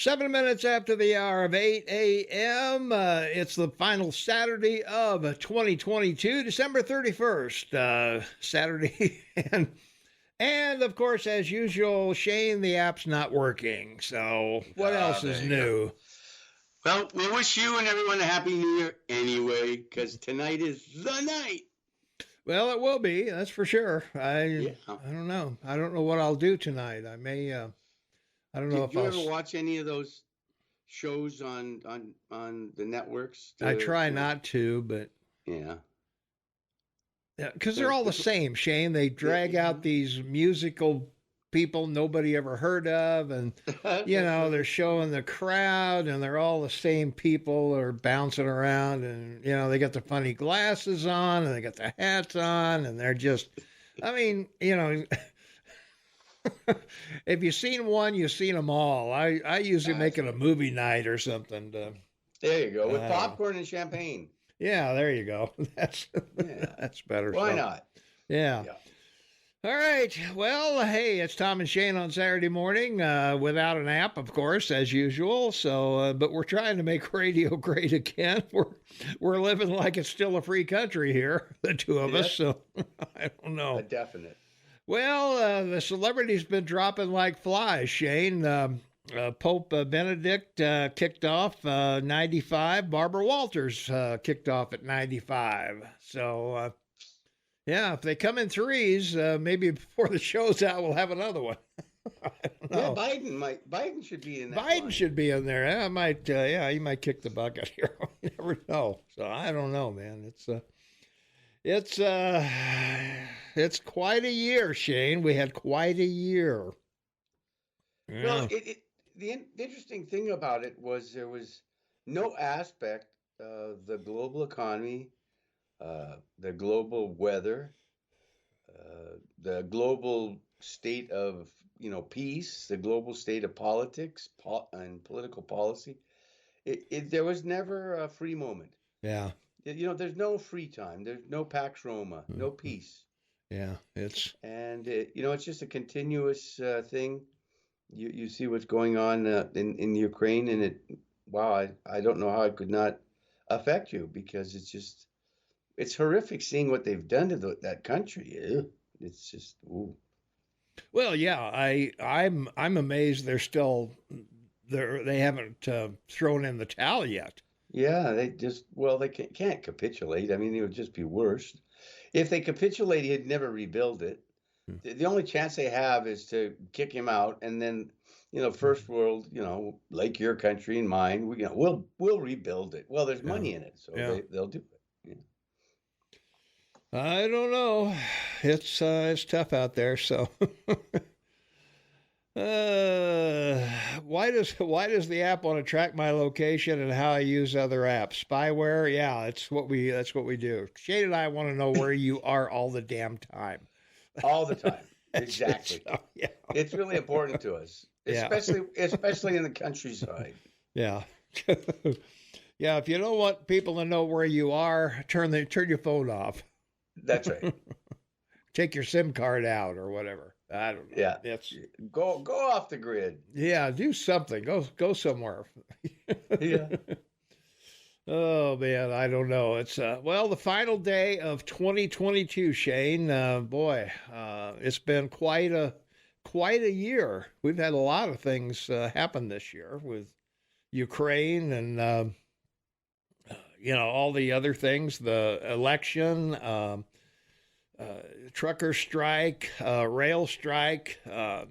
7 minutes after the hour of 8 a.m. It's the final Saturday of 2022, December 31st. Saturday. And of course, as usual, Shane, the app's not working. So what else is new? Well, we wish you and everyone a happy new year anyway, because tonight is the night. Well, it will be, that's for sure. I don't know. I don't know what I'll do tonight. I may. I don't know if I'll. Did you ever watch any of those shows on the networks? I try not to, but yeah, because they're all the same. Shane, they drag out these musical people nobody ever heard of, and they're showing the crowd, and they're all the same people are bouncing around, and they got the funny glasses on, and they got the hats on, and they're just, if you've seen one, you've seen them all. I usually make it a movie night or something. There you go, with popcorn and champagne. Yeah, there you go. That's better. Why not? Yeah. All right. Well, hey, it's Tom and Shane on Saturday morning without an app, of course, as usual. So, but we're trying to make radio great again. We're living like it's still a free country here, the two of us. So I don't know. A definite. Well, the celebrities been dropping like flies, Shane. Pope Benedict kicked off 95. Barbara Walters kicked off at 95. So, yeah, if they come in threes, maybe before the show's out, we'll have another one. I don't know. Yeah, Biden should be in that. Biden should be in there. I might, he might kick the bucket here. You never know. So I don't know, man. It's quite a year, Shane. We had quite a year. Yeah. Well, the interesting thing about it was there was no aspect of the global economy, the global weather, the global state of peace, the global state of politics and political policy. There was never a free moment. Yeah. There's no free time. There's no Pax Roma, no peace. Yeah, it's just a continuous thing. You see what's going on in Ukraine, and I don't know how it could not affect you, because it's horrific seeing what they've done to that country. It's just ooh. Well, yeah, I'm amazed they haven't thrown in the towel yet. Yeah, they can't capitulate. I mean, it would just be worse. If they capitulate, he'd never rebuild it. The only chance they have is to kick him out, and then, first world, like your country and mine, we'll rebuild it. Well, there's money in it, so they'll do it. Yeah. I don't know. It's tough out there. So, why does the app want to track my location and how I use other apps? Spyware? Yeah, that's what we do. Shane and I want to know where you are all the damn time. All the time. Exactly. Yeah. It's really important to us, especially in the countryside. Yeah. Yeah. If you don't want people to know where you are, turn your phone off. That's right. Take your SIM card out or whatever. I don't know. Yeah. Go off the grid. Yeah. Do something. Go somewhere. Yeah. Oh man, I don't know. It's the final day of 2022, Shane. It's been quite a year. We've had a lot of things happen this year with Ukraine and all the other things, the election, trucker strike, rail strike. The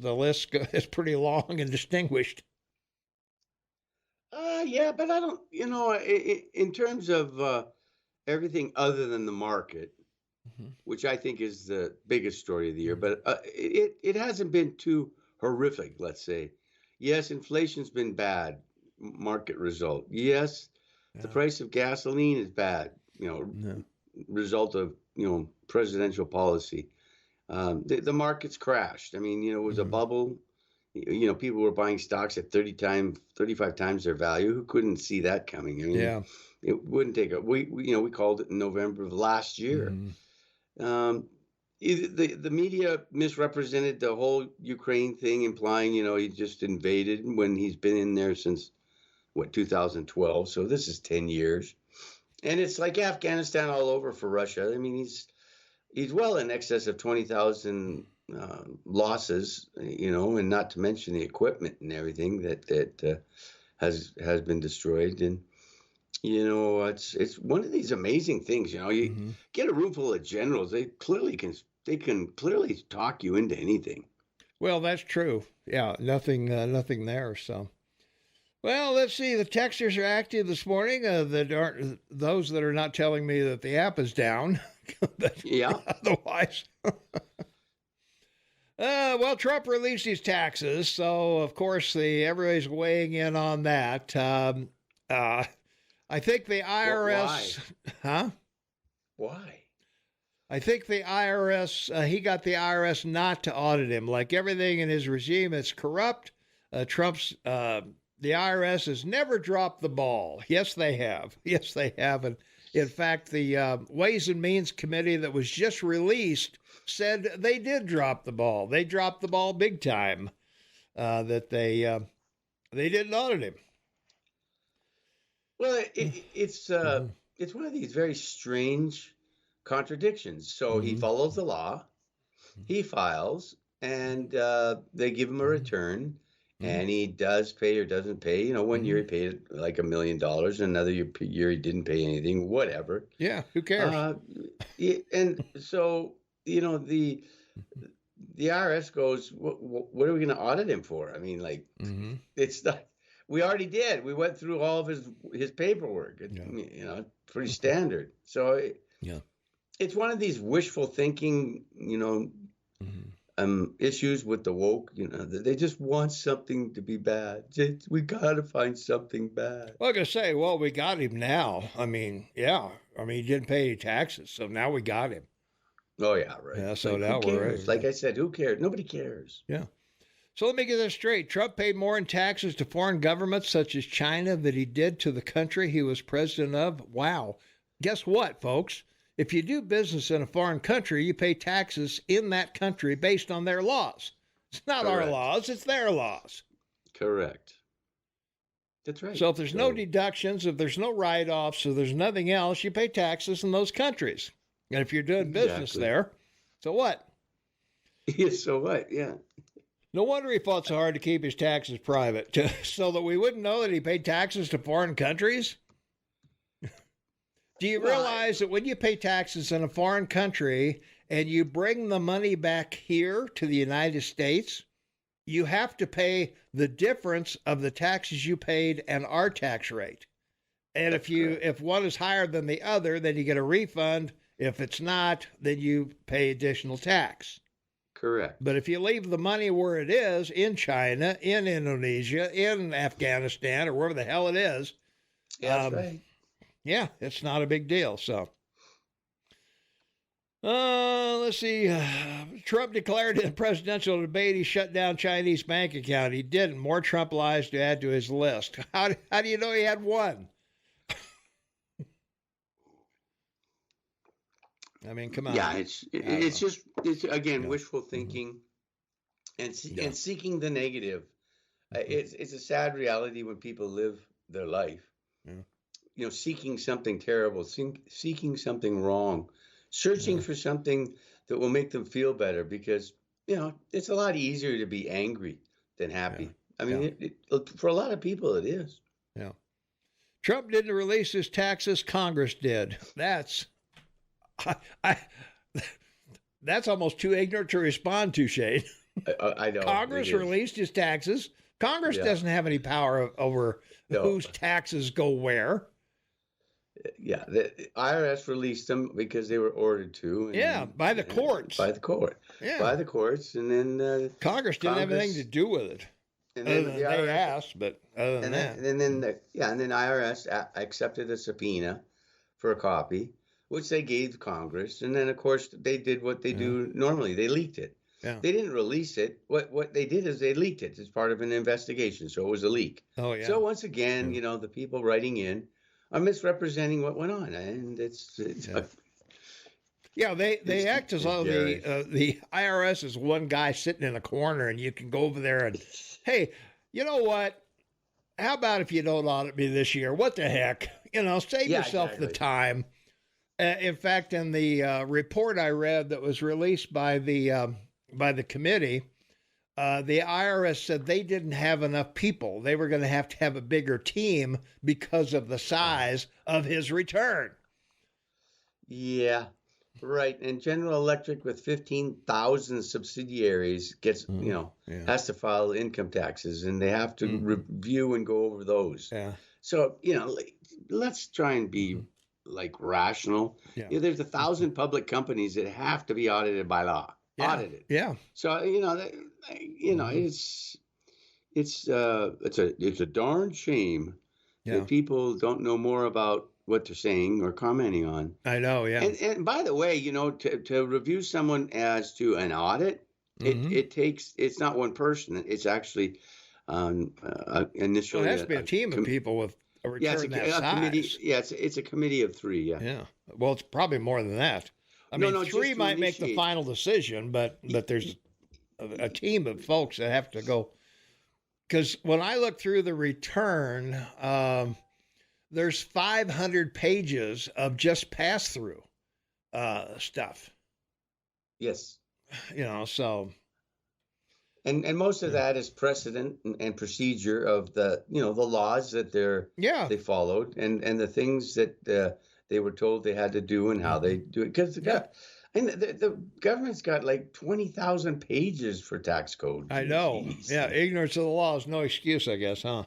list is pretty long and distinguished. Yeah, but I don't, in terms of everything other than the market, which I think is the biggest story of the year, but it hasn't been too horrific, let's say. Yes, inflation's been bad, market result. Yes, the price of gasoline is bad, result of, presidential policy. The market's crashed. I mean, it was a bubble. People were buying stocks at 35 times their value. Who couldn't see that coming? I mean, it wouldn't take we called it in November of last year. The media misrepresented the whole Ukraine thing, implying, he just invaded when he's been in there since, 2012. So this is 10 years. And it's like Afghanistan all over for Russia. I mean, he's well in excess of 20,000 losses, and not to mention the equipment and everything that has been destroyed. And it's one of these amazing things. You get a room full of generals; they can clearly talk you into anything. Well, that's true. Yeah, nothing there. So, well, let's see. The texters are active this morning. That aren't those that are not telling me that the app is down. Yeah. Otherwise. Well, Trump released his taxes, so of course everybody's weighing in on that. I think the IRS, Why? Why? I think the IRS, he got the IRS not to audit him. Like everything in his regime, it's corrupt. The IRS has never dropped the ball. Yes, they have. Yes, they have. And in fact, the Ways and Means Committee that was just released said they did drop the ball. They dropped the ball big time. That they didn't audit him. Well, it's one of these very strange contradictions. So he follows the law, he files, and they give him a return, and he does pay or doesn't pay. One year he paid like $1 million, another year he didn't pay anything. Whatever. Yeah, who cares? And so the IRS goes, what are we going to audit him for? I mean, like, it's not. We already did. We went through all of his paperwork. Pretty standard. So it's one of these wishful thinking, issues with the woke. They just want something to be bad. We got to find something bad. Well, I gotta say, well, we got him now. I mean, yeah. I mean, he didn't pay any taxes, so now we got him. Oh yeah, right. Yeah, so now we're right. Like I said, who cares? Nobody cares. Yeah. So let me get this straight. Trump paid more in taxes to foreign governments such as China than he did to the country he was president of. Wow. Guess what, folks? If you do business in a foreign country, you pay taxes in that country based on their laws. It's not our laws, it's their laws. Correct. That's right. So if there's no deductions, if there's no write-offs, if there's nothing else, you pay taxes in those countries. And if you're doing business there, so what? Yeah, so what? Yeah. No wonder he fought so hard to keep his taxes private, so that we wouldn't know that he paid taxes to foreign countries. Do you realize that when you pay taxes in a foreign country and you bring the money back here to the United States, you have to pay the difference of the taxes you paid and our tax rate. And if one is higher than the other, then you get a refund. If it's not, then you pay additional tax. Correct. But if you leave the money where it is, in China, in Indonesia, in Afghanistan, or wherever the hell it is, that's right. Yeah, it's not a big deal. So, let's see. Trump declared in a presidential debate he shut down Chinese bank account. He didn't. More Trump lies to add to his list. How do you know he had one? I mean, come on. Yeah, it's again wishful thinking, and seeking the negative. It's a sad reality when people live their life, seeking something terrible, seeking something wrong, searching for something that will make them feel better. Because it's a lot easier to be angry than happy. I mean, for a lot of people, it is. Yeah. Trump didn't release his taxes. Congress did. That's almost too ignorant to respond to, Shane. I know. Congress released his taxes. Congress doesn't have any power over whose taxes go where. Yeah, the IRS released them because they were ordered to. By the courts. By the court. Yeah. By the courts, and then Congress didn't have anything to do with it. And then they asked, but other than that. And then IRS accepted a subpoena for a copy, which they gave Congress. And then, of course, they did what they do normally. They leaked it. Yeah. They didn't release it. What they did is they leaked it as part of an investigation. So it was a leak. Oh, yeah. So once again, the people writing in are misrepresenting what went on. And Yeah, they It's, act as it's though Jerry. the IRS is one guy sitting in a corner, and you can go over there and, hey, you know what? How about if you don't audit me this year? What the heck? Save Yeah, yourself the exactly. time. In fact, in the report I read that was released by the committee, the IRS said they didn't have enough people. They were going to have a bigger team because of the size of his return. Yeah, right. And General Electric with 15,000 subsidiaries gets, Yeah. has to file income taxes and they have to review and go over those. Yeah. So, let's try and be Mhm. like rational. Yeah. There's 1,000 public companies that have to be audited by law. Yeah. Audited. Yeah. So, it's a darn shame Yeah. that people don't know more about what they're saying or commenting on. I know. Yeah. And by the way, to review someone as to an audit, it's not one person. It's actually initially Well, it has to be a team of people with a return that size. committee. Yeah, it's a committee of 3. Yeah. Yeah. Well, it's probably more than that. I mean, just 3 to might make the initiate. final decision, but there's a team of folks that have to go. Because when I look through the return, there's 500 pages of just pass through stuff. Yes. So. And most of that is precedent and procedure of the laws that they followed and the things that they were told they had to do and how they do it. Because the government's got like 20,000 pages for tax code. I know. Jeez. Yeah, ignorance of the law is no excuse, I guess, huh?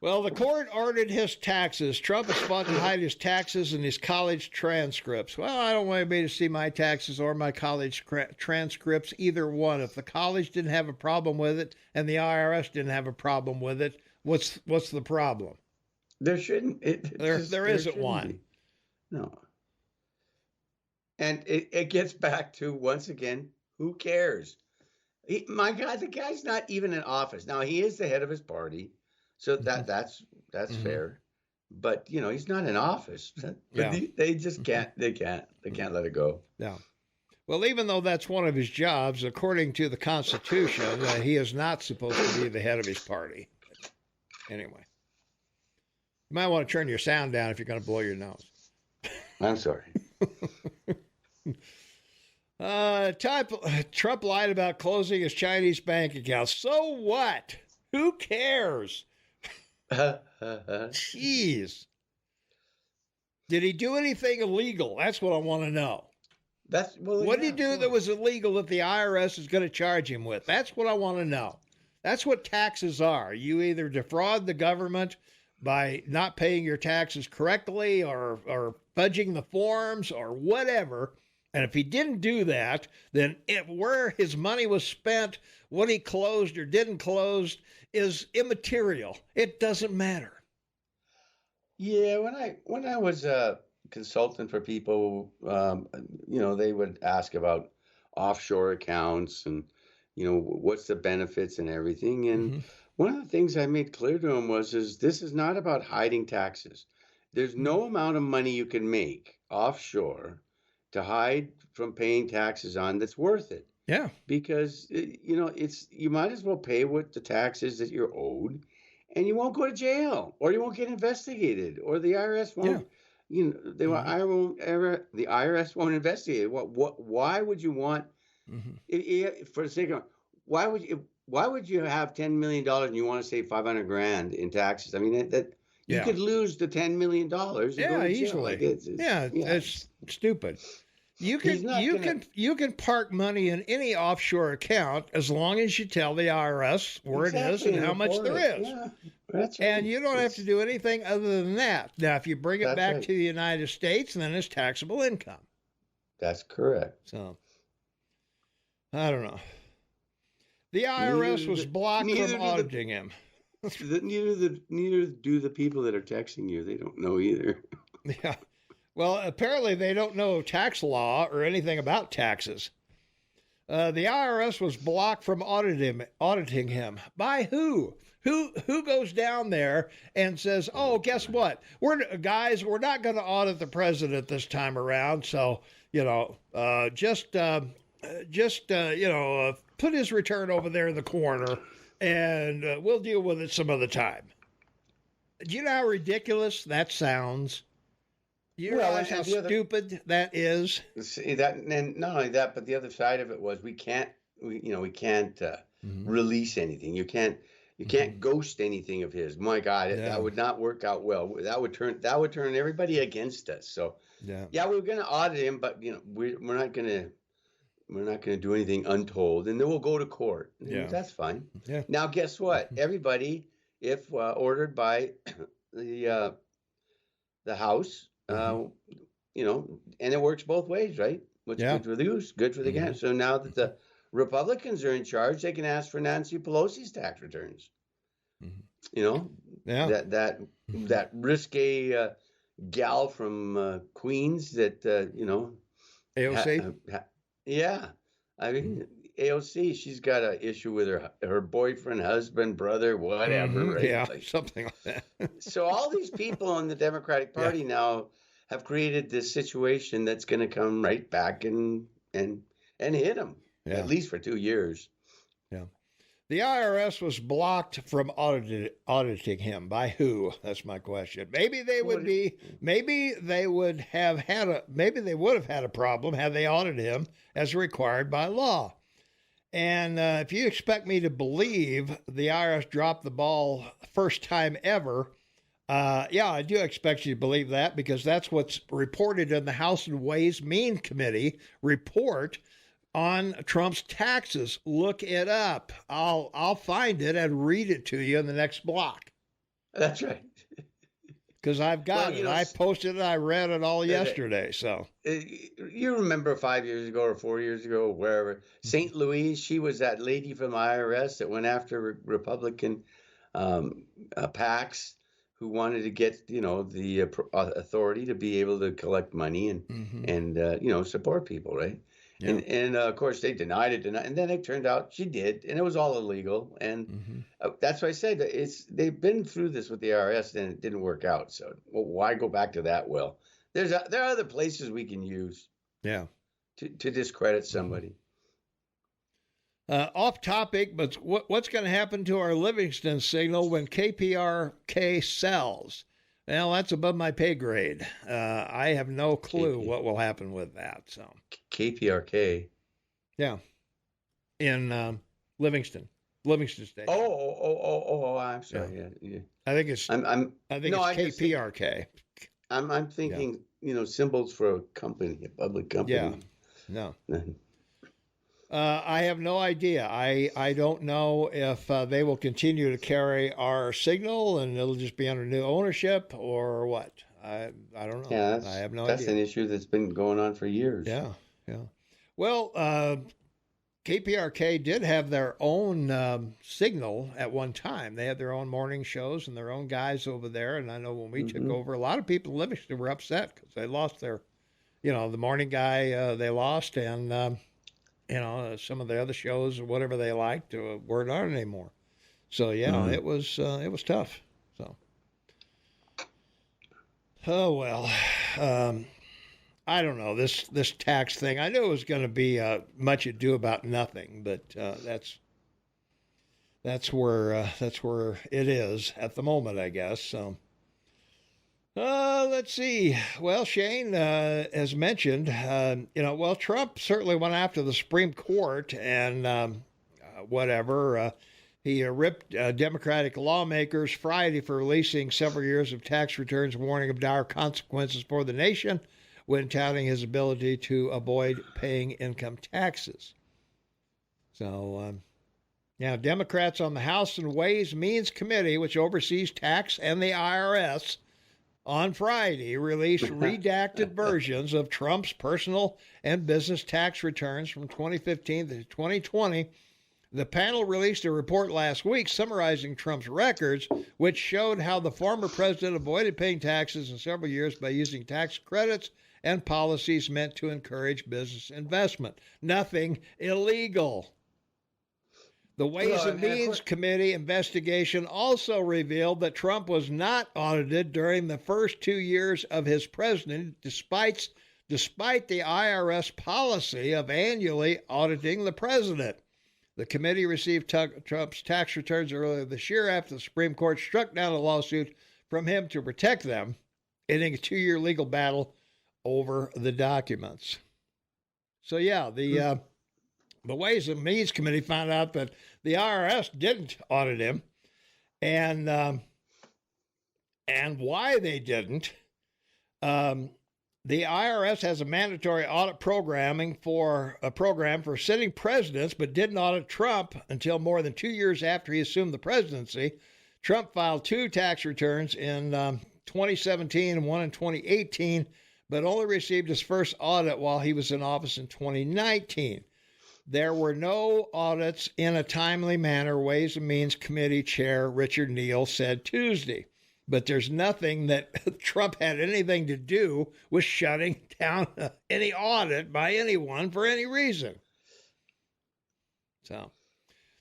Well, the court ordered his taxes. Trump is fought to hide his taxes and his college transcripts. Well, I don't want anybody to see my taxes or my college transcripts, either one. If the college didn't have a problem with it and the IRS didn't have a problem with it, what's the problem? There shouldn't. There isn't one. Be. No. And it gets back to, once again, who cares? My God, the guy's not even in office. Now, he is the head of his party. So that's fair, but he's not in office. But they just can't. They can't let it go. Yeah. Well, even though that's one of his jobs, according to the Constitution, he is not supposed to be the head of his party. Anyway, you might want to turn your sound down if you're going to blow your nose. I'm sorry. Trump lied about closing his Chinese bank accounts. So what? Who cares? Jeez. Did he do anything illegal? That's what I want to know. What did he do that was illegal that the IRS is going to charge him with? That's what I want to know. That's what taxes are. You either defraud the government by not paying your taxes correctly or fudging the forms or whatever. And if he didn't do that, then where his money was spent, what he closed or didn't close is immaterial. It doesn't matter. Yeah, when I was a consultant for people, they would ask about offshore accounts and what's the benefits and everything. And one of the things I made clear to them is this is not about hiding taxes. There's no amount of money you can make offshore to hide from paying taxes on that's worth it. Yeah. Because you might as well pay what the taxes that you're owed, and you won't go to jail, or you won't get investigated, or the IRS won't. Yeah. The IRS won't investigate. Why would you want? For the sake of, why would you have $10 million and you want to save $500,000 in taxes? I mean that you could lose the $10 million. Yeah, easily. It's stupid. You can park money in any offshore account as long as you tell the IRS where it is and how much there is. Yeah, that's right. And you don't have to do anything other than that. Now, if you bring it back to the United States, then it's taxable income. That's correct. So, I don't know. The IRS was blocked from auditing him. Neither do the people that are texting you. They don't know either. Yeah. Well, apparently they don't know tax law or anything about taxes. The IRS was blocked from auditing him. By who? Who goes down there and says, "Oh, guess what? We're not going to audit the president this time around. So just put his return over there in the corner, and we'll deal with it some other time." Do you know how ridiculous that sounds? You realize how stupid that is? See that, and not only that, but the other side of it was we can't release anything. You can't ghost anything of his. My God, that would not work out well. That would turn everybody against us. So yeah, we're going to audit him, but we're not going to do anything untold, and then we'll go to court. Yeah, that's fine. Yeah. Now, guess what? Everybody, if ordered by the House. And it works both ways, right? What's good for the goose, good for the gander. So now that the Republicans are in charge, they can ask for Nancy Pelosi's tax returns. That risque gal from Queens that AOC. I mean AOC. She's got an issue with her boyfriend, husband, brother, whatever. Right? Yeah, something like that. So all these people in the Democratic Party now have created this situation that's going to come right back and hit them, at least for 2 years. Yeah. The IRS was blocked from auditing him. By who? That's my question. Maybe they would have had a problem had they audited him as required by law. And if you expect me to believe the IRS dropped the ball first time ever, I do expect you to believe that, because that's what's reported in the House and Ways Means Committee report on Trump's taxes. Look it up. I'll find it and read it to you in the next block. That's right. Because I've got it. I posted it. I read it all yesterday. So you remember 5 years ago or 4 years ago, wherever, St. Louis, she was that lady from IRS that went after Republican PACs who wanted to get the authority to be able to collect money and support people, right? Yeah. And of course they denied it, and then it turned out she did, and it was all illegal. And that's why I said they've been through this with the IRS, and it didn't work out. So why go back to that? Well, there are other places we can use, to discredit somebody. Off topic, but what's going to happen to our Livingston signal when KPRK sells? Well, that's above my pay grade. I have no clue what will happen with that. So KPRK, in Livingston State. Oh, I'm sorry. Yeah. I think it's KPRK. I'm thinking symbols for a company, a public company. Yeah. No. I have no idea. I don't know if they will continue to carry our signal and it'll just be under new ownership or what. I don't know. Yeah, I have no idea. That's idea. An issue that's been going on for years. Yeah. Well, KPRK did have their own signal at one time. They had their own morning shows and their own guys over there. And I know when we took over, a lot of people in Livingston were upset because they lost their, the morning guy they lost, and some of the other shows or whatever they liked weren't on anymore. So it was tough. So, oh well, I don't know this tax thing. I knew it was going to be much ado about nothing, but that's where it is at the moment, I guess. So. Let's see. Well, Shane, as mentioned, Trump certainly went after the Supreme Court and he ripped Democratic lawmakers Friday for releasing several years of tax returns, warning of dire consequences for the nation when touting his ability to avoid paying income taxes. So, Democrats on the House and Ways Means Committee, which oversees tax and the IRS, on Friday released redacted versions of Trump's personal and business tax returns from 2015 to 2020. The panel released a report last week summarizing Trump's records, which showed how the former president avoided paying taxes in several years by using tax credits and policies meant to encourage business investment. Nothing illegal. The Ways and Means Committee investigation also revealed that Trump was not audited during the first 2 years of his presidency, despite the IRS policy of annually auditing the president. The committee received Trump's tax returns earlier this year after the Supreme Court struck down a lawsuit from him to protect them, ending a 2-year legal battle over the documents. So, yeah, the Ways and Means Committee found out that the IRS didn't audit him, and why they didn't. The IRS has a mandatory audit program for sitting presidents, but didn't audit Trump until more than 2 years after he assumed the presidency. Trump filed 2 tax returns in 2017 and one in 2018, but only received his first audit while he was in office in 2019. There were no audits in a timely manner, Ways and Means Committee Chair Richard Neal said Tuesday. But there's nothing that Trump had anything to do with shutting down any audit by anyone for any reason. So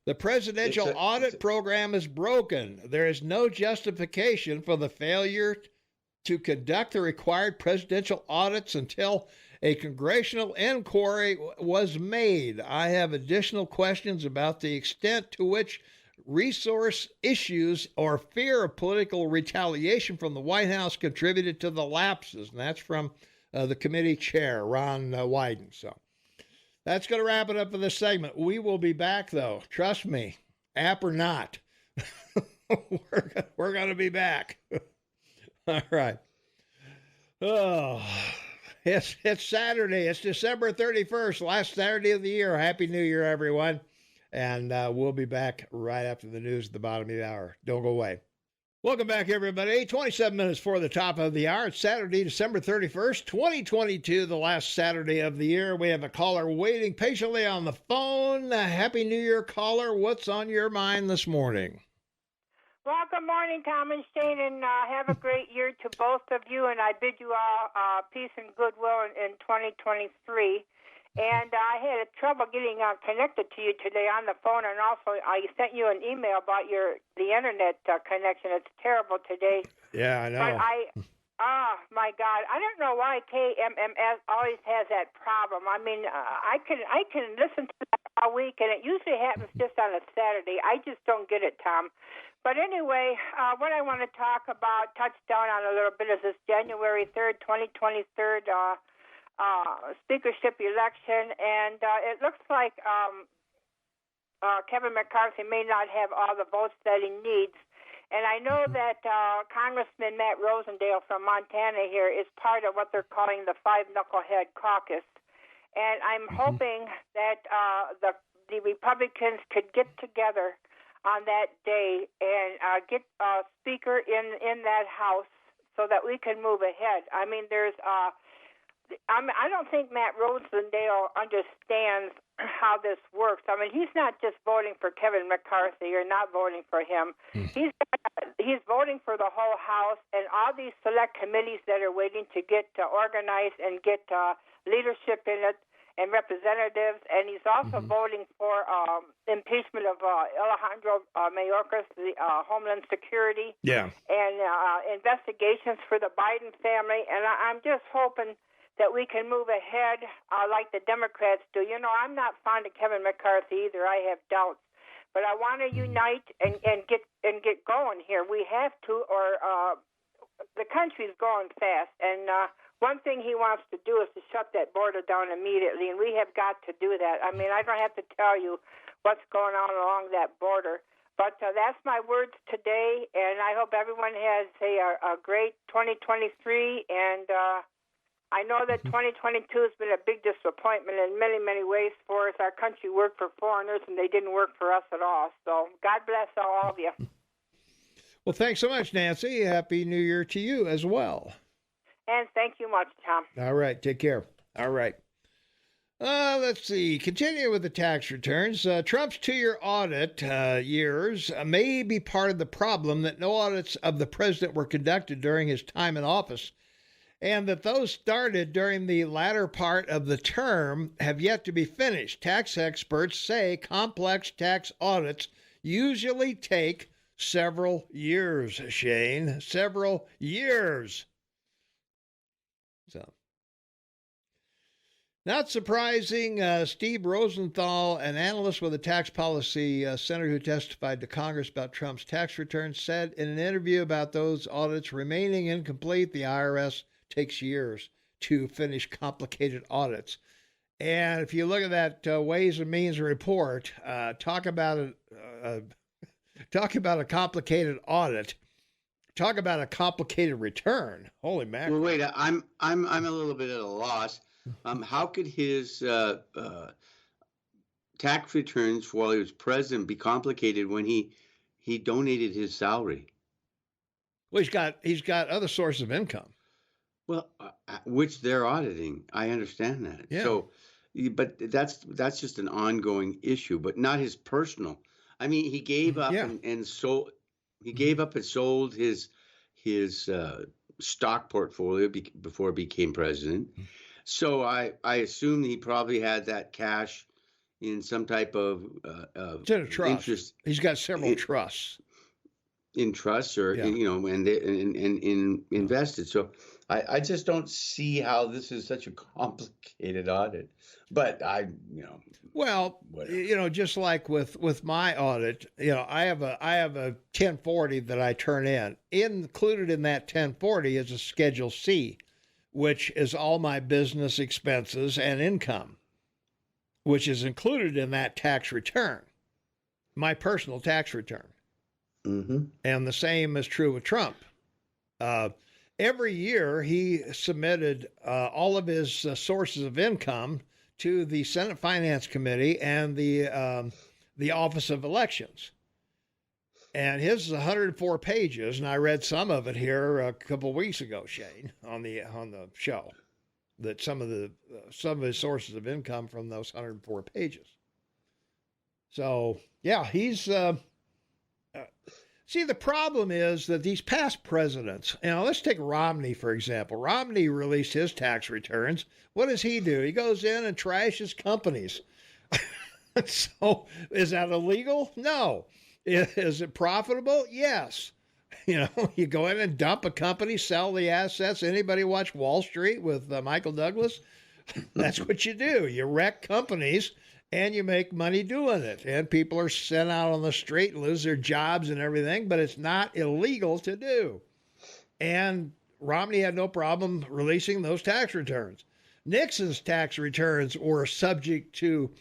the presidential audit program is broken. There is no justification for the failure to conduct the required presidential audits until a congressional inquiry was made. I have additional questions about the extent to which resource issues or fear of political retaliation from the White House contributed to the lapses. And that's from the committee chair, Ron Wyden. So that's going to wrap it up for this segment. We will be back, though. Trust me, app or not. we're going to be back. All right. Oh, it's Saturday. It's December 31st, last Saturday of the year. Happy New Year, everyone. And we'll be back right after the news at the bottom of the hour. Don't go away. Welcome back, everybody. 27 minutes for the top of the hour. It's Saturday, December 31st, 2022, the last Saturday of the year. We have a caller waiting patiently on the phone. Happy New Year, caller. What's on your mind this morning? Well, good morning, Tom and Shane, and have a great year to both of you. And I bid you all peace and goodwill in 2023. And I had trouble getting connected to you today on the phone, and also I sent you an email about the internet connection. It's terrible today. Yeah, I know. But my God, I don't know why KMMS always has that problem. I mean, I can listen to that all week, and it usually happens just on a Saturday. I just don't get it, Tom. But anyway, what I want to talk about, touch down on a little bit, is this January 3rd, 2023 speakership election, and it looks like Kevin McCarthy may not have all the votes that he needs. And I know that Congressman Matt Rosendale from Montana here is part of what they're calling the Five Knucklehead Caucus. And I'm hoping that the Republicans could get together on that day and get a speaker in that House so that we can move ahead. I mean, I don't think Matt Rosendale understands how this works. I mean, he's not just voting for Kevin McCarthy or not voting for him. He's voting for the whole House and all these select committees that are waiting to get organized and get leadership in it and representatives. And he's also voting for impeachment of Alejandro Mayorkas, the Homeland Security, and investigations for the Biden family. And I'm just hoping that we can move ahead like the Democrats do. You know, I'm not fond of Kevin McCarthy either. I have doubts. But I want to unite and get going here. We have to, or the country's going fast. And one thing he wants to do is to shut that border down immediately, and we have got to do that. I mean, I don't have to tell you what's going on along that border. But that's my words today, and I hope everyone has a great 2023, and I know that 2022 has been a big disappointment in many, many ways for us. Our country worked for foreigners, and they didn't work for us at all. So God bless all of you. Well, thanks so much, Nancy. Happy New Year to you as well. And thank you much, Tom. All right. Take care. All right. Let's see. Continue with the tax returns. Trump's 2-year audit years may be part of the problem that no audits of the president were conducted during his time in office. and that those started during the latter part of the term have yet to be finished. Tax experts say complex tax audits usually take several years, Shane. Several years. So, not surprising, Steve Rosenthal, an analyst with the Tax Policy Center who testified to Congress about Trump's tax returns, said in an interview about those audits remaining incomplete, the IRS takes years to finish complicated audits. And if you look at that Ways and Means report, talk about a complicated audit. Talk about a complicated return. Holy mackerel! Well, wait, I'm a little bit at a loss. How could his tax returns while he was president be complicated when he donated his salary? Well, he's got other sources of income. Well, which they're auditing. I understand that. Yeah. So, but that's just an ongoing issue, but not his personal. I mean, he gave up and sold. He gave up and sold his stock portfolio before he became president. So I assume he probably had that cash in some type of it's in a trust. Interest. He's got several trusts. In trusts or and invested. So I just don't see how this is such a complicated audit. But Well, whatever. Just like with my audit, I have a 1040 that I turn in. Included in that 1040 is a Schedule C, which is all my business expenses and income, which is included in that tax return, my personal tax return. Mm-hmm. And the same is true with Trump. Every year he submitted all of his sources of income to the Senate Finance Committee and the Office of Elections. And his is 104 pages, and I read some of it here a couple of weeks ago, Shane, on the show, that some of his sources of income from those 104 pages. So yeah, he's. See, the problem is that these past presidents, let's take Romney, for example. Romney released his tax returns. What does he do? He goes in and trashes companies. So is that illegal? No. Is it profitable? Yes. You go in and dump a company, sell the assets. Anybody watch Wall Street with Michael Douglas? That's what you do. You wreck companies and you make money doing it. And people are sent out on the street, lose their jobs and everything, but it's not illegal to do. And Romney had no problem releasing those tax returns. Nixon's tax returns were subject to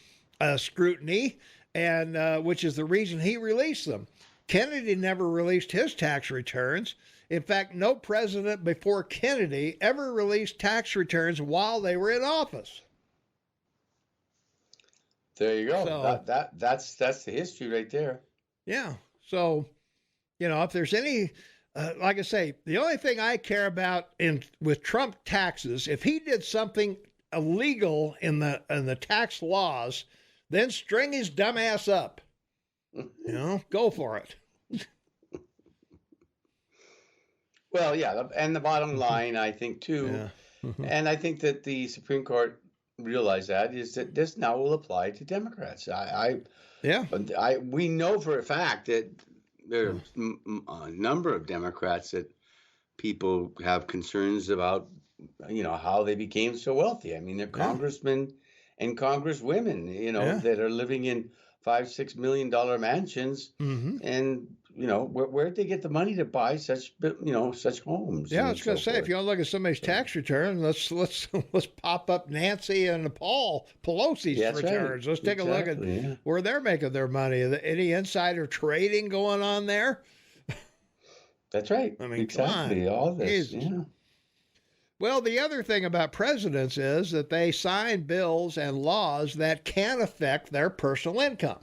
scrutiny, and which is the reason he released them. Kennedy never released his tax returns. In fact, no president before Kennedy ever released tax returns while they were in office. There you go. So, that's the history right there. Yeah. So, if there's any, like I say, the only thing I care about with Trump taxes, if he did something illegal in the tax laws, then string his dumb ass up. Go for it. Well, yeah, and the bottom line, I think too, and I think that the Supreme Court realize that is that this now will apply to Democrats. We know for a fact that there are a number of Democrats that people have concerns about, how they became so wealthy. I mean, they're congressmen and congresswomen, that are living in $5-6 million mansions, and where'd they get the money to buy such homes? Yeah, I was going to say, if you want to look at somebody's tax return, let's pop up Nancy and Paul Pelosi's returns. Right. Let's take a look at where they're making their money. Any insider trading going on there? That's right. I mean, exactly. All this. Yeah. Well, the other thing about presidents is that they sign bills and laws that can affect their personal income.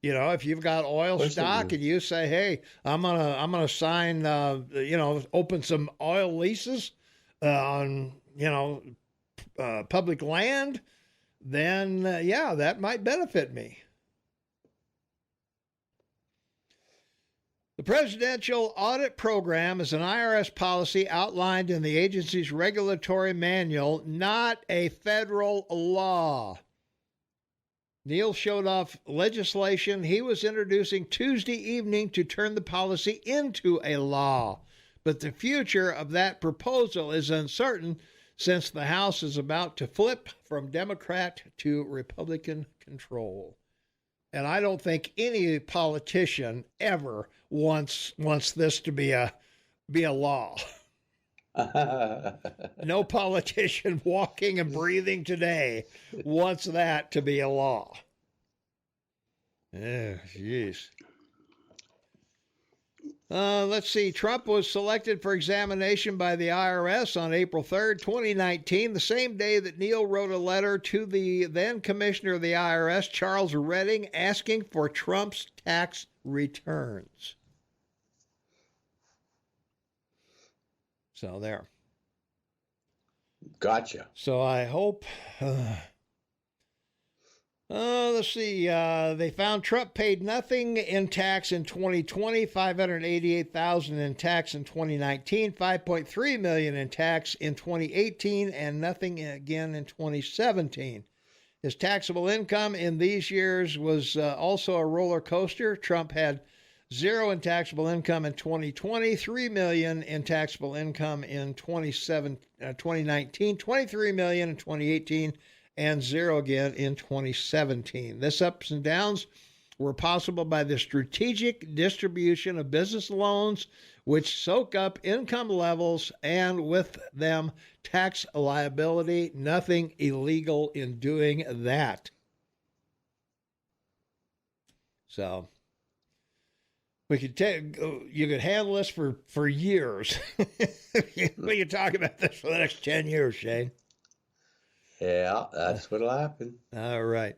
If you've got oil stock and you say, "Hey, I'm gonna sign, open some oil leases on, public land," then that might benefit me. The Presidential Audit Program is an IRS policy outlined in the agency's regulatory manual, not a federal law. Neil showed off legislation he was introducing Tuesday evening to turn the policy into a law. But the future of that proposal is uncertain since the House is about to flip from Democrat to Republican control. And I don't think any politician ever wants this to be a law. No politician walking and breathing today wants that to be a law. Jeez. Let's see. Trump was selected for examination by the IRS on April 3rd, 2019, the same day that Neil wrote a letter to the then commissioner of the IRS, Charles Redding, asking for Trump's tax returns. So there. Gotcha. So I hope... let's see. They found Trump paid nothing in tax in 2020, $588,000 in tax in 2019, $5.3 million in tax in 2018, and nothing again in 2017. His taxable income in these years was also a roller coaster. Trump had zero in taxable income in 2020, $3 million in taxable income in 2019, $23 million in 2018, and zero again in 2017. This ups and downs were possible by the strategic distribution of business loans, which soak up income levels and with them tax liability. Nothing illegal in doing that. So we could you could handle this for years. We could talk about this for the next 10 years, Shane. Yeah, that's what'll happen. All right.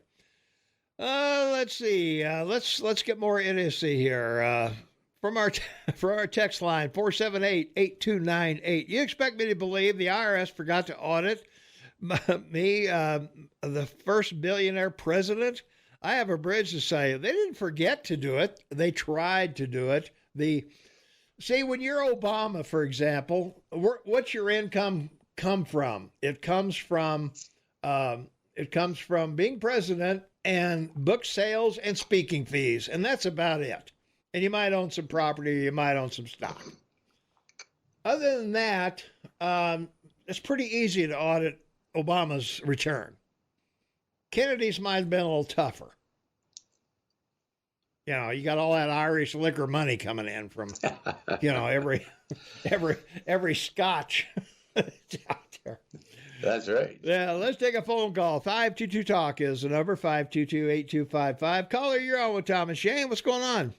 Let's see. Let's get more idiocy here. From our text line, 478-8298. You expect me to believe the IRS forgot to audit me, the first billionaire president? I have a bridge to say. They didn't forget to do it. They tried to do it. See, when you're Obama, for example, what's your income come from? It comes from being president and book sales and speaking fees, and that's about it. And you might own some property, you might own some stock. Other than that, it's pretty easy to audit Obama's return. Kennedy's might have been a little tougher. You know, you got all that Irish liquor money coming in from, every Scotch out there. That's right. Yeah, let's take a phone call. 522-TALK is the number, 522-8255. Caller, you're on with Tom and Shane. What's going on?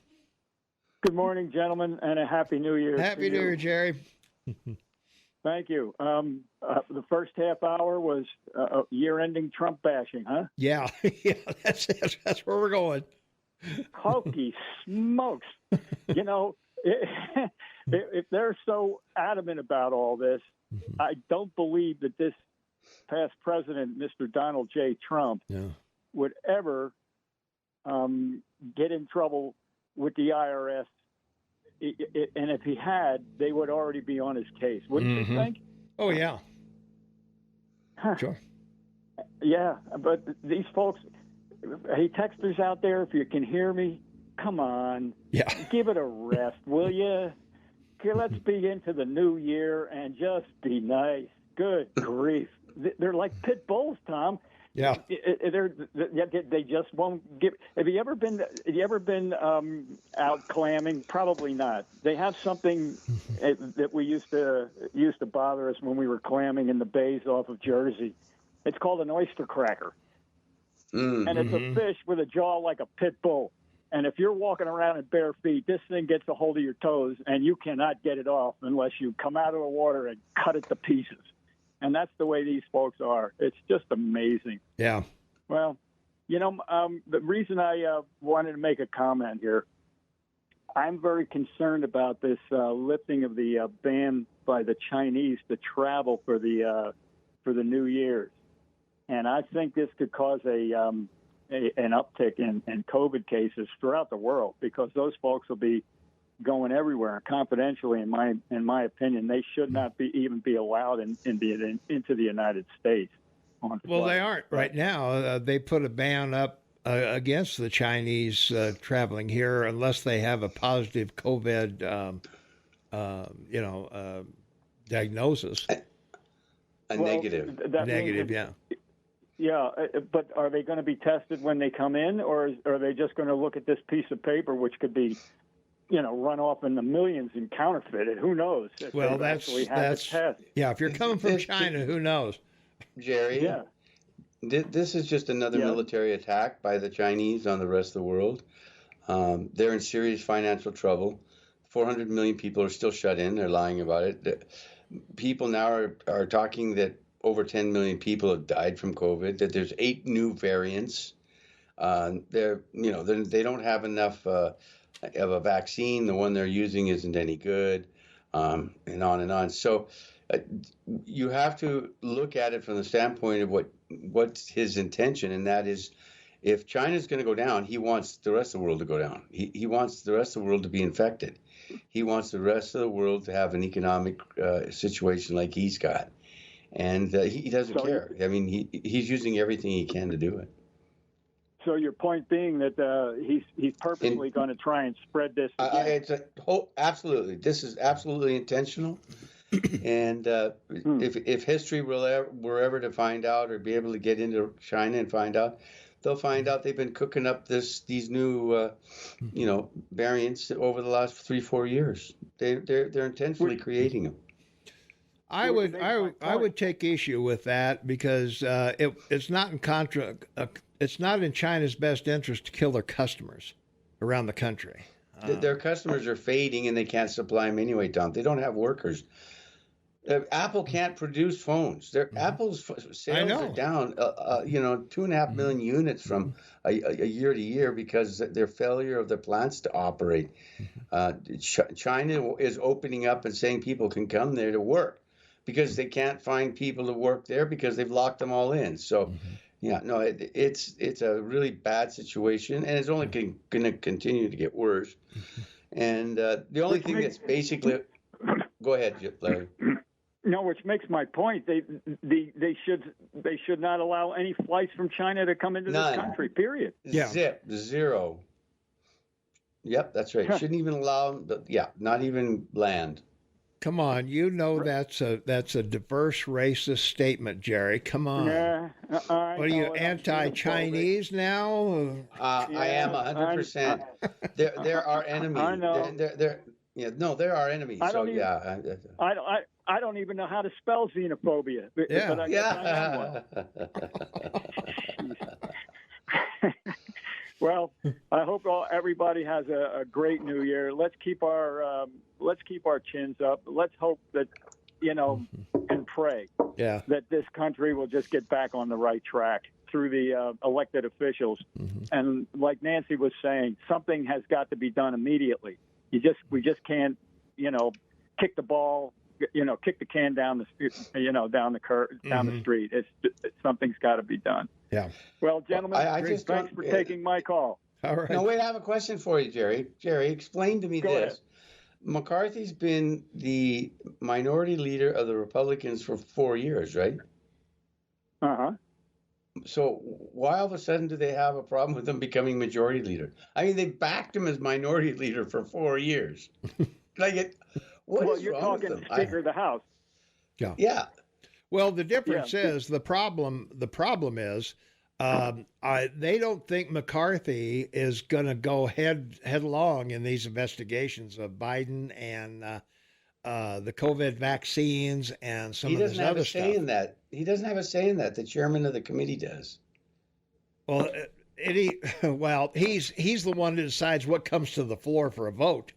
Good morning, gentlemen, and a Happy New Year. Happy New Year, Jerry. Thank you. The first half hour was year-ending Trump bashing, huh? Yeah, that's where we're going. Hokey smokes. If they're so adamant about all this, I don't believe that this past president, Mr. Donald J. Trump, would ever get in trouble with the IRS. And if he had, they would already be on his case. Wouldn't you think? Oh, yeah. Sure. Yeah, but these folks, hey, texters out there, if you can hear me, come on. Yeah. Give it a rest, will you? Okay, let's be into the new year and just be nice. Good grief. They're like pit bulls, Tom. Yeah. They just won't give. Have you ever been out clamming? Probably not. They have something that we used to bother us when we were clamming in the bays off of Jersey. It's called an oyster cracker. And it's a fish with a jaw like a pit bull. And if you're walking around in bare feet, this thing gets a hold of your toes, and you cannot get it off unless you come out of the water and cut it to pieces. And that's the way these folks are. It's just amazing. Yeah. Well, the reason I wanted to make a comment here, I'm very concerned about this lifting of the ban by the Chinese to travel for the New Year's. And I think this could cause an uptick in COVID cases throughout the world because those folks will be going everywhere confidentially. In my opinion, they should not even be allowed into the United States. Well, they aren't right now. They put a ban up against the Chinese traveling here unless they have a positive COVID, diagnosis. Negative. Negative, yeah. Yeah, but are they going to be tested when they come in, or are they just going to look at this piece of paper, which could be, run off in the millions and counterfeited? Who knows? Well, that's yeah. If you're coming from China, who knows? Jerry, yeah. This is just another military attack by the Chinese on the rest of the world. They're in serious financial trouble. 400 million people are still shut in. They're lying about it. People now are talking that over 10 million people have died from COVID, that there's 8 new variants. They don't have enough of a vaccine. The one they're using isn't any good, and on and on. So you have to look at it from the standpoint of what's his intention, and that is, if China's going to go down, he wants the rest of the world to go down. He wants the rest of the world to be infected. He wants the rest of the world to have an economic situation like he's got. And he doesn't care. I mean, he's using everything he can to do it. So your point being that he's purposely going to try and spread this again. Absolutely. This is absolutely intentional. And if history were ever to find out or be able to get into China and find out, they'll find out they've been cooking up these new variants over the last 3-4 years. They're intentionally creating them. I would take issue with that because it's not it's not in China's best interest to kill their customers around the country. Their customers are fading and they can't supply them anyway, Tom. They don't have workers. Apple can't produce phones. Apple's sales are down, 2.5 million units from a year to year because their failure of their plants to operate. China is opening up and saying people can come there to work because they can't find people to work there because they've locked them all in. So, it's a really bad situation, and it's only going to continue to get worse. And the only thing that's basically, go ahead, Larry. No, which makes my point. They should not allow any flights from China to come into this country. Period. Yeah. Zero. Yep, that's right. Shouldn't even allow them. Not even land. Come on, that's a diverse racist statement, Jerry. Come on. What are you, anti-Chinese now? I am 100%. There are enemies. I know. There are enemies. I don't even know how to spell xenophobia. Yeah. But I guess I am one. Well, I hope everybody has a great New Year. Let's keep our chins up. Let's hope that and pray that this country will just get back on the right track through the elected officials. Mm-hmm. And like Nancy was saying, something has got to be done immediately. We just can't kick the ball. Kick the can down the down the street. Something's got to be done. Yeah. Well, gentlemen, thanks for taking my call. All right. No, wait, I have a question for you, Jerry. Jerry, explain to me this. Ahead. McCarthy's been the minority leader of the Republicans for 4 years, right? Uh-huh. So why all of a sudden do they have a problem with him becoming majority leader? I mean, they backed him as minority leader for 4 years. You're talking Speaker of the House. Yeah. Yeah. Well, the difference is the problem is they don't think McCarthy is going to go headlong in these investigations of Biden and the COVID vaccines and some of this other stuff. He doesn't have a say in that. The chairman of the committee does. Well, he's the one who decides what comes to the floor for a vote.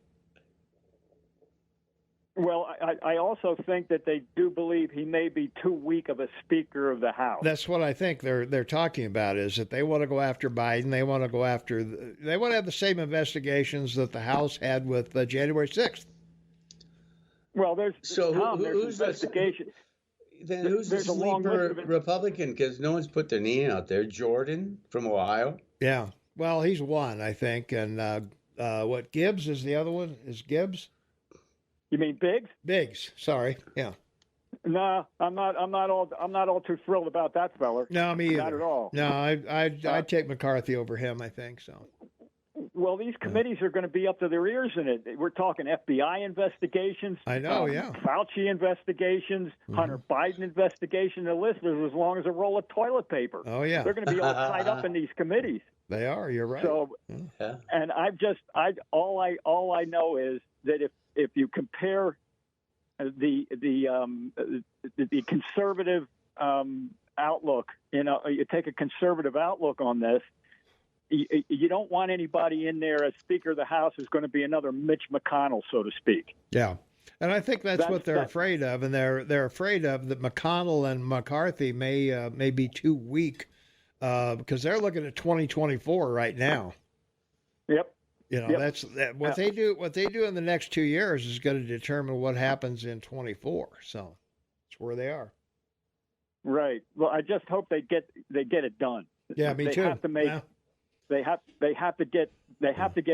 Well, I also think that they do believe he may be too weak of a Speaker of the House. That's what I think they're talking about, is that they want to go after Biden. They want to have the same investigations that the House had with January 6th. Well, there's investigation. Then who's the sleeper Republican? Because no one's put their name out there. Jordan from Ohio. Yeah. Well, he's one, I think, and what Gibbs is the other one? Is Gibbs? You mean Biggs? Biggs. Sorry. Yeah. No, I'm not all too thrilled about that feller. No, me either. Not at all. No, I'd take McCarthy over him, I think so. Well, these committees are going to be up to their ears in it. We're talking FBI investigations. I know, yeah. Fauci investigations, Hunter Biden investigation. The list is as long as a roll of toilet paper. Oh, yeah. They're going to be all tied up in these committees. They are. You're right. So, Yeah. and all I know is that if you compare the conservative outlook, you take a conservative outlook on this. You don't want anybody in there as Speaker of the House who's going to be another Mitch McConnell, so to speak. Yeah, and I think that's what they're afraid of, and they're afraid of that McConnell and McCarthy may be too weak because they're looking at 2024 right now. Yep. That's what they do. What they do in the next 2 years is going to determine what happens in 24. So that's where they are. Right. Well, I just hope they get it done. Yeah, me too. They have to make. Yeah. They have to get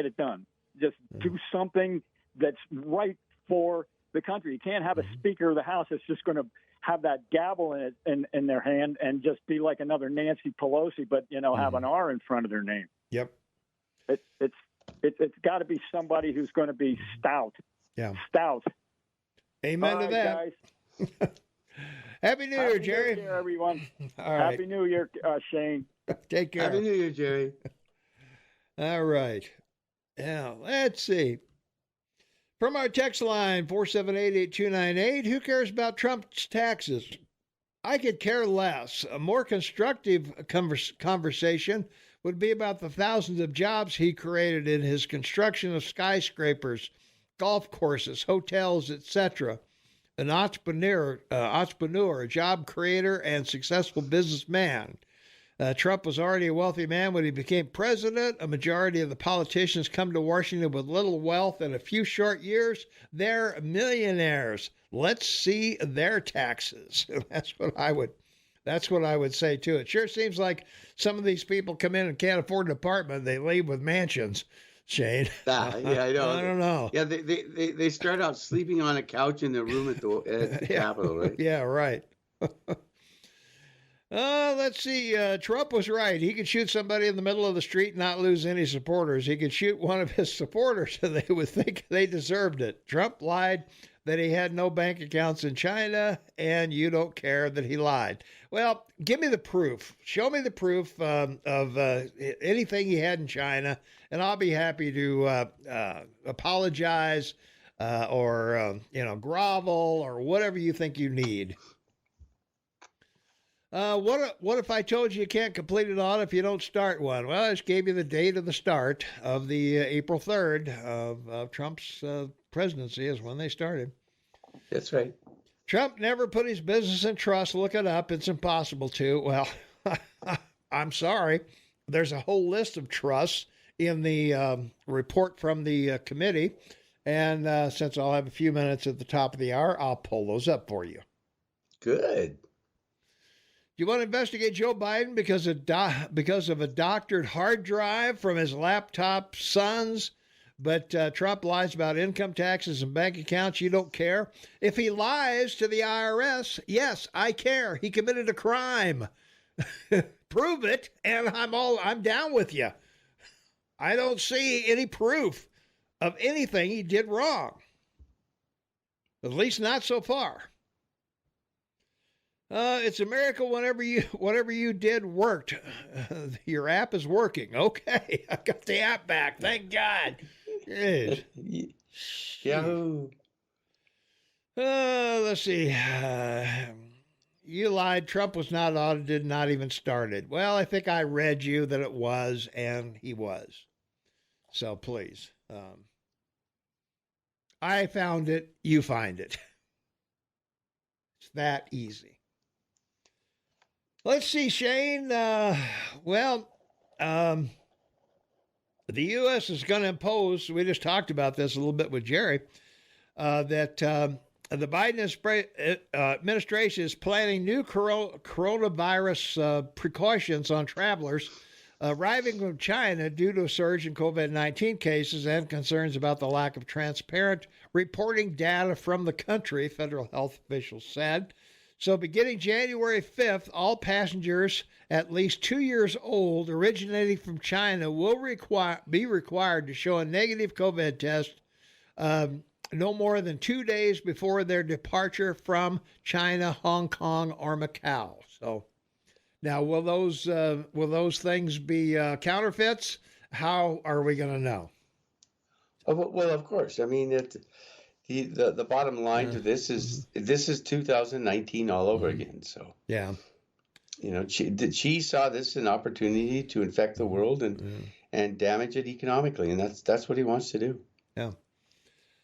it done. Just do something that's right for the country. You can't have a Speaker of the House that's just going to have that gavel in their hand and just be like another Nancy Pelosi, but have an R in front of their name. Yep. It's got to be somebody who's going to be stout. Yeah. Stout. Amen to that. Guys. Happy New Year, Jerry. Happy New Year, everyone. All right. Happy New Year, Shane. Take care. Happy New Year, Jerry. All right. Now, let's see. From our text line, 478-8298, who cares about Trump's taxes? I could care less. A more constructive conversation would be about the thousands of jobs he created in his construction of skyscrapers, golf courses, hotels, etc. An entrepreneur, a job creator, and successful businessman. Trump was already a wealthy man when he became president. A majority of the politicians come to Washington with little wealth. In a few short years, they're millionaires. Let's see their taxes. That's what I would say too. It sure seems like some of these people come in and can't afford an apartment. They leave with mansions. Shane. Yeah, I know. I don't know. Yeah, they start out sleeping on a couch in their room at the Capitol, right? Yeah, right. Let's see. Trump was right. He could shoot somebody in the middle of the street and not lose any supporters. He could shoot one of his supporters and they would think they deserved it. Trump lied that he had no bank accounts in China, and you don't care that he lied. Well, give me the proof. Show me the proof of anything he had in China, and I'll be happy to apologize or grovel or whatever you think you need. What if I told you can't complete an audit if you don't start one? Well, I just gave you the date of the start of the April 3rd of Trump's presidency is when they started. That's right. Trump never put his business in trust. Look it up. It's impossible to. Well, I'm sorry. There's a whole list of trusts in the report from the committee. And since I'll have a few minutes at the top of the hour, I'll pull those up for you. Good. You want to investigate Joe Biden because of a doctored hard drive from his laptop sons, but Trump lies about income taxes and bank accounts? You don't care? If he lies to the IRS, yes, I care. He committed a crime. Prove it, and I'm down with you. I don't see any proof of anything he did wrong. At least not so far. It's a miracle whatever you did worked. Your app is working. Okay, I got the app back. Thank God. Jeez. Yahoo. Let's see. You lied. Trump was not audited, not even started. Well, I think I read you that it was, and he was. So please. I found it. You find it. It's that easy. Let's see, Shane. The U.S. is going to impose, we just talked about this a little bit with Jerry, that the Biden administration is planning new coronavirus precautions on travelers arriving from China due to a surge in COVID-19 cases and concerns about the lack of transparent reporting data from the country, federal health officials said. So beginning January 5th, all passengers at least 2 years old originating from China will be required to show a negative COVID test no more than 2 days before their departure from China, Hong Kong, or Macau. So now, will those things be counterfeits? How are we going to know? Oh, well, of course. I mean, the bottom line to this is 2019 all over again. So yeah, she saw this as an opportunity to infect the world and damage it economically, and that's what he wants to do. Yeah.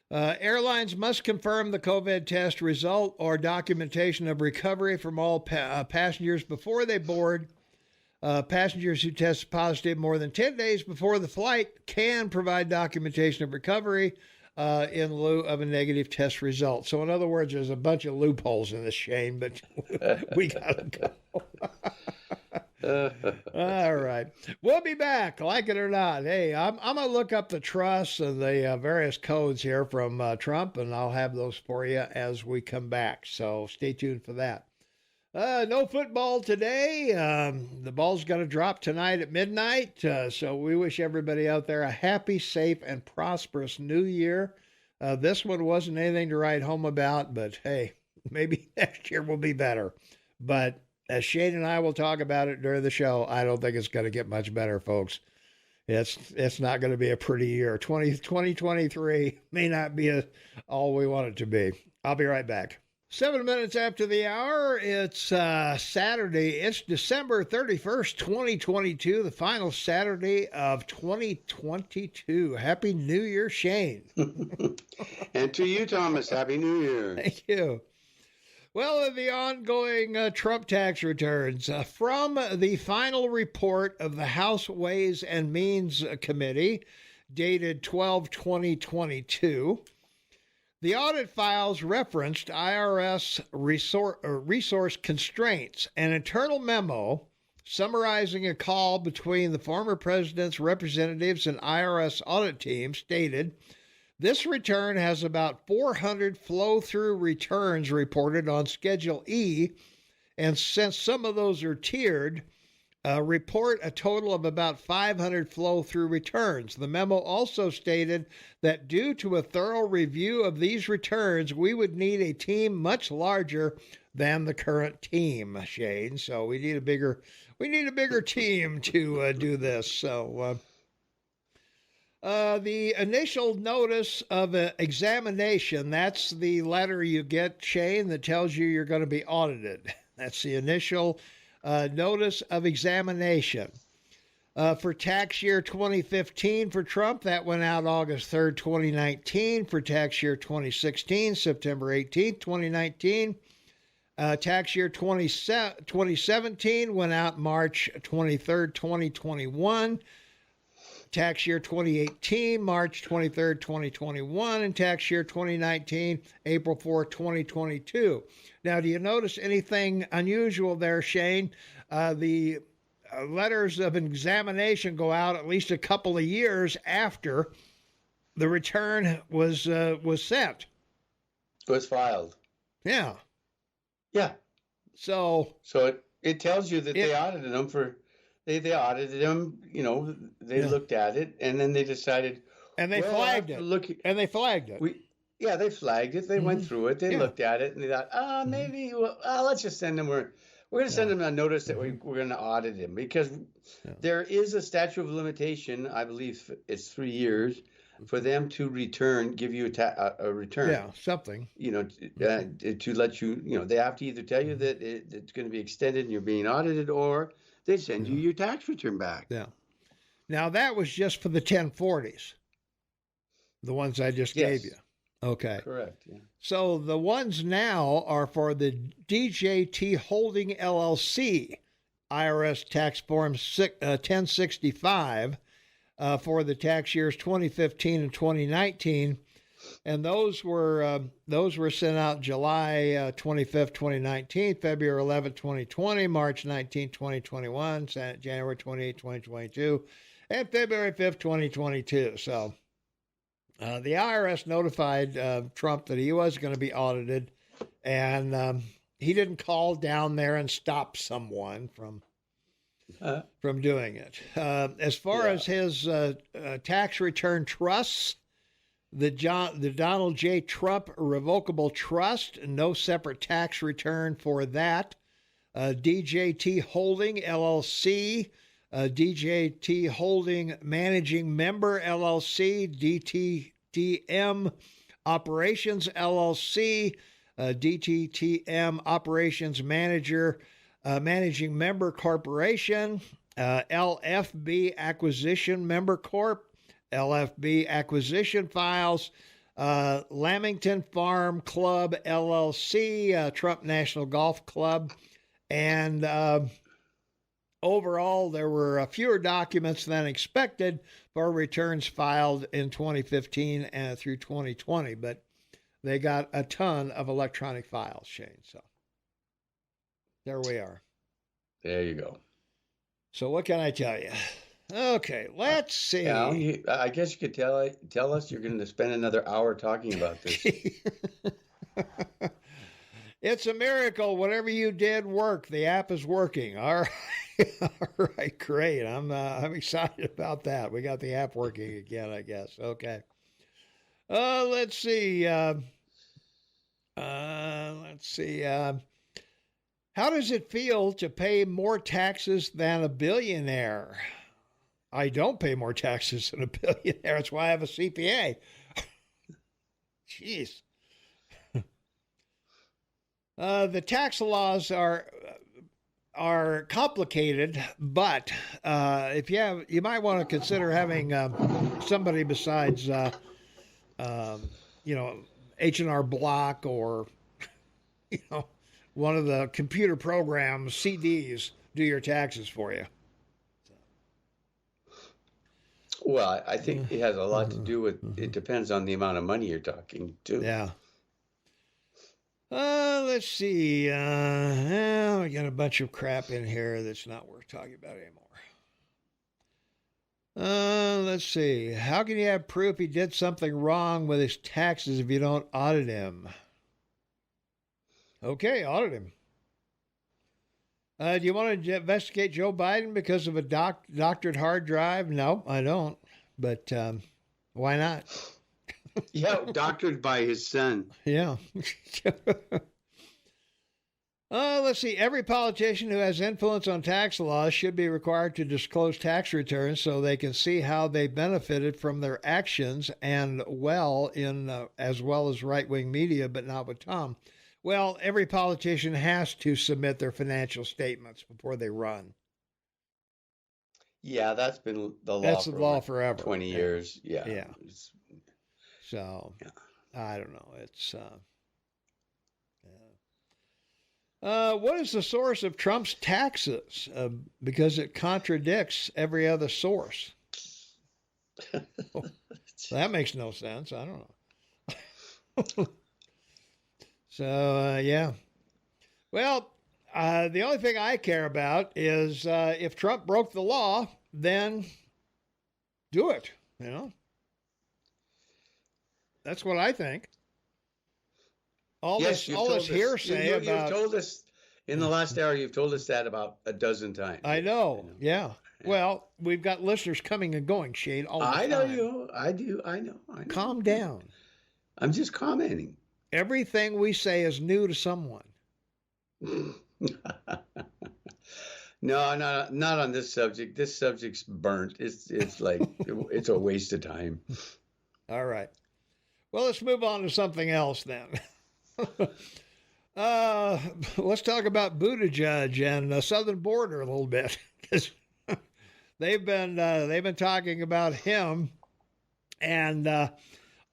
Airlines must confirm the COVID test result or documentation of recovery from all passengers before they board. Passengers who test positive more than 10 days before the flight can provide documentation of recovery in lieu of a negative test result. So, in other words, there's a bunch of loopholes in this, Shane, but we got to go. All right. We'll be back, like it or not. Hey, I'm going to look up the trusts and the various codes here from Trump, and I'll have those for you as we come back. So stay tuned for that. No football today. The ball's going to drop tonight at midnight. So we wish everybody out there a happy, safe, and prosperous new year. This one wasn't anything to write home about, but hey, maybe next year will be better. But as Shane and I will talk about it during the show, I don't think it's going to get much better, folks. It's not going to be a pretty year. 2023 may not be all we want it to be. I'll be right back. 7 minutes after the hour, it's Saturday. It's December 31st, 2022, the final Saturday of 2022. Happy New Year, Shane. And to you, Thomas, Happy New Year. Thank you. Well, the ongoing Trump tax returns from the final report of the House Ways and Means Committee, dated 12/2022, the audit files referenced IRS resource constraints. An internal memo summarizing a call between the former president's representatives and IRS audit team stated, this return has about 400 flow-through returns reported on Schedule E, and since some of those are tiered, report a total of about 500 flow-through returns. The memo also stated that due to a thorough review of these returns, we would need a team much larger than the current team, Shane. So we need a bigger team to do this. So. The initial notice of examination, that's the letter you get, Shane, that tells you you're going to be audited. That's the initial notice of examination. For tax year 2015 for Trump, that went out August 3rd, 2019. For tax year 2016, September 18th, 2019. Tax year 2017 went out March 23rd, 2021. Tax year 2018, March 23rd, 2021, and tax year 2019, April 4th, 2022. Now, do you notice anything unusual there, Shane? The letters of examination go out at least a couple of years after the return was sent. Was filed. Yeah. Yeah. So it tells you that they audited them for. They audited them, they looked at it, and then they decided. And they flagged it. They flagged it. They flagged it. They went through it. They looked at it, and they thought, maybe, let's just send them. We're going to send them a notice that we're going to audit him, because there is a statute of limitation, I believe it's 3 years, for them to give you a return. Yeah, something. To let you, they have to either tell you that it's going to be extended and you're being audited, or they send you your tax return back. Yeah. Now, that was just for the 1040s, the ones I just gave you. Okay. Correct. Yeah. So the ones now are for the DJT Holding LLC, IRS Tax Form 1065 for the tax years 2015 and 2019. And those were sent out July 25th, 2019, February 11th, 2020, March 19th, 2021, January 28th, 2022, and February 5th, 2022. So the IRS notified Trump that he was going to be audited, and he didn't call down there and stop someone from doing it. As far as his tax return trusts, the Donald J. Trump Revocable Trust, no separate tax return for that. DJT Holding LLC, DJT Holding Managing Member LLC, DTTM Operations LLC, DTTM Operations Manager Managing Member Corporation, LFB Acquisition Member Corp, LFB Acquisition Files, Lamington Farm Club LLC, Trump National Golf Club, and overall there were fewer documents than expected for returns filed in 2015 and through 2020, but they got a ton of electronic files, Shane. So there we are. There you go. So what can I tell you? Okay, let's see. Yeah, I guess you could tell us you're going to spend another hour talking about this. It's a miracle. Whatever you did worked. The app is working. All right, all right, great. I'm excited about that. We got the app working again, I guess. Okay. Let's see. How does it feel to pay more taxes than a billionaire? I don't pay more taxes than a billionaire. That's why I have a CPA. Jeez. The tax laws are complicated, but if you might want to consider having somebody besides H&R Block or one of the computer programs, CDs, do your taxes for you. Well, I think it has a lot to do with, it depends on the amount of money you're talking too. Yeah. Let's see. We got a bunch of crap in here that's not worth talking about anymore. Let's see. How can you have proof he did something wrong with his taxes if you don't audit him? Okay, audit him. Do you want to investigate Joe Biden because of a doctored hard drive? No, I don't. But why not? Yeah, doctored by his son. Yeah. Let's see. Every politician who has influence on tax laws should be required to disclose tax returns so they can see how they benefited from their actions and as well as right-wing media, but not with Tom. Well, every politician has to submit their financial statements before they run. Yeah, that's been the law. That's the law forever. 20 years. Yeah. Yeah. So, yeah. I don't know. It's what is the source of Trump's taxes? Because it contradicts every other source. That makes no sense. I don't know. So, yeah. Well, the only thing I care about is if Trump broke the law, then do it, That's what I think. All this hearsay about... You've told us, in the last hour, you've told us that about a dozen times. I know. Yeah. Well, we've got listeners coming and going, Shane, all the time. I know you. I do. I know. Calm down. I'm just commenting. Everything we say is new to someone. No, not on this subject. This subject's burnt. It's like it's a waste of time. All right. Well, let's move on to something else then. Let's talk about Buttigieg and the southern border a little bit, because they've been talking about him, and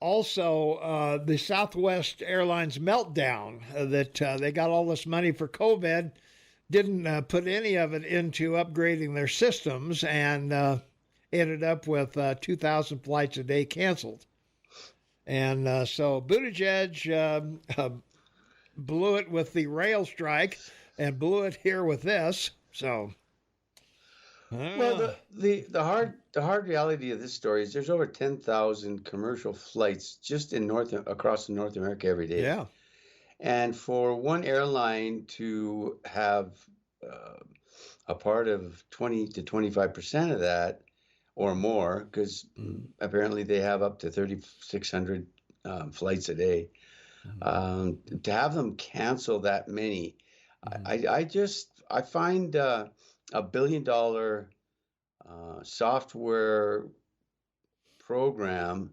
also the Southwest Airlines meltdown that they got all this money for COVID, didn't put any of it into upgrading their systems, and ended up with 2,000 flights a day canceled. And so Buttigieg blew it with the rail strike and blew it here with this. So, Well, the hard reality of this story is there's over 10,000 commercial flights just across North America every day. yeah. And for one airline to have a part of 20 to 25% of that or more, because apparently they have up to 3,600 flights a day, to have them cancel that many, I find a $1 billion software program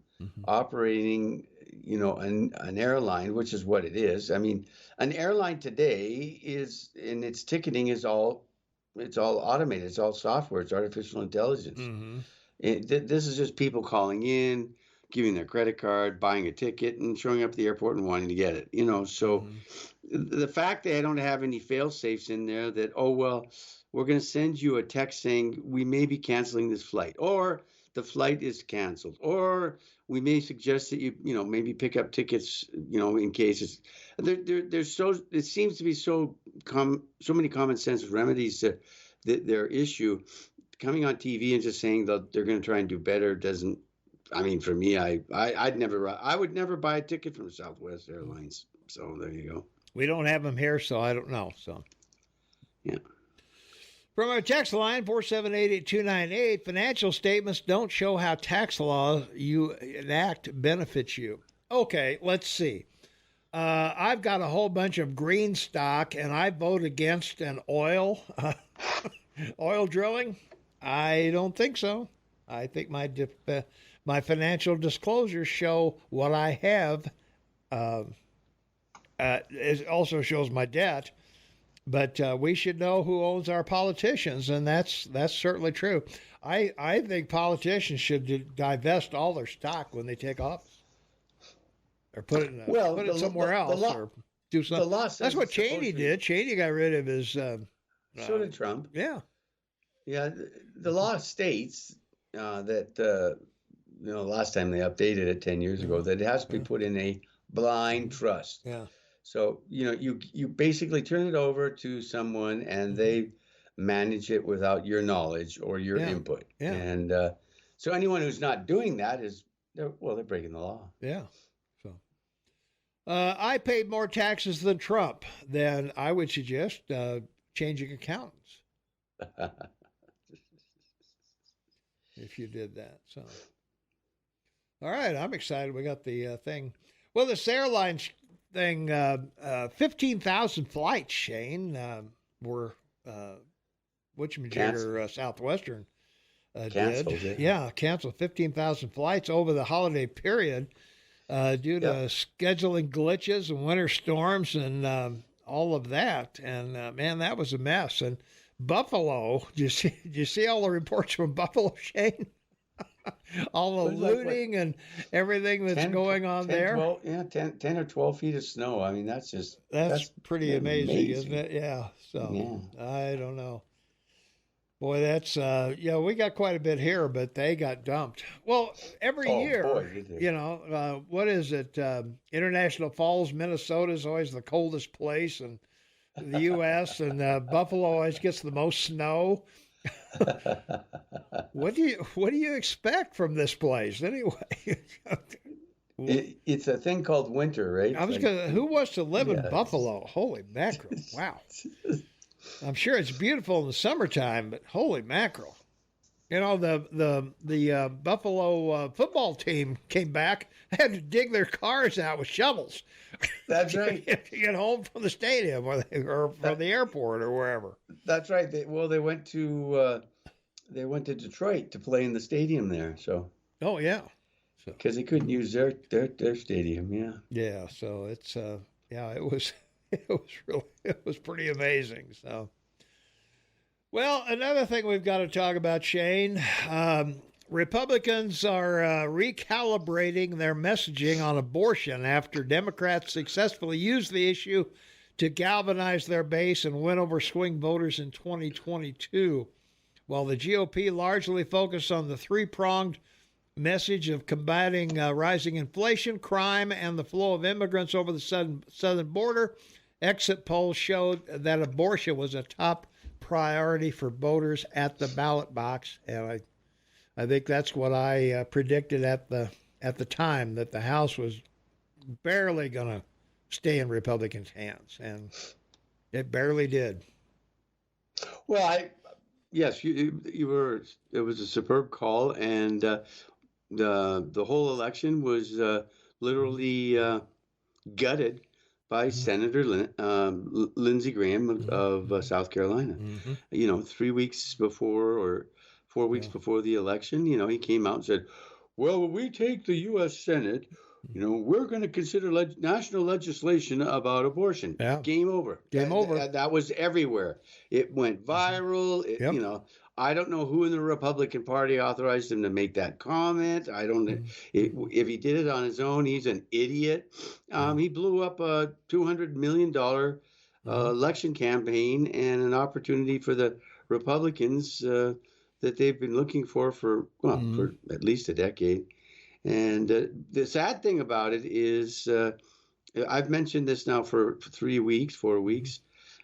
operating, an airline, which is what it is. I mean, an airline today is, in its ticketing it's all automated. It's all software. It's artificial intelligence. This is just people calling in, giving their credit card, buying a ticket, and showing up at the airport and wanting to get it. So the fact that I don't have any fail safes in there that, oh, well, we're going to send you a text saying we may be canceling this flight, or the flight is canceled, or we may suggest that you maybe pick up tickets, in cases. It seems to be so many common sense remedies to their issue. Coming on TV and just saying that they're going to try and do better doesn't. I mean, for me, I would never buy a ticket from Southwest Airlines. So there you go. We don't have them here, so I don't know. So, yeah. From our text line, 478-8298, financial statements don't show how tax law you enact benefits you. Okay, let's see. I've got a whole bunch of green stock, and I vote against an oil drilling. I don't think so. I think my financial disclosures show what I have. It also shows my debt. But we should know who owns our politicians, and that's certainly true. I think politicians should divest all their stock when they take office, or put it somewhere else, or do something. That's what Cheney did. Cheney got rid of his. So did Trump. Yeah. Yeah. The law states that last time they updated it 10 years ago, that it has to be put in a blind trust. Yeah. So, you basically turn it over to someone and they manage it without your knowledge or your input. Yeah. And so anyone who's not doing that they're breaking the law. Yeah. So I paid more taxes than Trump. Then I would suggest changing accountants if you did that. So, all right, I'm excited. We got the thing. Well, this airline thing, 15,000 flights, Shane, were whatchamajigger Southwestern canceled, did. Yeah, canceled 15,000 flights over the holiday period due to scheduling glitches and winter storms and all of that. And man, that was a mess. And Buffalo, did you see all the reports from Buffalo, Shane? All the looting and everything that's going on 10, there. 12, 10 or 12 feet of snow. I mean, that's pretty amazing, isn't it? Yeah. So I don't know. Boy, that's we got quite a bit here, but they got dumped. Well, every year, what is it? International Falls, Minnesota is always the coldest place in the U.S., and Buffalo always gets the most snow. What do you expect from this place anyway? It's a thing called winter, right? Who wants to live in Buffalo? Holy mackerel! Wow. I'm sure it's beautiful in the summertime, but holy mackerel! The Buffalo football team came back. They had to dig their cars out with shovels. That's right. To get home from the stadium or from the airport or wherever. That's right. They went to Detroit to play in the stadium there. So. Oh yeah. Because they couldn't use their stadium. Yeah. Yeah. So it's it was pretty amazing. So. Well, another thing we've got to talk about, Shane, Republicans are recalibrating their messaging on abortion after Democrats successfully used the issue to galvanize their base and win over swing voters in 2022, while the GOP largely focused on the three-pronged message of combating rising inflation, crime, and the flow of immigrants over the southern border. Exit polls showed that abortion was a top priority for voters at the ballot box, and I think that's what I predicted at the time, that the House was barely going to stay in Republicans' hands, and it barely did. Well, yes, you were. It was a superb call, and the whole election was literally gutted by Senator Lindsey Graham of South Carolina. 3 weeks before or 4 weeks before the election, he came out and said, "Well, when we take the U.S. Senate, we're going to consider national legislation about abortion." Yeah. Game over. Game over. That was everywhere. It went viral. I don't know who in the Republican Party authorized him to make that comment. I don't know if he did it on his own. He's an idiot. He blew up a $200 million election campaign and an opportunity for the Republicans that they've been looking for at least a decade. And the sad thing about it is, I've mentioned this now for 4 weeks,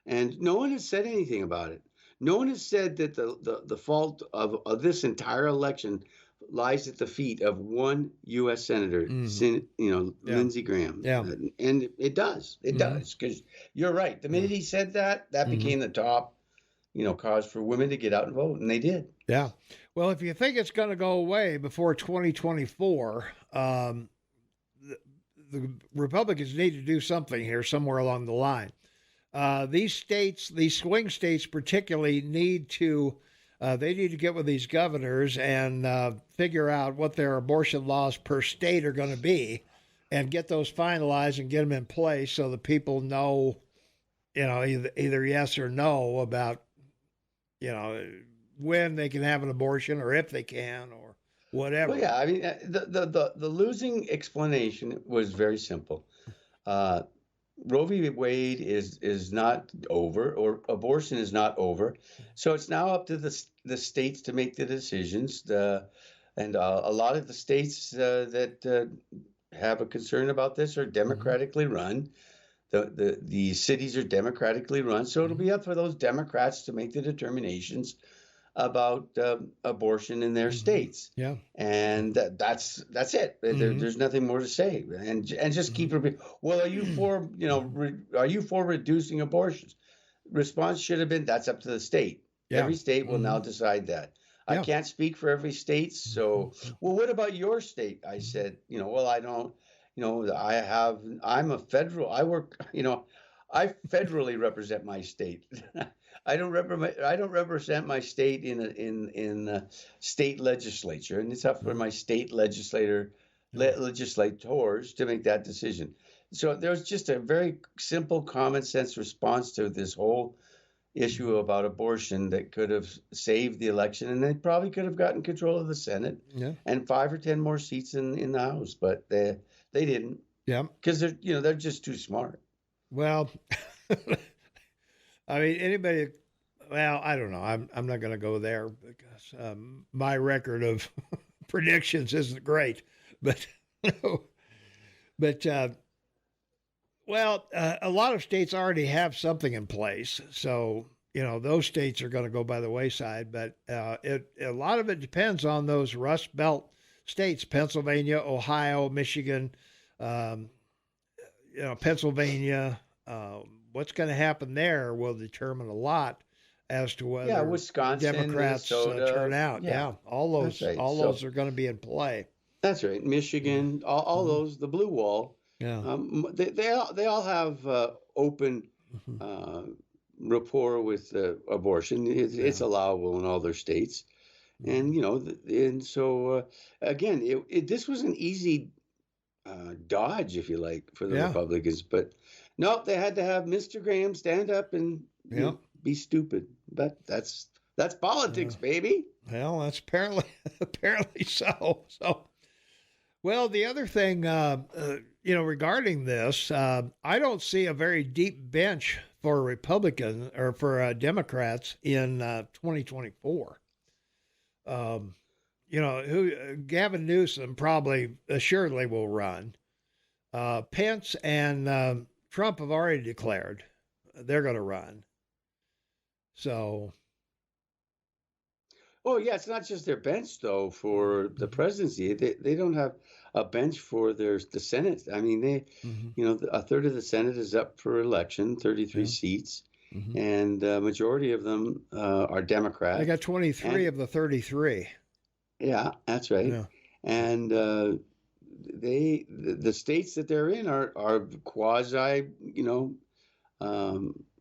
and no one has said anything about it. No one has said that the fault of this entire election lies at the feet of one U.S. Senator, Lindsey Graham. Yeah. And it does. It does, because you're right. The minute he said that became the top, cause for women to get out and vote, and they did. Yeah. Well, if you think it's going to go away before 2024, the Republicans need to do something here somewhere along the line. These states, these swing states particularly, need to get with these governors and figure out what their abortion laws per state are going to be, and get those finalized and get them in place so the people know, either yes or no about, when they can have an abortion, or if they can, or whatever. Well, yeah, I mean, the losing explanation was very simple. Roe v. Wade is not over, or abortion is not over. So it's now up to the states to make the decisions. And a lot of the states that have a concern about this are democratically run. The cities are democratically run. So it'll be up for those Democrats to make the determinations about abortion in their states. Yeah. And that's it. There's nothing more to say. And just keep repeating, well, are you for reducing abortions? Response should have been, that's up to the state. Yeah. Every state will now decide that. I can't speak for every state. So, well, what about your state? I said, well, I don't, I'm a federal, I federally represent my state. I don't represent my state in the state legislature, and it's up for my state legislators to make that decision. So there's just a very simple, common sense response to this whole issue about abortion that could have saved the election, and they probably could have gotten control of the Senate and 5 or 10 more seats in the House, but they didn't. Yeah, because they're just too smart. Well, I mean, anybody. Well, I don't know. I'm not going to go there because my record of predictions isn't great. But a lot of states already have something in place, so those states are going to go by the wayside. But a lot of it depends on those Rust Belt states: Pennsylvania, Ohio, Michigan. Pennsylvania, what's going to happen there will determine a lot as to whether Wisconsin, Democrats turn out. Yeah, all those those are going to be in play. That's right. Michigan, all those, the blue wall. Yeah, they all have open rapport with abortion. It's allowable in all their states, and so again, this was an easy dodge, if you like, for the Republicans, but no, they had to have Mr. Graham stand up and be stupid. But that's politics, baby. Well, that's apparently so. So, well, the other thing, regarding this, I don't see a very deep bench for Republicans or for Democrats in 2024. Gavin Newsom probably assuredly will run. Pence and Trump have already declared they're going to run. So. Oh, yeah, it's not just their bench, though, for the presidency. They don't have a bench for the Senate. I mean, a third of the Senate is up for election, 33 seats, and a majority of them are Democrats. They got 23 of the 33. Yeah, that's right. Yeah. And the states that they're in are quasi,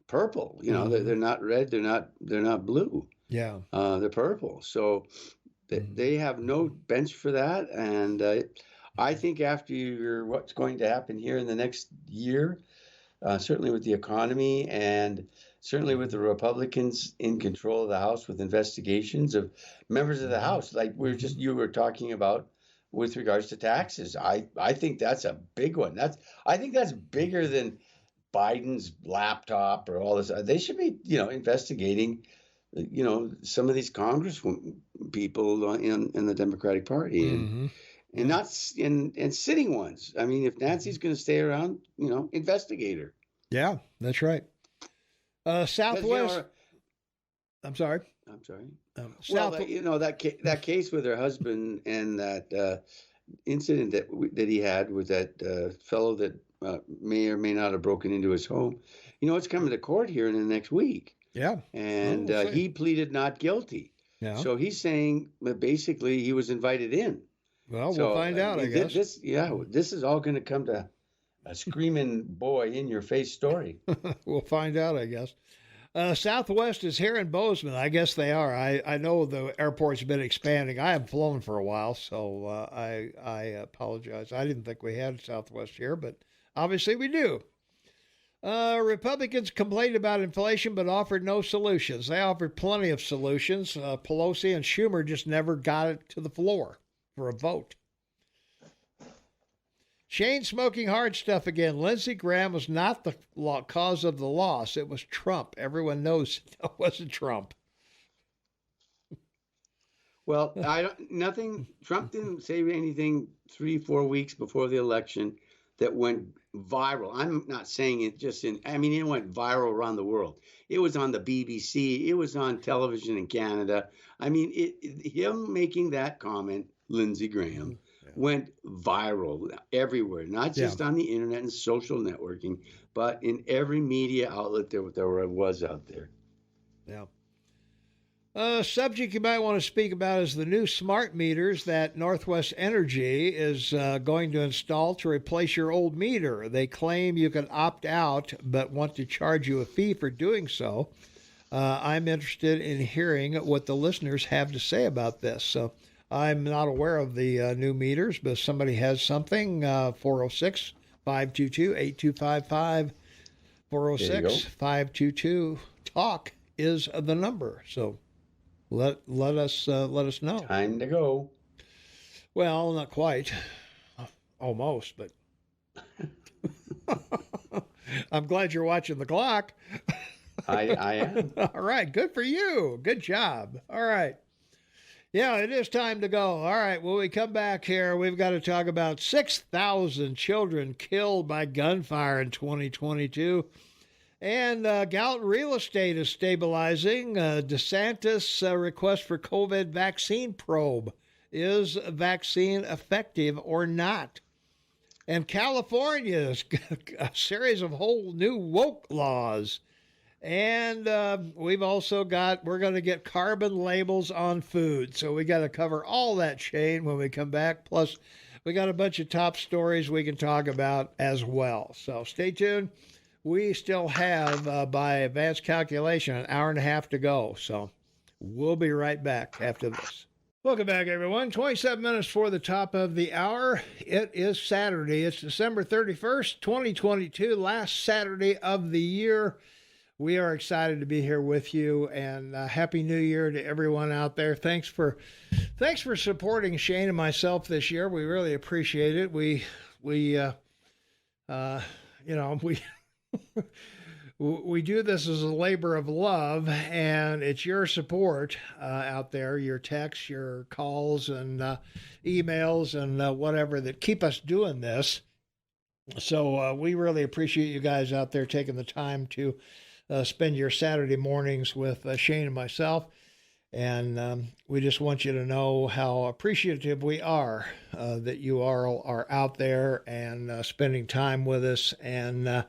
purple. They're not red. They're not blue. Yeah. They're purple. So they have no bench for that. And I think after what's going to happen here in the next year, certainly with the economy and certainly with the Republicans in control of the House with investigations of members of the House, like you were talking about with regards to taxes. I think that's a big one. I think that's bigger than Biden's laptop or all this. They should be, investigating some of these Congress people in the Democratic Party and not and sitting ones. I mean, if Nancy's going to stay around, investigate her. Yeah, that's right. Southwest. I'm sorry. That case with her husband and that incident that he had with that fellow that may or may not have broken into his home. It's coming to court here in the next week. Yeah. And he pleaded not guilty. Yeah. So he's saying that basically he was invited in. Well, we'll find out, I guess. This is all going to come to a screaming boy in your face story. We'll find out, I guess. Southwest is here in Bozeman. I guess they are. I know the airport's been expanding. I haven't flown for a while, so I apologize. I didn't think we had Southwest here, but obviously we do. Republicans complained about inflation but offered no solutions. They offered plenty of solutions. Pelosi and Schumer just never got it to the floor for a vote. Shane smoking hard stuff again. Lindsey Graham was not the cause of the loss. It was Trump. Everyone knows it wasn't Trump. Well, Trump didn't say anything 3-4 weeks before the election that went viral. I'm not saying it it went viral around the world. It was on the BBC. It was on television in Canada. I mean, him making that comment, Lindsey Graham, went viral everywhere, not just on the internet and social networking, but in every media outlet there was out there. Yeah. Subject you might want to speak about is the new smart meters that Northwest Energy is going to install to replace your old meter. They claim you can opt out, but want to charge you a fee for doing so. I'm interested in hearing what the listeners have to say about this. So I'm not aware of the new meters, but if somebody has something, 406-522-8255, 406-522-TALK is the number. So let us know. Time to go. Well, not quite. Almost, but I'm glad you're watching the clock. I am. All right, good for you. Good job. All right. Yeah, it is time to go. All right, when we come back here, we've got to talk about 6,000 children killed by gunfire in 2022. And Gallatin real estate is stabilizing. DeSantis' request for COVID vaccine probe. Is vaccine effective or not? And California's a series of whole new woke laws. And we're going to get carbon labels on food. So we got to cover all that, Shane, when we come back. Plus, we got a bunch of top stories we can talk about as well. So stay tuned. We still have, by advanced calculation, an hour and a half to go. So we'll be right back after this. Welcome back, everyone. 27 minutes for the top of the hour. It is Saturday. It's December 31st, 2022, last Saturday of the year. We are excited to be here with you, and Happy New Year to everyone out there. Thanks for supporting Shane and myself this year. We really appreciate it. We we do this as a labor of love, and it's your support out there, your texts, your calls, and emails, and whatever that keep us doing this. So we really appreciate you guys out there taking the time to spend your Saturday mornings with Shane and myself. And we just want you to know how appreciative we are that you are out there and spending time with us, and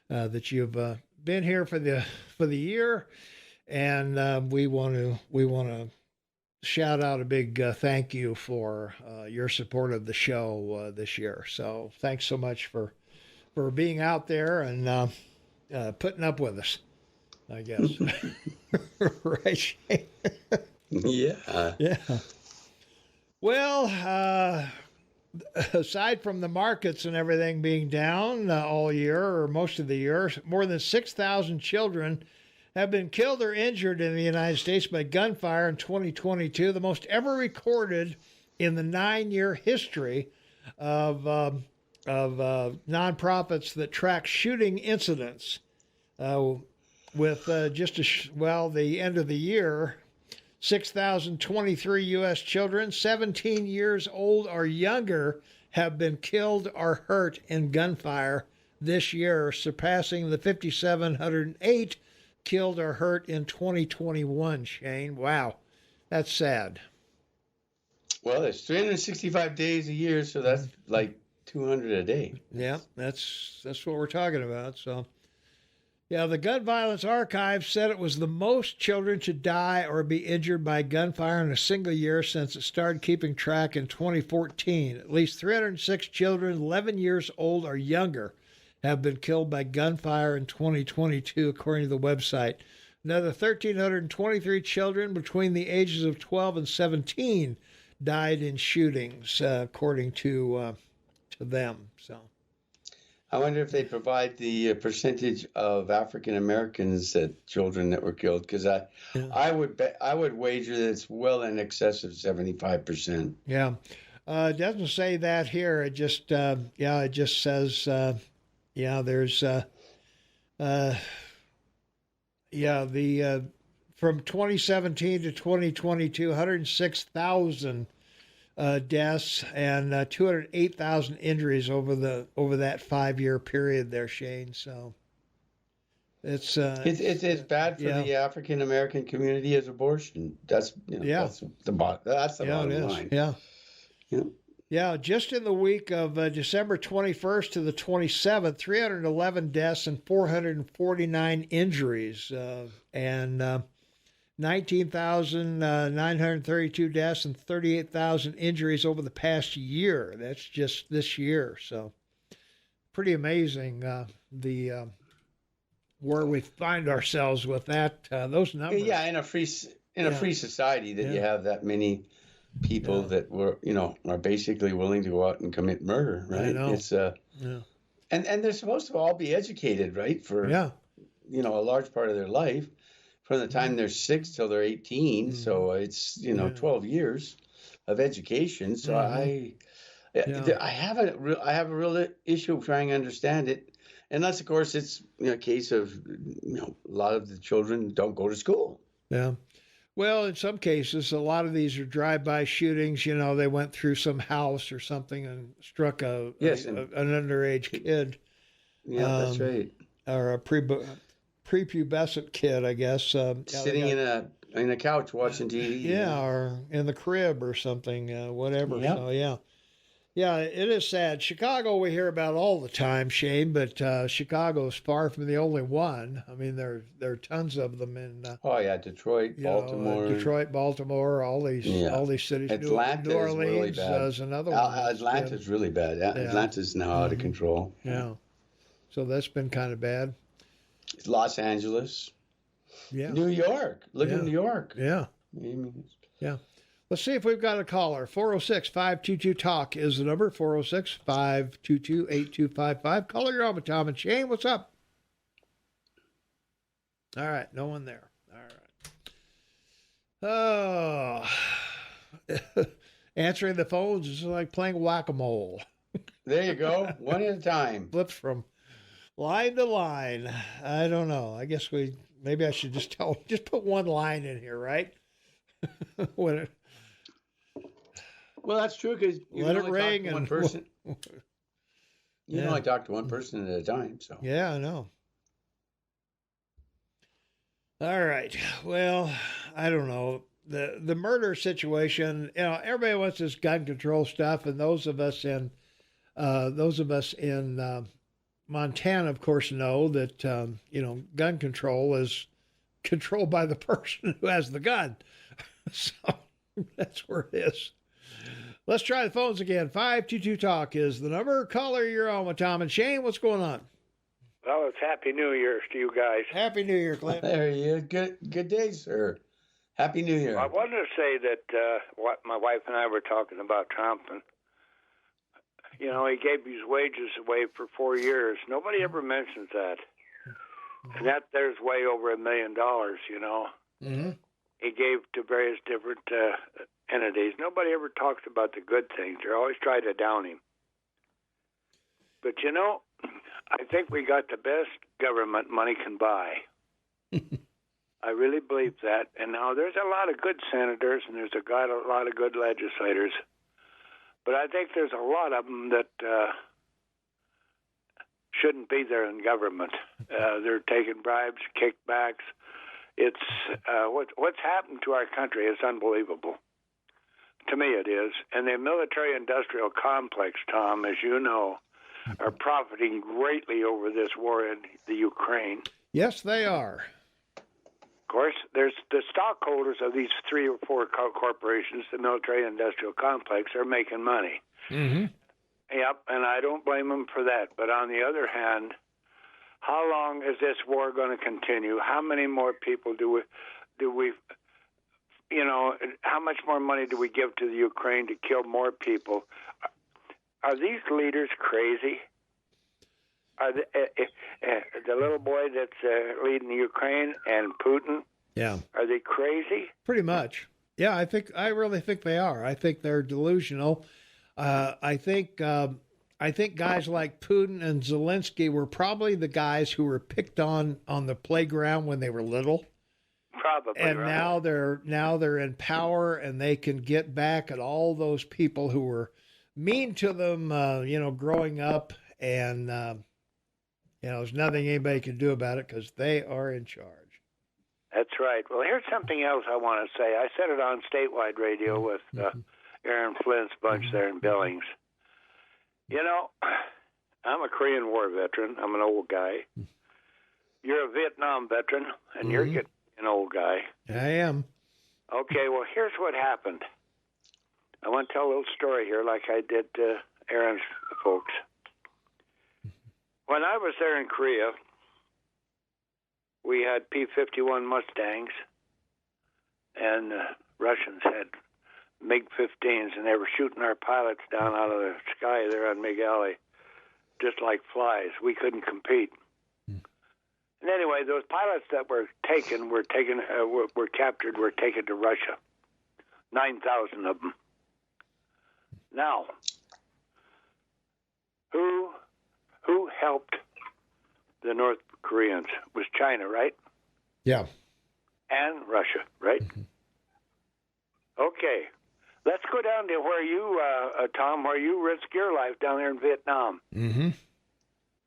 that you've been here for the year. And we want to shout out a big thank you for your support of the show this year. So thanks so much for being out there and putting up with us, I guess. Right, Shane? Yeah. Yeah. Well, aside from the markets and everything being down all year or most of the year, more than 6,000 children have been killed or injured in the United States by gunfire in 2022, the most ever recorded in the 9-year history of nonprofits that track shooting incidents. With the end of the year, 6,023 U.S. children 17 years old or younger have been killed or hurt in gunfire this year, surpassing the 5,708 killed or hurt in 2021, Shane. Wow, that's sad. Well, it's 365 days a year, so that's like 200 a day. Yeah, that's what we're talking about. So, yeah, the Gun Violence Archive said it was the most children to die or be injured by gunfire in a single year since it started keeping track in 2014. At least 306 children 11 years old or younger have been killed by gunfire in 2022, according to the website. Another 1,323 children between the ages of 12 and 17 died in shootings, according to them. So, I wonder if they provide the percentage of African Americans children that were killed, because I would wager that it's well in excess of 75%. Yeah, it doesn't say that here. It just it just says there's from 2017 to 2022, 106,000 deaths and 208,000 injuries over that 5-year period there, Shane. So it's bad for the African American community as abortion. That's that's the bottom line. Yeah, just in the week of December 21st to the 27th, 311 deaths and 449 injuries, and 19,932 deaths and 38,000 injuries over the past year. That's just this year. So pretty amazing where we find ourselves with those numbers. Yeah, in a free society that you have that many people that are basically willing to go out and commit murder, right? I know. It's and they're supposed to all be educated, right? For a large part of their life, from the time they're 6 till they're 18. So it's 12 years of education. So I have a real issue trying to understand it, unless of course it's a case of a lot of the children don't go to school. Yeah. Well, in some cases, a lot of these are drive-by shootings. They went through some house or something and struck an underage kid. Yeah, that's right. Or a prepubescent kid, I guess. Sitting in a couch watching TV. Yeah, or in the crib or something, whatever. Yep. So, yeah, it is sad. Chicago we hear about all the time, Shane, but Chicago is far from the only one. I mean, there are tons of them in. Detroit, Baltimore. All these cities. Atlanta New Orleans is really bad. Is another one. Atlanta's really bad. Atlanta's now out of control. Yeah, so that's been kind of bad. Los Angeles. Yeah. New York. Look at New York. Yeah. Yeah. Let's see if we've got a caller. 406-522-TALK is the number. 406-522-8255. Caller, you're on with Tom and Shane. What's up? All right. No one there. All right. Oh. Answering the phones is like playing whack-a-mole. There you go. One at a time. Flips from Line to line. I don't know. I guess maybe I should just put one line in here, right? When Well, that's true because you let can it only talk ring to one and person. You Yeah. can only talk to one person at a time. So Yeah, I know. All right. Well, I don't know. The murder situation, everybody wants this gun control stuff, and those of us in Montana, of course, know that gun control is controlled by the person who has the gun. So that's where it is. Let's try the phones again. 522 Talk is the number. Caller, you're on with Tom and Shane. What's going on? Well, it's Happy New Year's to you guys. Happy New Year, Clint. there you go. Good day, sir. Happy New Year. I wanted to say that what my wife and I were talking about Trump, and he gave his wages away for 4 years. Nobody ever mentions that, and that there's way over $1 million. Mm-hmm. He gave to various different entities. Nobody ever talks about the good things. They always try to down him. But I think we got the best government money can buy. I really believe that. And now there's a lot of good senators and there's a lot of good legislators. But I think there's a lot of them that shouldn't be there in government. They're taking bribes, kickbacks. It's what's happened to our country is unbelievable. To me it is. And the military-industrial complex, Tom, as you know, are profiting greatly over this war in the Ukraine. Yes, they are. Of course, there's the stockholders of these 3 or 4 corporations, the military-industrial complex, are making money. Mm-hmm. Yep, and I don't blame them for that. But on the other hand, how long is this war going to continue? How many more people do we how much more money do we give to the Ukraine to kill more people? Are these leaders crazy? Are the little boy that's leading the Ukraine and Putin? Yeah. Are they crazy? Pretty much. Yeah, I really think they are. I think they're delusional. I think guys like Putin and Zelensky were probably the guys who were picked on the playground when they were little. Probably. And right. now they're in power and they can get back at all those people who were mean to them, growing up, and there's nothing anybody can do about it because they are in charge. That's right. Well, here's something else I want to say. I said it on statewide radio with Aaron Flynn's bunch there in Billings. I'm a Korean War veteran. I'm an old guy. You're a Vietnam veteran, and you're getting an old guy. I am. Okay, well, here's what happened. I want to tell a little story here like I did to Aaron's folks. When I was there in Korea, we had P-51 Mustangs, and the Russians had MiG-15s, and they were shooting our pilots down out of the sky there on Mig Alley, just like flies. We couldn't compete. And anyway, those pilots that were captured, were taken to Russia. 9,000 of them. Now, who helped the North Koreans? It was China, right? Yeah. And Russia, right? Okay. Let's go down to where you, Tom, where you risked your life down there in Vietnam. Mm-hmm.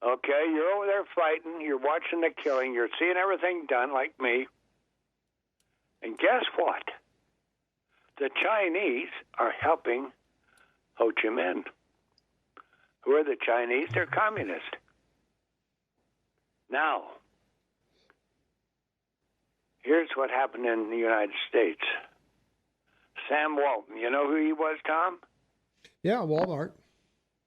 Okay, you're over there fighting, you're watching the killing, you're seeing everything done like me. And guess what? The Chinese are helping Ho Chi Minh. Who are the Chinese? They're communist. Now, here's what happened in the United States. Sam Walton, you know who he was, Tom? Yeah, Walmart.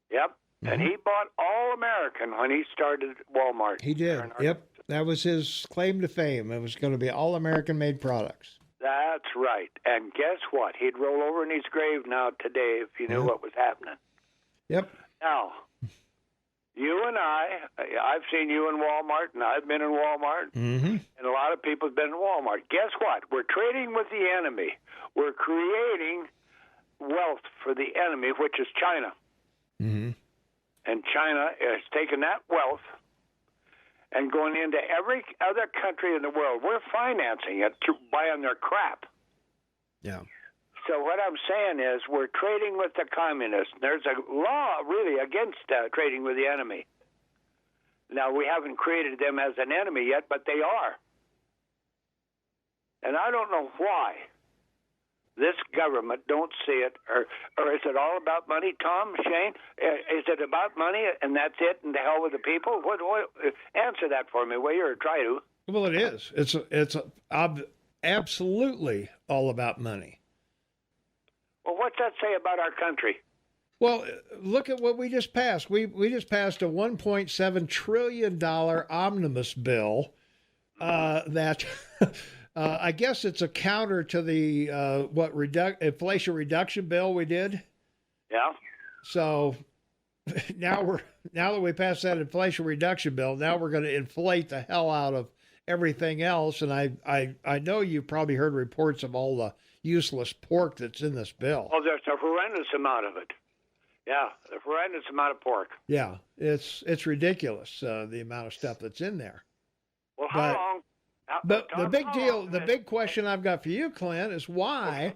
Yep. And he bought All American when he started Walmart. He did. Yep. That was his claim to fame. It was going to be All American made products. That's right. And guess what? He'd roll over in his grave now today if he knew what was happening. Yep. Now, you and I've seen you in Walmart, and I've been in Walmart, and a lot of people have been in Walmart. Guess what? We're trading with the enemy. We're creating wealth for the enemy, which is China. Mm-hmm. And China has taken that wealth and going into every other country in the world. We're financing it through buying their crap. Yeah. So what I'm saying is we're trading with the communists. There's a law really against trading with the enemy. Now, we haven't created them as an enemy yet, but they are. And I don't know why this government don't see it, or is it all about money, Tom, Shane? Is it about money and that's it, and the hell with the people? What answer that for me, will you, or try to? Well, it is. It's absolutely all about money. Well, what's that say about our country? Well, look at what we just passed. We just passed a $1.7 trillion omnibus bill that I guess it's a counter to the inflation reduction bill we did. Yeah. So now that we passed that inflation reduction bill, now we're going to inflate the hell out of everything else. And I know you've probably heard reports of all the useless pork that's in this bill. Oh, there's a horrendous amount of it. Yeah, a horrendous amount of pork. Yeah, it's ridiculous, the amount of stuff that's in there. Well, how long? But the big deal, the big question I've got for you, Clint, is why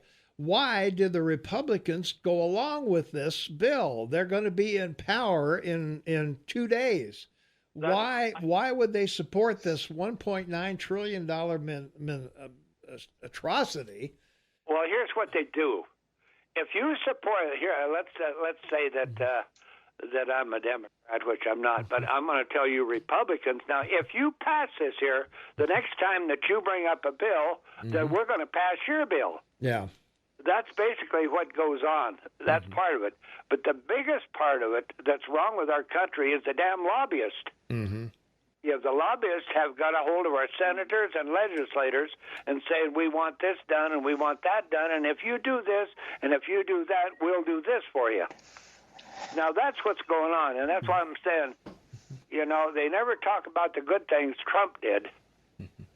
did the Republicans go along with this bill? They're going to be in power in 2 days. Why would they support this $1.9 trillion atrocity? Well, here's what they do. If you support here, let's say that I'm a Democrat, which I'm not, but I'm going to tell you Republicans. Now, if you pass this here, the next time that you bring up a bill, then we're going to pass your bill. Yeah. That's basically what goes on. That's part of it. But the biggest part of it that's wrong with our country is the damn lobbyist. Mm-hmm. Yeah, the lobbyists have got a hold of our senators and legislators and saying, we want this done and we want that done, and if you do this and if you do that, we'll do this for you. Now, that's what's going on, and that's why I'm saying, they never talk about the good things Trump did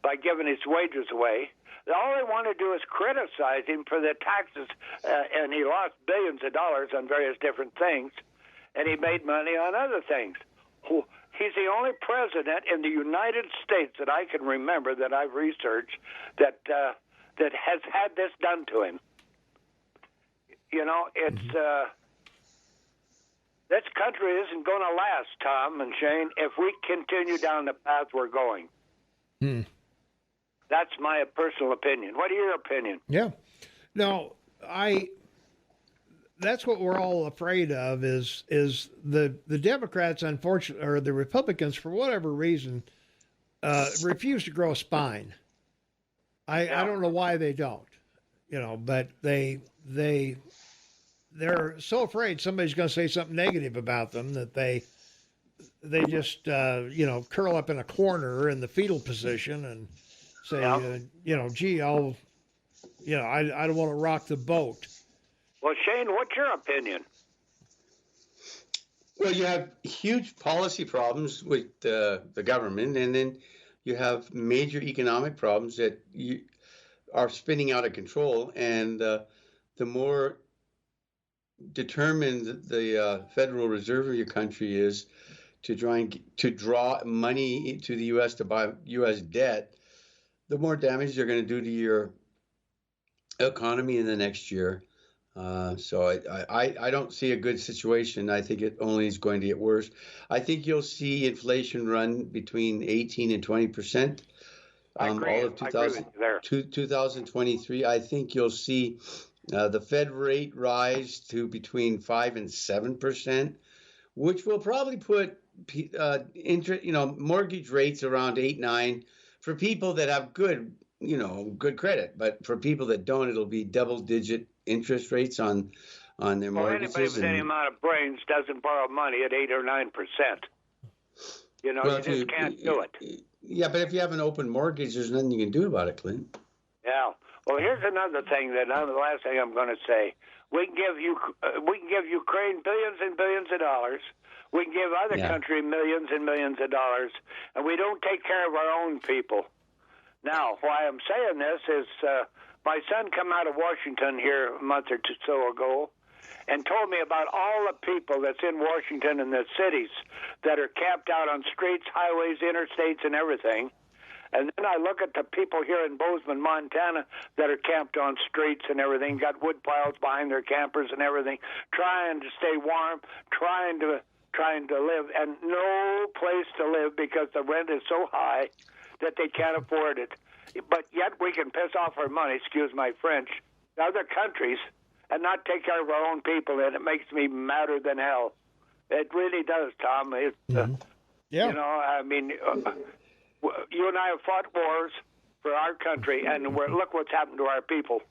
by giving his wages away. All they want to do is criticize him for the taxes, and he lost billions of dollars on various different things, and he made money on other things. He's the only president in the United States that I can remember that I've researched that has had this done to him. It's this country isn't going to last, Tom and Shane, if we continue down the path we're going. That's my personal opinion. What are your opinion? Yeah. No, that's what we're all afraid of is the Democrats, unfortunately, or the Republicans, for whatever reason, refuse to grow a spine. I don't know why they don't, but they're so afraid somebody's going to say something negative about them that they just curl up in a corner in the fetal position and say, gee, I don't want to rock the boat. Well, Shane, what's your opinion? Well, you have huge policy problems with the government, and then you have major economic problems that are spinning out of control. And the more determined the Federal Reserve of your country is to draw money into the U.S. to buy U.S. debt, the more damage they're going to do to your economy in the next year. So I don't see a good situation. I think it only is going to get worse. I think you'll see inflation run between 18 and 20%. All of 2023. I think you'll see the Fed rate rise to between 5 and 7%, which will probably put mortgage rates around 8, 9 for people that have good credit. But for people that don't, it'll be double-digit interest rates on their mortgages. Anybody with any amount of brains doesn't borrow money at 8 or 9%. You just can't do it. Yeah, but if you have an open mortgage, there's nothing you can do about it, Clint. Yeah. Well, here's another thing the last thing I'm going to say. We can give Ukraine billions and billions of dollars. We can give other countries millions and millions of dollars, and we don't take care of our own people. Now, why I'm saying this is my son come out of Washington here a month or so ago, and told me about all the people that's in Washington and the cities that are camped out on streets, highways, interstates, and everything. And then I look at the people here in Bozeman, Montana, that are camped on streets and everything, got wood piles behind their campers and everything, trying to stay warm, trying to live, and no place to live because the rent is so high that they can't afford it. But yet we can piss off our money, excuse my French, to other countries and not take care of our own people, and it makes me madder than hell. It really does, Tom. It's, Yeah. You know, I mean, you and I have fought wars for our country, and look what's happened to our people.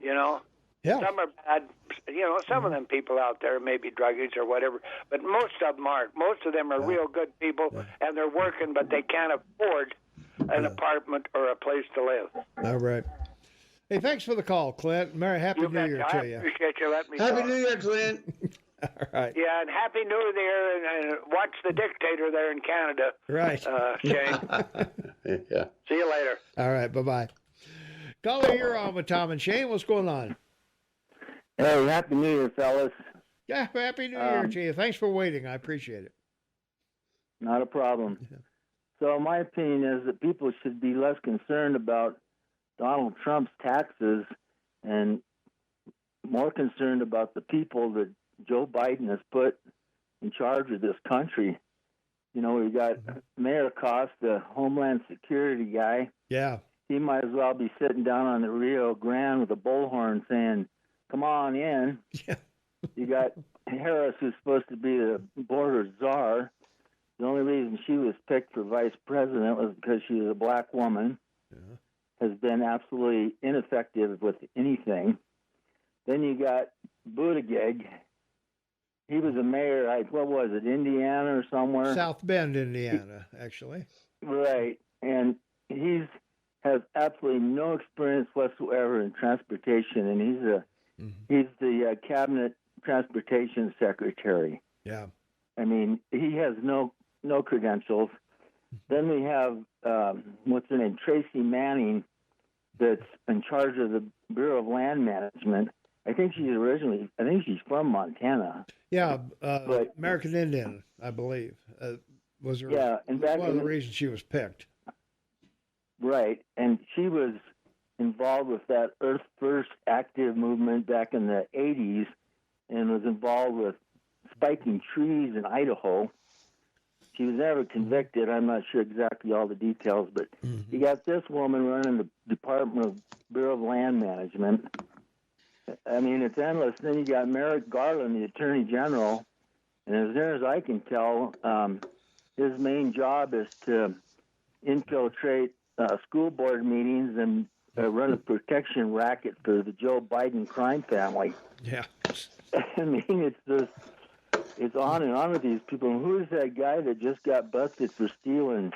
You know? Yeah. Some are bad. You know, some of them people out there may be druggies or whatever, but most of them aren't. Most of them are real good people, and they're working, but they can't afford an apartment or a place to live. All right. Hey, thanks for the call, Clint. Happy New Year to you. I appreciate you letting me Happy talk. New Year, Clint. All right. Yeah, and Happy New Year, and watch the dictator there in Canada. Right. Shane. Yeah. See you later. All right. Bye-bye. Caller, you're on with Tom and Shane. What's going on? Hey, Happy New Year, fellas. Yeah, Happy New Year to you. Thanks for waiting. I appreciate it. Not a problem. So my opinion is that people should be less concerned about Donald Trump's taxes and more concerned about the people that Joe Biden has put in charge of this country. You know, we got Mayor Costa, the Homeland Security guy. Yeah. He might as well be sitting down on the Rio Grande with a bullhorn saying, "Come on in." Yeah. You got Harris, who's supposed to be the border czar. The only reason she was picked for vice president was because she was a black woman. Yeah. Has been absolutely ineffective with anything. Then you got Buttigieg. He was a mayor, what was it, Indiana or somewhere? South Bend, Indiana, actually. Right. And has absolutely no experience whatsoever in transportation, and he's the cabinet transportation secretary. Yeah. I mean, he has no credentials. Then we have what's her name, Tracy Manning, that's in charge of the Bureau of Land Management. I think she's from Montana. Yeah, but American Indian, I believe, was her. Yeah, and one of the reasons she was picked. Right, and she was involved with that Earth First active movement back in the 80s and was involved with spiking trees in Idaho. She was never convicted. I'm not sure exactly all the details, but you got this woman running the Department of Bureau of Land Management. I mean, it's endless. Then you got Merrick Garland, the Attorney General, and as near as I can tell, his main job is to infiltrate school board meetings and run a protection racket for the Joe Biden crime family. Yeah. I mean, it's on and on with these people. And who's that guy that just got busted for stealing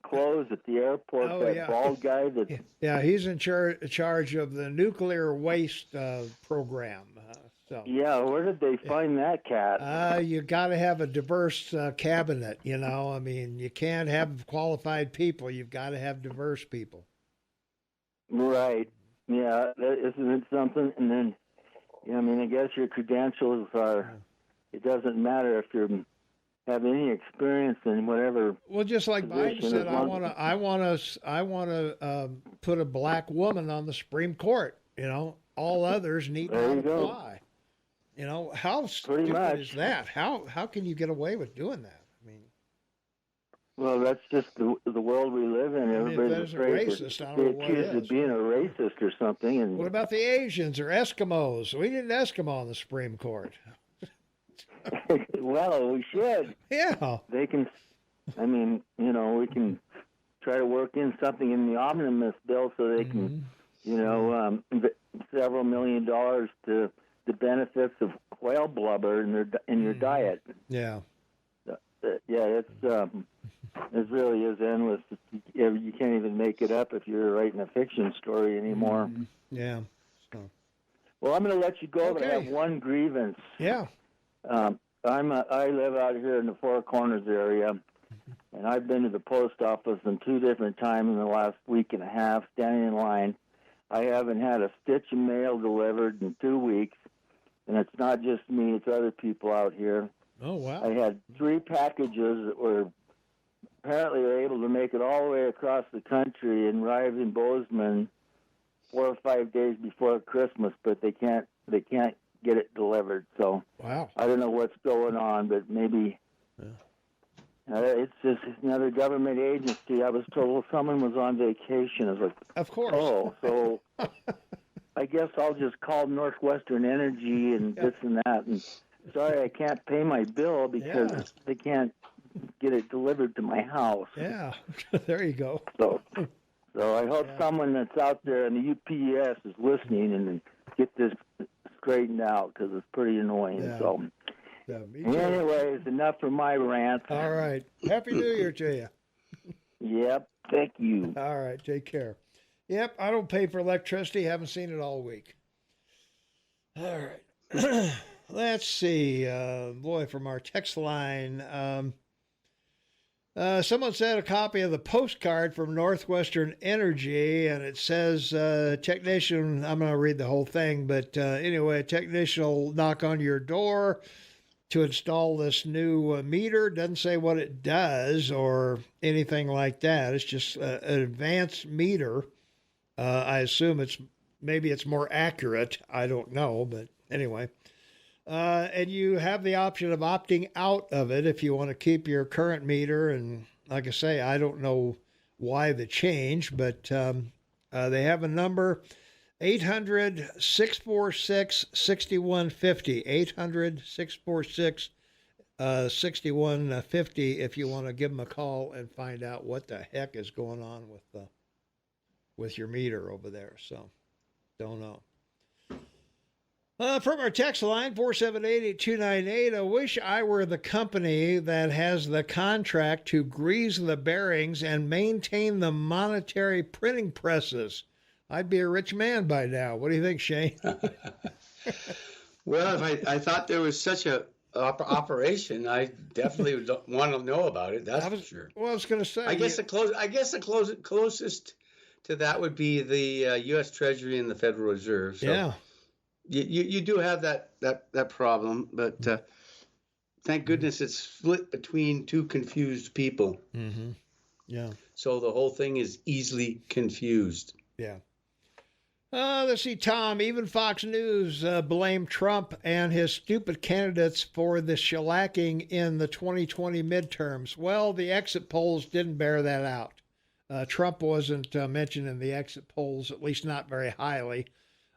clothes at the airport? Bald guy that. Yeah, he's in charge of the nuclear waste program. Yeah, where did they find that cat? You got to have a diverse cabinet. You know, I mean, you can't have qualified people. You've got to have diverse people. Right. Yeah, isn't it something? And then, I mean, I guess your credentials are. It doesn't matter if you have any experience in whatever. Well, just like Biden said, I want to put a black woman on the Supreme Court. You know, all others need not apply. You know, how stupid is that? How can you get away with doing that? I mean, well, that's just the world we live in. Everybody's afraid they're accused of being a racist or something. And what about the Asians or Eskimos? We need an Eskimo on the Supreme Court. Well, we should. Yeah. They can. I mean, you know, we can try to work in something in the omnibus bill so they can, you know, several $1 million to the benefits of whale blubber in your diet. Yeah. Yeah, it really is endless. You can't even make it up if you're writing a fiction story anymore. Yeah. Well, I'm going to let you go, but I have one grievance. Yeah. I live out here in the Four Corners area, and I've been to the post office on 2 different times in the last week and a half, standing in line. I haven't had a stitch of mail delivered in 2 weeks, and it's not just me; it's other people out here. Oh, wow. I had 3 packages that were apparently able to make it all the way across the country and arrive in Bozeman 4 or 5 days before Christmas, but they can't get it delivered. So Wow. I don't know what's going on, but maybe it's just another government agency. I was told someone was on vacation. I was like, Of course. oh, so I guess I'll just call Northwestern Energy and this and that. And sorry, I can't pay my bill because they can't get it delivered to my house. Yeah. There you go. So I hope someone that's out there in the UPS is listening and get this straightened out because it's pretty annoying. Yeah. So, Yeah, me too. anyways, enough for my rant. All right. Happy New Year to you. Yep. Thank you. All right. Take care. Yep. I don't pay for electricity. Haven't seen it all week. All right. Let's see. Boy, from our text line. Someone sent a copy of the postcard from Northwestern Energy, and it says, technician, I'm going to read the whole thing, but anyway, a technician will knock on your door to install this new meter. Doesn't say what it does or anything like that. It's just an advanced meter. I assume maybe it's more accurate. I don't know, but anyway. And you have the option of opting out of it if you want to keep your current meter. And like I say, I don't know why the change, but they have a number, 800-646-6150, 800-646-6150 if you want to give them a call and find out what the heck is going on with your meter over there. So, don't know. From our text line, 478-8298, I wish I were the company that has the contract to grease the bearings and maintain the monetary printing presses. I'd be a rich man by now. What do you think, Shane? Well, if I thought there was such a operation, I definitely would want to know about it. That's for sure. Well, I was going to say. I guess the closest to that would be the U.S. Treasury and the Federal Reserve. So. Yeah. You do have that problem, but thank goodness it's split between two confused people. Mm-hmm. Yeah. So the whole thing is easily confused. Yeah. Let's see, Tom. Even Fox News blamed Trump and his stupid candidates for the shellacking in the 2020 midterms. Well, the exit polls didn't bear that out. Trump wasn't mentioned in the exit polls, at least not very highly.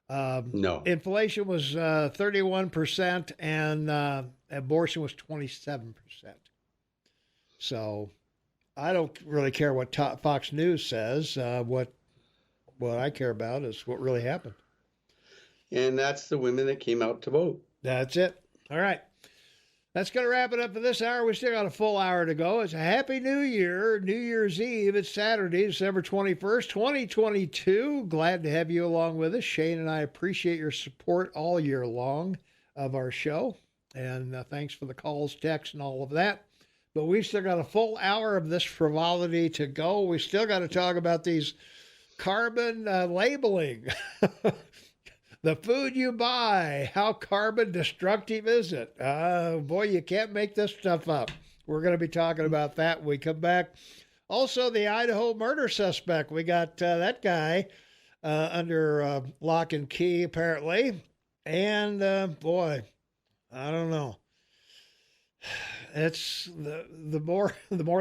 No. Inflation was 31% and abortion was 27%. So I don't really care what Fox News says. What I care about is what really happened. And that's the women that came out to vote. That's it. All right. That's going to wrap it up for this hour. We still got a full hour to go. It's a Happy New Year, New Year's Eve. It's Saturday, December 21st, 2022. Glad to have you along with us. Shane and I appreciate your support all year long of our show. And thanks for the calls, texts, and all of that. But we've still got a full hour of this frivolity to go. We still got to talk about these carbon labeling. The food you buy, how carbon destructive is it? Boy, you can't make this stuff up. We're going to be talking about that when we come back. Also, the Idaho murder suspect. We got that guy under lock and key, apparently. And, boy, I don't know. It's the more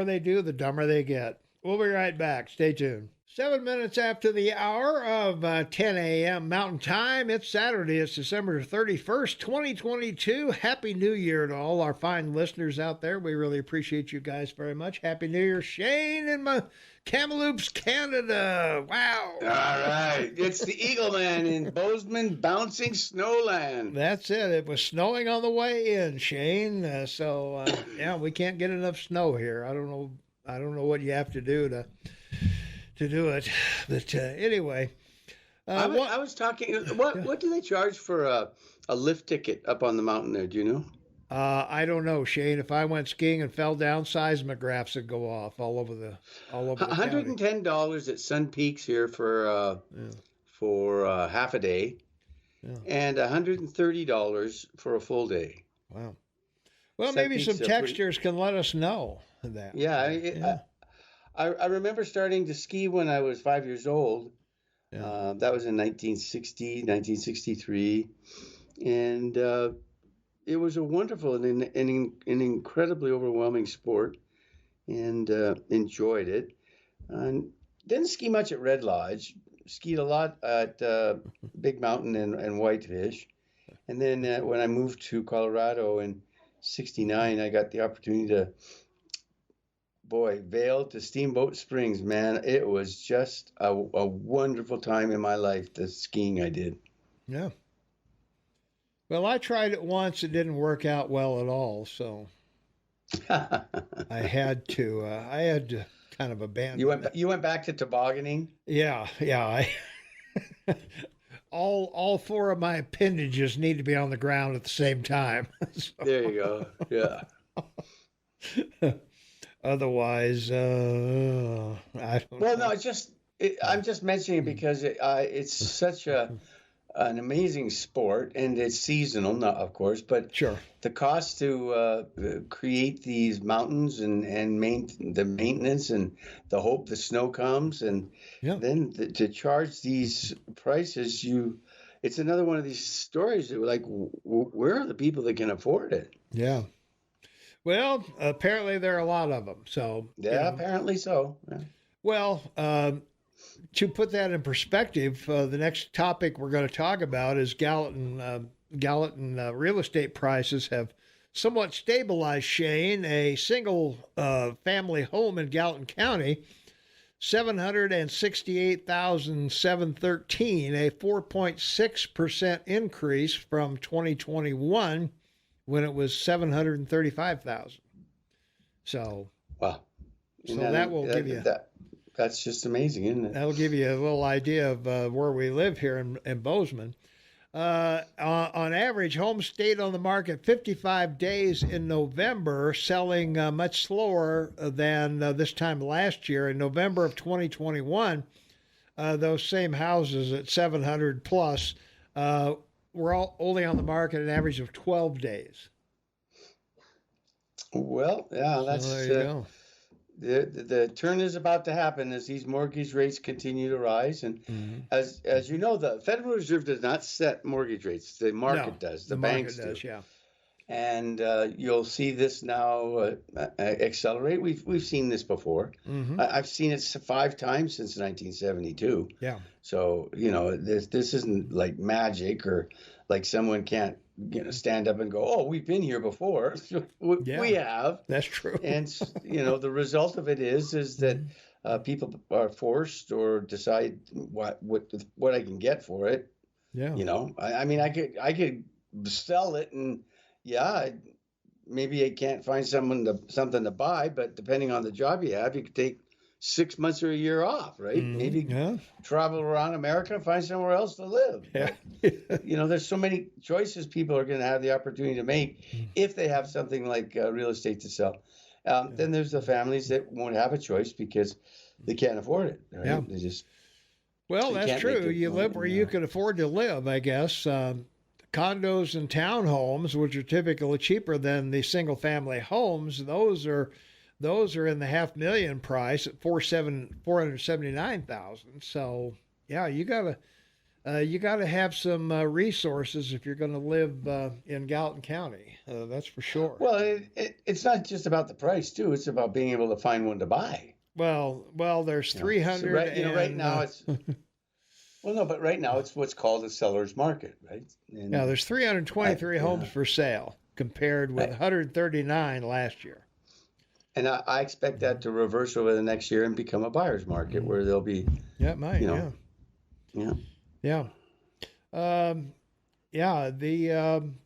they do, the dumber they get. We'll be right back. Stay tuned. 7 minutes after the hour of 10 a.m. Mountain Time. It's Saturday. It's December 31st, 2022. Happy New Year to all our fine listeners out there. We really appreciate you guys very much. Happy New Year, Shane in my Kamloops, Canada. Wow. All right. It's the Eagle Man in Bozeman, bouncing snowland. That's it. It was snowing on the way in, Shane. So yeah, we can't get enough snow here. I don't know what you have to do to do it. But anyway. I was talking, what do they charge for a lift ticket up on the mountain there? Do you know? I don't know, Shane. If I went skiing and fell down, seismographs would go off all over the $110 at Sun Peaks here for for half a day, and $130 for a full day. Wow. Well, So I maybe think some so pretty- texters can let us know that. Yeah, I remember starting to ski when I was 5 years old. That was in 1960, 1963. And it was a wonderful and an incredibly overwhelming sport, and enjoyed it. And didn't ski much at Red Lodge. Skied a lot at Big Mountain and Whitefish. And then when I moved to Colorado in '69, I got the opportunity to, Vail to Steamboat Springs, man. It was just a wonderful time in my life, the skiing I did. Yeah. Well, I tried it once. It didn't work out well at all, so I had to kind of abandon You went back to tobogganing? Yeah. All four of my appendages need to be on the ground at the same time. So, There you go. Yeah. otherwise, I don't Well, know. no, I'm just mentioning it because it's such an amazing sport, and it's seasonal, not of course, but Sure. the cost to create these mountains and the maintenance and the hope the snow comes, and then to charge these prices, it's another one of these stories that like, where are the people that can afford it? Yeah. Well, apparently there are a lot of them. So Yeah, apparently so. Yeah. Well, to put that in perspective, the next topic we're going to talk about is Gallatin real estate prices have somewhat stabilized, Shane. A single family home in Gallatin County, $768,713, a 4.6% increase from 2021 when it was $735,000. So, wow. So that will give you... That's just amazing, isn't it? That'll give you a little idea of where we live here in Bozeman. On average, homes stayed on the market 55 days in November, selling much slower than this time last year. In November of 2021, those same houses at 700 plus were only on the market an average of 12 days. Well, yeah, that's... So there you go. The turn is about to happen as these mortgage rates continue to rise, and as you know, the Federal Reserve does not set mortgage rates; the market does. The banks market does, do. yeah. And you'll see this now accelerate. We've seen this before. I've seen it 5 times since 1972. Yeah. So this isn't like magic, or like someone can't stand up and go, "Oh, we've been here before." We have. That's true. And the result of it is that people are forced or decide what I can get for it. Yeah. I mean, I could sell it, and maybe I can't find something to buy, but depending on the job you have, you could take 6 months or a year off, right? Maybe travel around America and find somewhere else to live. Yeah. There's so many choices people are going to have the opportunity to make if they have something like real estate to sell. Then there's the families that won't have a choice because they can't afford it. Right? Yeah. They just... Well, that's true. You live where you can afford to live, I guess. Condos and townhomes, which are typically cheaper than the single-family homes, those are in the $500,000 price at $479,000. So yeah, you gotta have some resources if you're going to live in Gallatin County. That's for sure. Well, it's not just about the price too. It's about being able to find one to buy. Well, there's 300. So right now it's. Well, no, but right now it's what's called a seller's market, right? And there's 323 homes for sale compared with 139 last year. And I expect that to reverse over the next year and become a buyer's market where there'll be. Yeah, it might. Yeah.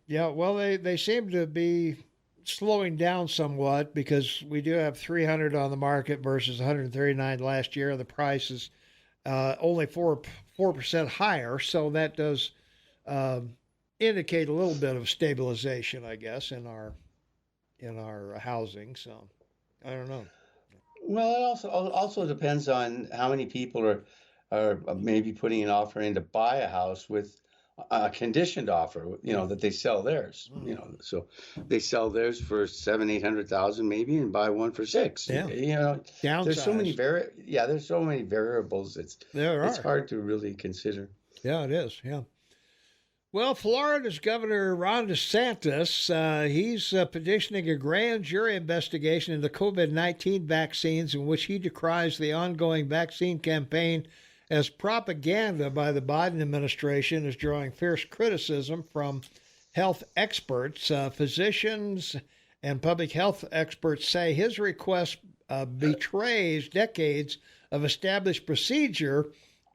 Well, they seem to be slowing down somewhat because we do have 300 on the market versus 139 last year. The price is only 4% higher, so that does indicate a little bit of stabilization, I guess, in our housing. So I don't know. Well, it also depends on how many people are maybe putting an offer in to buy a house with a conditioned offer, that they sell theirs, so they sell theirs for 700,000-800,000 maybe, and buy one for 6. Yeah. There's so many Downsize. there's so many variables. There It's are. hard to really consider. Yeah, it is. Yeah. Well, Florida's Governor Ron DeSantis, he's petitioning a grand jury investigation into COVID-19 vaccines, in which he decries the ongoing vaccine campaign as propaganda by the Biden administration, is drawing fierce criticism from health experts. Physicians and public health experts say his request betrays decades of established procedure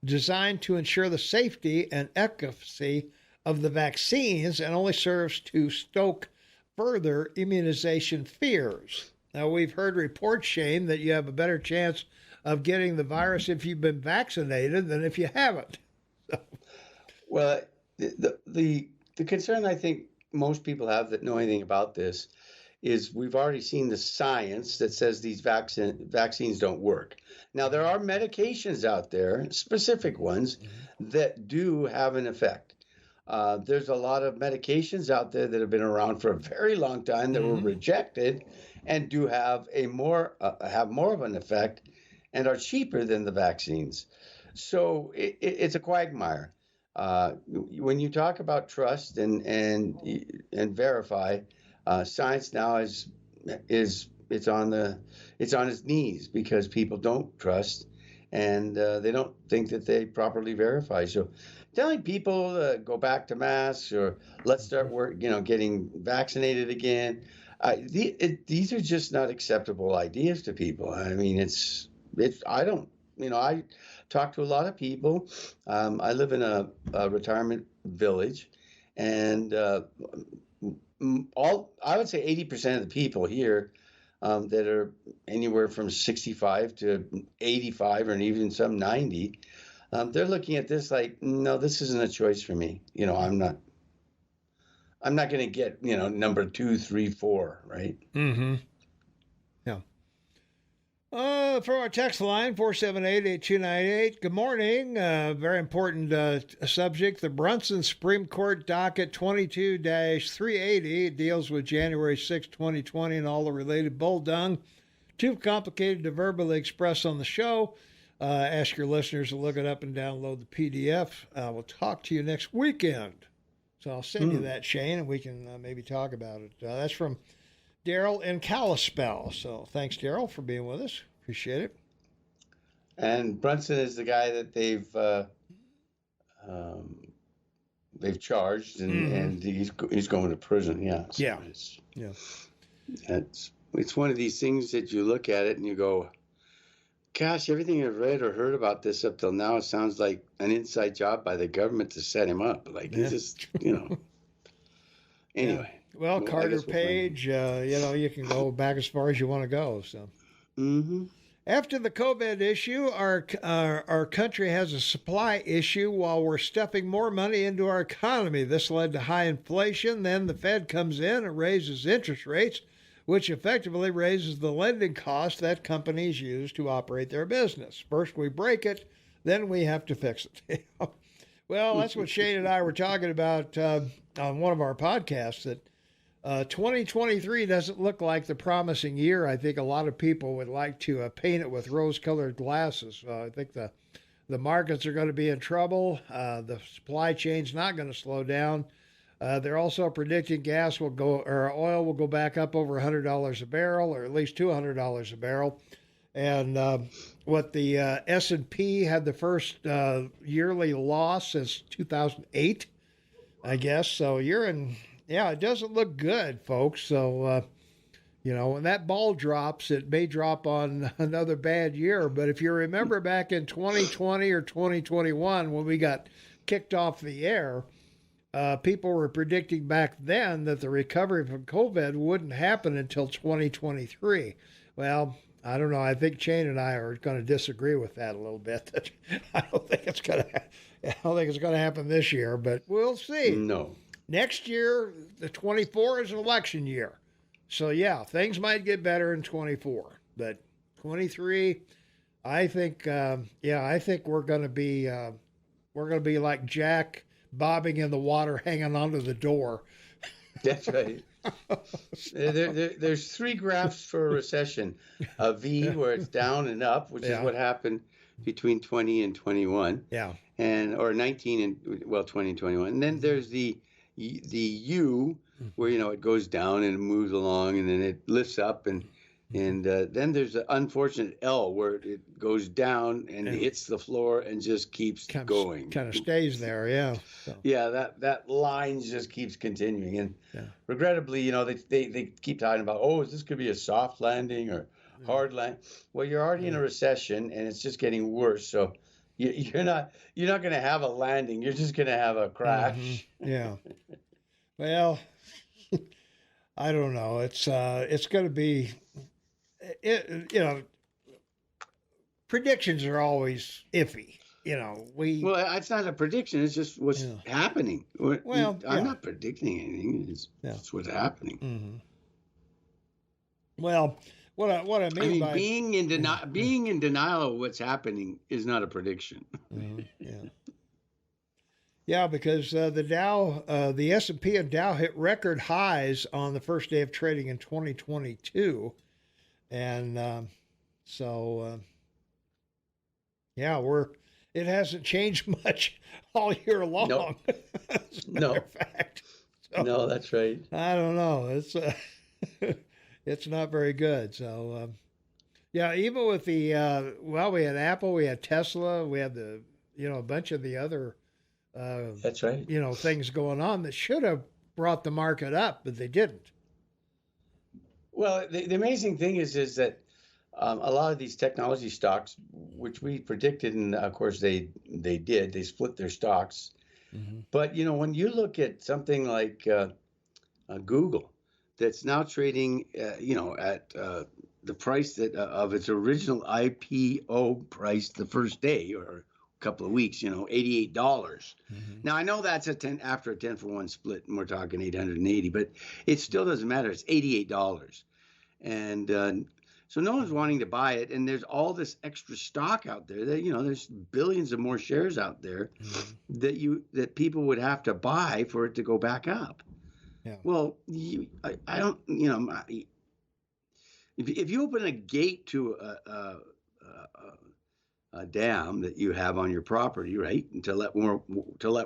designed to ensure the safety and efficacy of the vaccines, and only serves to stoke further immunization fears. Now, we've heard reports, Shane, that you have a better chance of getting the virus if you've been vaccinated than if you haven't. Well, the concern I think most people have that know anything about this is we've already seen the science that says these vaccines don't work. Now, there are medications out there, specific ones, that do have an effect. There's a lot of medications out there that have been around for a very long time that were rejected and do have more of an effect and are cheaper than the vaccines. So it's a quagmire. When you talk about trust and verify, science now is it's on its knees because people don't trust and they don't think that they properly verify. So telling people go back to masks or let's start getting vaccinated again, these are just not acceptable ideas to people. I mean, I talk to a lot of people. I live in a retirement village, and I would say 80% of the people here that are anywhere from 65 to 85, and even some 90, they're looking at this like, no, this isn't a choice for me. I'm not going to get number 2, 3, 4, right? Mm-hmm. Yeah. For our text line, 478-8298. Good morning. Very important subject. The Brunson Supreme Court docket 22-380 deals with January 6, 2020 and all the related bull dung. Too complicated to verbally express on the show. Ask your listeners to look it up and download the PDF. We'll talk to you next weekend. So I'll send you that, Shane, and we can maybe talk about it. That's from Daryl in Kalispell. So thanks, Daryl, for being with us. Appreciate it. And Brunson is the guy that they've charged, and he's going to prison. Yeah. So yeah. It's one of these things that you look at it and you go, gosh, everything I've read or heard about this up till now sounds like an inside job by the government to set him up. Like, he's just, Anyway. Yeah. Well, Carter Page, you can go back as far as you want to go. So, After the COVID issue, our country has a supply issue while we're stuffing more money into our economy. This led to high inflation. Then the Fed comes in and raises interest rates, which effectively raises the lending costs that companies use to operate their business. First we break it, then we have to fix it. Well, that's what Shane and I were talking about on one of our podcasts, that 2023 doesn't look like the promising year. I think a lot of people would like to paint it with rose-colored glasses. I think the markets are going to be in trouble. The supply chain's not going to slow down. They're also predicting oil will go back up over $100 a barrel, or at least $200 a barrel. And what the S&P had the first yearly loss since 2008, I guess. So it doesn't look good, folks. So, when that ball drops, it may drop on another bad year. But if you remember back in 2020 or 2021, when we got kicked off the air, people were predicting back then that the recovery from COVID wouldn't happen until 2023. Well, I don't know. I think Shane and I are going to disagree with that a little bit. I don't think it's going to happen this year, but we'll see. No. Next year, the 24 is an election year. So, things might get better in 24. But 23, I think, I think we're going to be like Jack bobbing in the water, hanging onto the door. That's right. There's three graphs for a recession: a V where it's down and up, which is what happened between 20 and 21, or 19 and 20 and 21. And then there's the U where it goes down and it moves along, and then it lifts up, and then there's the unfortunate L where it goes down and hits the floor and just keeps going. Kind of stays there, yeah. So. Yeah, that line just keeps continuing. And regrettably, they keep talking about, this could be a soft landing or hard landing. Well, you're already in a recession, and it's just getting worse. So you're not going to have a landing. You're just going to have a crash. Yeah. Well, I don't know. It's going to be. Predictions are always iffy. Well, it's not a prediction. It's just what's happening. Well, I'm not predicting anything. It's what's happening. Mm-hmm. Well, what I mean by being in denial of what's happening is not a prediction. Yeah, because the Dow, the S&P and Dow hit record highs on the first day of trading in 2022. And it hasn't changed much all year long. Nope. No. Fact. So, no, that's right. I don't know. It's it's not very good. So, even with the, we had Apple, we had Tesla, we had a bunch of the other, that's right. Things going on that should have brought the market up, but they didn't. Well, the amazing thing is that a lot of these technology stocks, which we predicted, and of course they split their stocks. Mm-hmm. But when you look at something like Google, that's now trading, at the price that of its original IPO price the first day or a couple of weeks, $88. Mm-hmm. Now I know that's after a 10-for-1 split, and we're talking 880, but it still doesn't matter. It's $88, and so no one's wanting to buy it, and there's all this extra stock out there that there's billions of more shares out there that people would have to buy for it to go back up. Yeah. Well, I don't, if you open a gate to a dam that you have on your property, right, and to let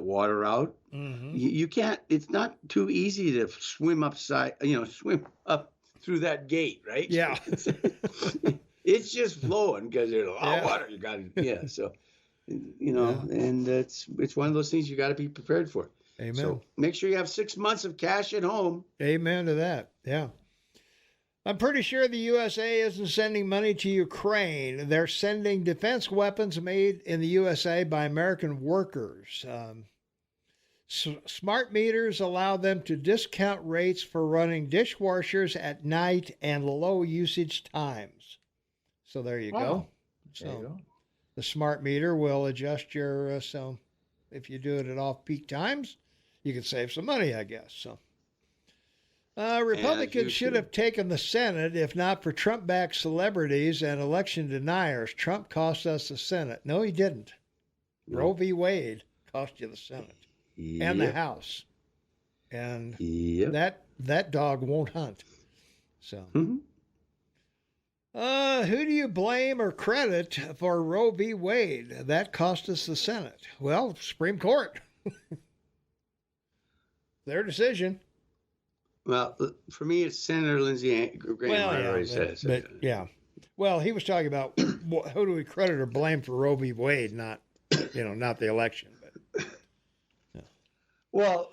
water out, you can't. It's not too easy to swim up through that gate, right? Yeah. It's just flowing because there's a lot of water. You got to, so, and it's one of those things you got to be prepared for. Amen. So make sure you have 6 months of cash at home. Amen to that. Yeah. I'm pretty sure the USA isn't sending money to Ukraine. They're sending defense weapons made in the USA by American workers. Smart meters allow them to discount rates for running dishwashers at night and low usage times. So there you go. There you go. The smart meter will adjust your, so if you do it at off-peak times, you can save some money, I guess. So Republicans should have taken the Senate if not for Trump-backed celebrities and election deniers. Trump cost us the Senate. No, he didn't. No. Roe v. Wade cost you the Senate and the House. And that dog won't hunt. So who do you blame or credit for Roe v. Wade? That cost us the Senate. Well, Supreme Court. Their decision. Well, for me, it's Senator Lindsey Graham. Well, he was talking about who do we credit or blame for Roe v. Wade, not the election. But well,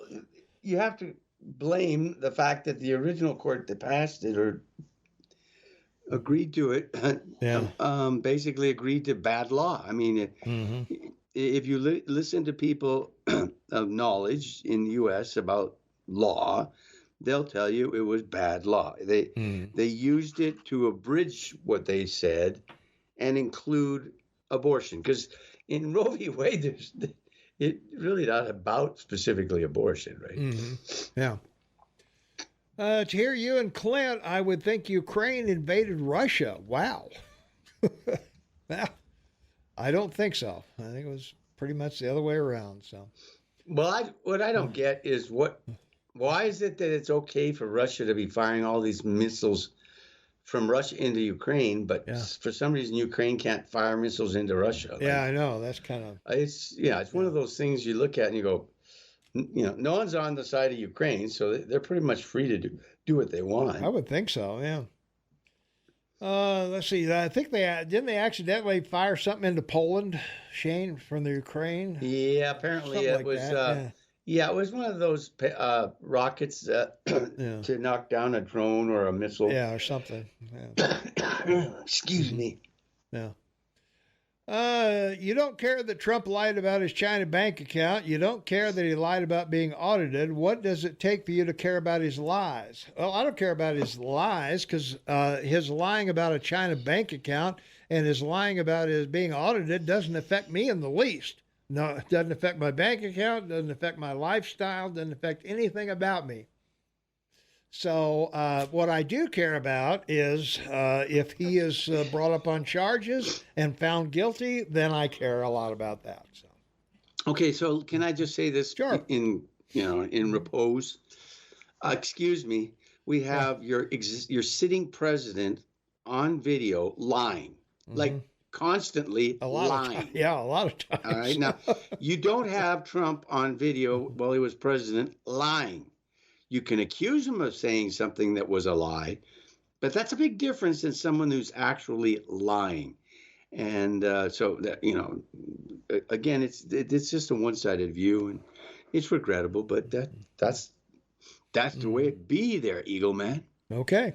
you have to blame the fact that the original court that passed it or agreed to it, basically agreed to bad law. I mean, if you listen to people of knowledge in the U.S. about law, they'll tell you it was bad law. They used it to abridge what they said and include abortion. Because in Roe v. Wade, it's really not about specifically abortion, right? Yeah. To hear you and Clint, I would think Ukraine invaded Russia. Wow. Well, I don't think so. I think it was pretty much the other way around. So, Well, what I don't get is why is it that it's okay for Russia to be firing all these missiles from Russia into Ukraine, but for some reason Ukraine can't fire missiles into Russia? Yeah, I know. That's kind of it's one of those things you look at and you go, no one's on the side of Ukraine, so they're pretty much free to do what they want. I would think so. Yeah. Let's see. I think didn't they accidentally fire something into Poland, Shane, from the Ukraine? Yeah, apparently Something it like was. that, Yeah, it was one of those rockets to knock down a drone or a missile. Yeah, or something. Yeah. Excuse me. Yeah. You don't care that Trump lied about his China bank account. You don't care that he lied about being audited. What does it take for you to care about his lies? Well, I don't care about his lies because his lying about a China bank account and his lying about his being audited doesn't affect me in the least. No, it doesn't affect my bank account, doesn't affect my lifestyle, doesn't affect anything about me. So what I do care about is if he is brought up on charges and found guilty, then I care a lot about that. So. Okay, so can I just say this in repose? Excuse me. We have your sitting president on video lying, like constantly lying. A lot of times. All right. Now, you don't have Trump on video while he was president lying. You can accuse him of saying something that was a lie, but that's a big difference than someone who's actually lying. And so that, again, it's just a one-sided view, and it's regrettable, but that's the way it be there, Eagle Man. Okay.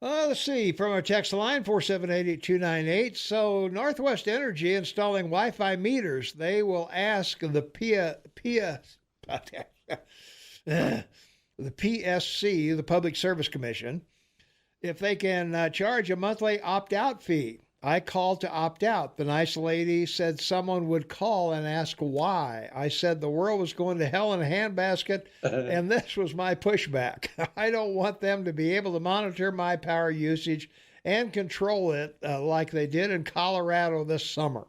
Let's see, from our text line, 478-8298. So Northwest Energy installing Wi-Fi meters. They will ask the the PSC, the Public Service Commission, if they can charge a monthly opt-out fee. I called to opt out. The nice lady said someone would call and ask why. I said the world was going to hell in a handbasket, and this was my pushback. I don't want them to be able to monitor my power usage and control it like they did in Colorado this summer,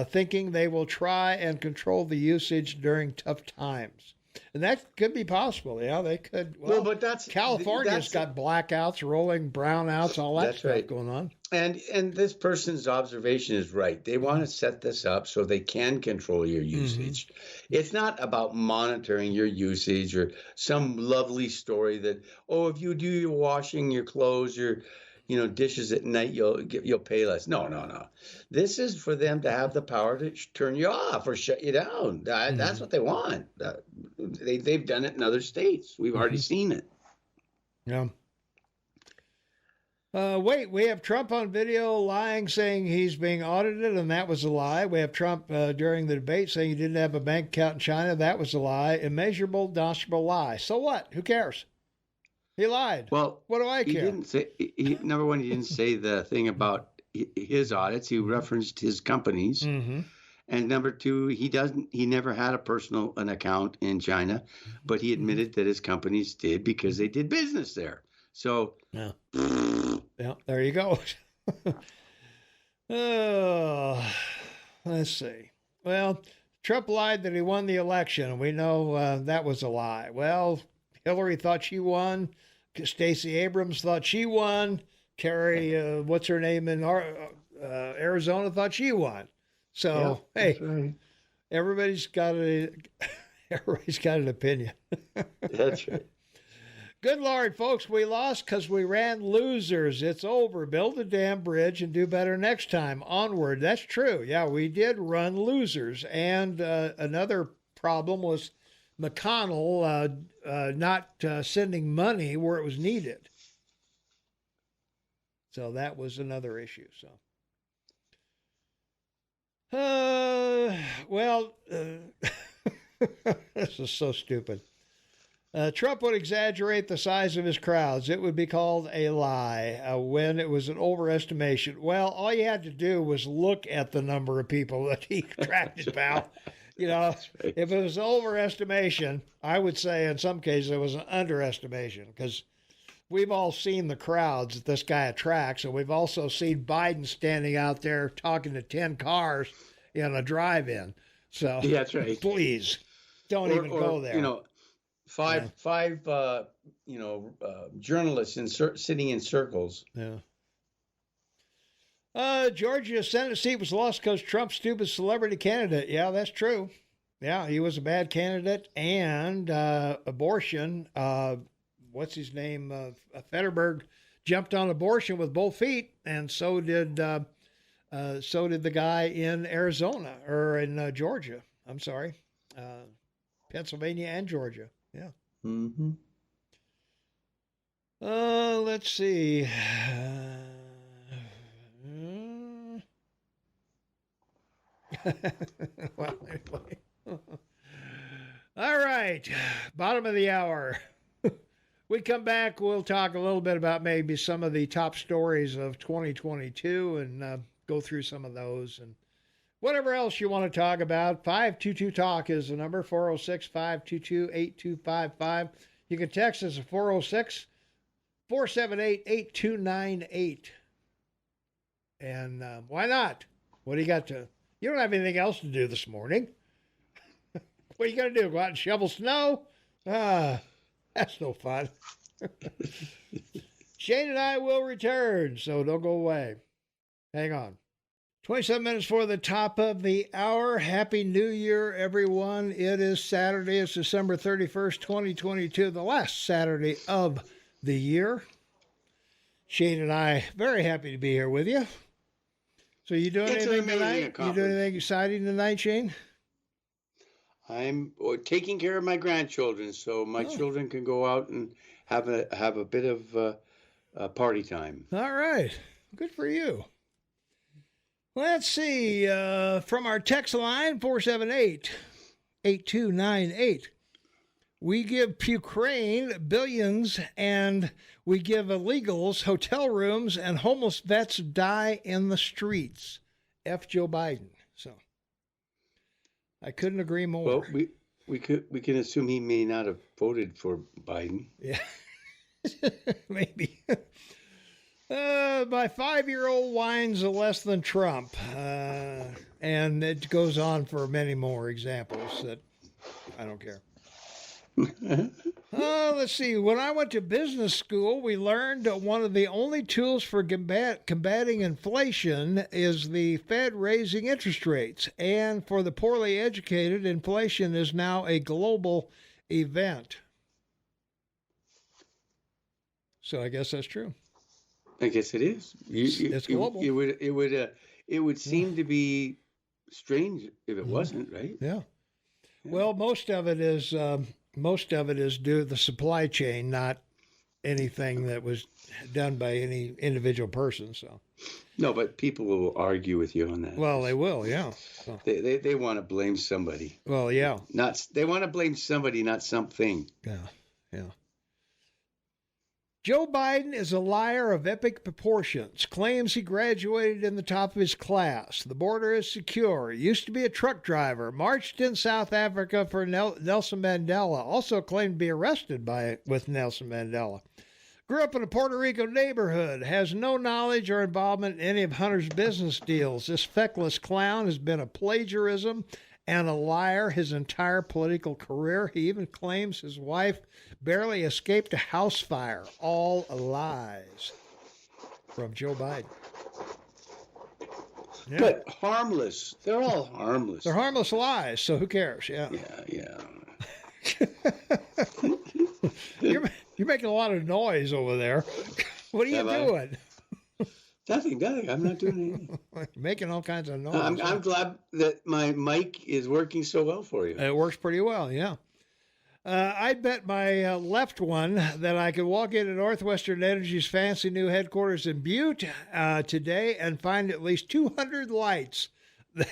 thinking they will try and control the usage during tough times. And that could be possible. Yeah, they could. Well, but California's got blackouts, rolling brownouts, all that stuff going on. And this person's observation is right. They want to set this up so they can control your usage. It's not about monitoring your usage or some lovely story that, if you do your washing, your clothes, your dishes at night, you'll pay less. No. This is for them to have the power to turn you off or shut you down. That's what they want. They've done it in other states. We've already seen it. Yeah. Wait, we have Trump on video lying, saying he's being audited, and that was a lie. We have Trump during the debate saying he didn't have a bank account in China. That was a lie. Immeasurable, demonstrable lie. So what? Who cares? He lied. Well, what do I care? He didn't say. Number one, he didn't say the thing about his audits. He referenced his companies. And number two, he never had an account in China, but he admitted that his companies did because they did business there. So yeah, there you go. Let's see. Well, Trump lied that he won the election, and we know that was a lie. Well, Hillary thought she won. Stacey Abrams thought she won. Carrie, what's her name in Arizona, thought she won. So hey, everybody's got an opinion. That's right. Good Lord, folks, we lost because we ran losers. It's over. Build a damn bridge and do better next time. Onward. That's true. Yeah, we did run losers. And another problem was McConnell not sending money where it was needed. So that was another issue. So, this is so stupid. Trump would exaggerate the size of his crowds. It would be called a lie when it was an overestimation. Well, all you had to do was look at the number of people that he attracted, pal. If it was an overestimation, I would say in some cases it was an underestimation because we've all seen the crowds that this guy attracts, and we've also seen Biden standing out there talking to 10 cars in a drive-in. So Yeah, that's right. please don't even go there. You know, five journalists sitting in circles. Yeah. Georgia Senate seat was lost because Trump's stupid celebrity candidate. Yeah, that's true. Yeah, he was a bad candidate. And abortion, what's his name? Fetterberg jumped on abortion with both feet, and so did the guy in Arizona, or in Georgia. I'm sorry. Pennsylvania and Georgia. Yeah. Mm-hmm. Let's see. Well, anyway. All right. Bottom of the hour. We come back, we'll talk a little bit about maybe some of the top stories of 2022 and go through some of those. And whatever else you want to talk about, 522-TALK is the number, 406-522-8255. You can text us at 406-478-8298. And why not? What do you got to... You don't have anything else to do this morning. What are you going to do? Go out and shovel snow? That's no fun. Shane and I will return, so don't go away. Hang on. 27 minutes for the top of the hour. Happy New Year, everyone. It is Saturday. It's December 31st, 2022, the last Saturday of the year. Shane and I, very happy to be here with you. So you doing anything tonight? You doing anything exciting tonight, Shane? I'm taking care of my grandchildren, so my children can go out and have a bit of party time. All right. Good for you. Let's see. From our text line, 478-8298. We give Ukraine billions, and we give illegals hotel rooms, and homeless vets die in the streets. F. Joe Biden. So I couldn't agree more. Well, we can assume he may not have voted for Biden. Yeah, maybe. My 5-year-old whines less than Trump, and it goes on for many more examples that I don't care. Let's see. When I went to business school, we learned that one of the only tools for combating inflation is the Fed raising interest rates. And for the poorly educated, inflation is now a global event. So I guess that's true. I guess it is. It's global. It would seem to be strange if it wasn't, right? Yeah. Well, most of it is due to the supply chain, not anything that was done by any individual person. So. No, but people will argue with you on that. Well, they will, yeah. So. They want to blame somebody. Well, yeah. They want to blame somebody, not something. Yeah, yeah. Joe Biden is a liar of epic proportions, claims he graduated in the top of his class. The border is secure. Used to be a truck driver, marched in South Africa for Nelson Mandela, also claimed to be arrested with Nelson Mandela. Grew up in a Puerto Rico neighborhood, has no knowledge or involvement in any of Hunter's business deals. This feckless clown has been a plagiarism and a liar his entire political career. He even claims his wife barely escaped a house fire. All lies from Joe Biden. Yeah. But harmless. They're all harmless. They're harmless lies, so who cares? Yeah. Yeah. You're making a lot of noise over there. What are you doing? Nothing. I'm not doing anything. Making all kinds of noise. I'm glad that my mic is working so well for you. It works pretty well, yeah. I bet my left one that I could walk into Northwestern Energy's fancy new headquarters in Butte today and find at least 200 lights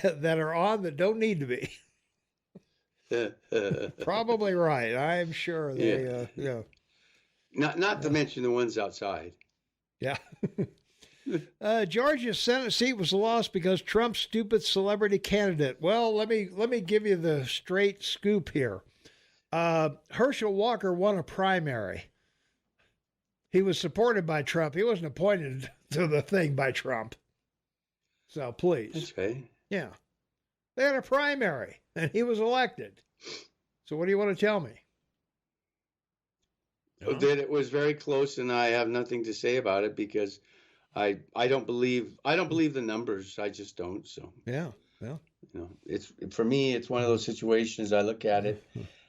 that are on that don't need to be. Probably right. I'm sure they, yeah. Not to mention the ones outside. Yeah. Georgia's Senate seat was lost because Trump's stupid celebrity candidate. Well, let me give you the straight scoop here. Herschel Walker won a primary. he was supported by Trump. He wasn't appointed to the thing by Trump. So please. That's right. Yeah. They had a primary, and he was elected. So what do you want to tell me? That it was very close, and I have nothing to say about it because I don't believe the numbers. I just don't. So yeah. It's for me. It's one of those situations. I look at it,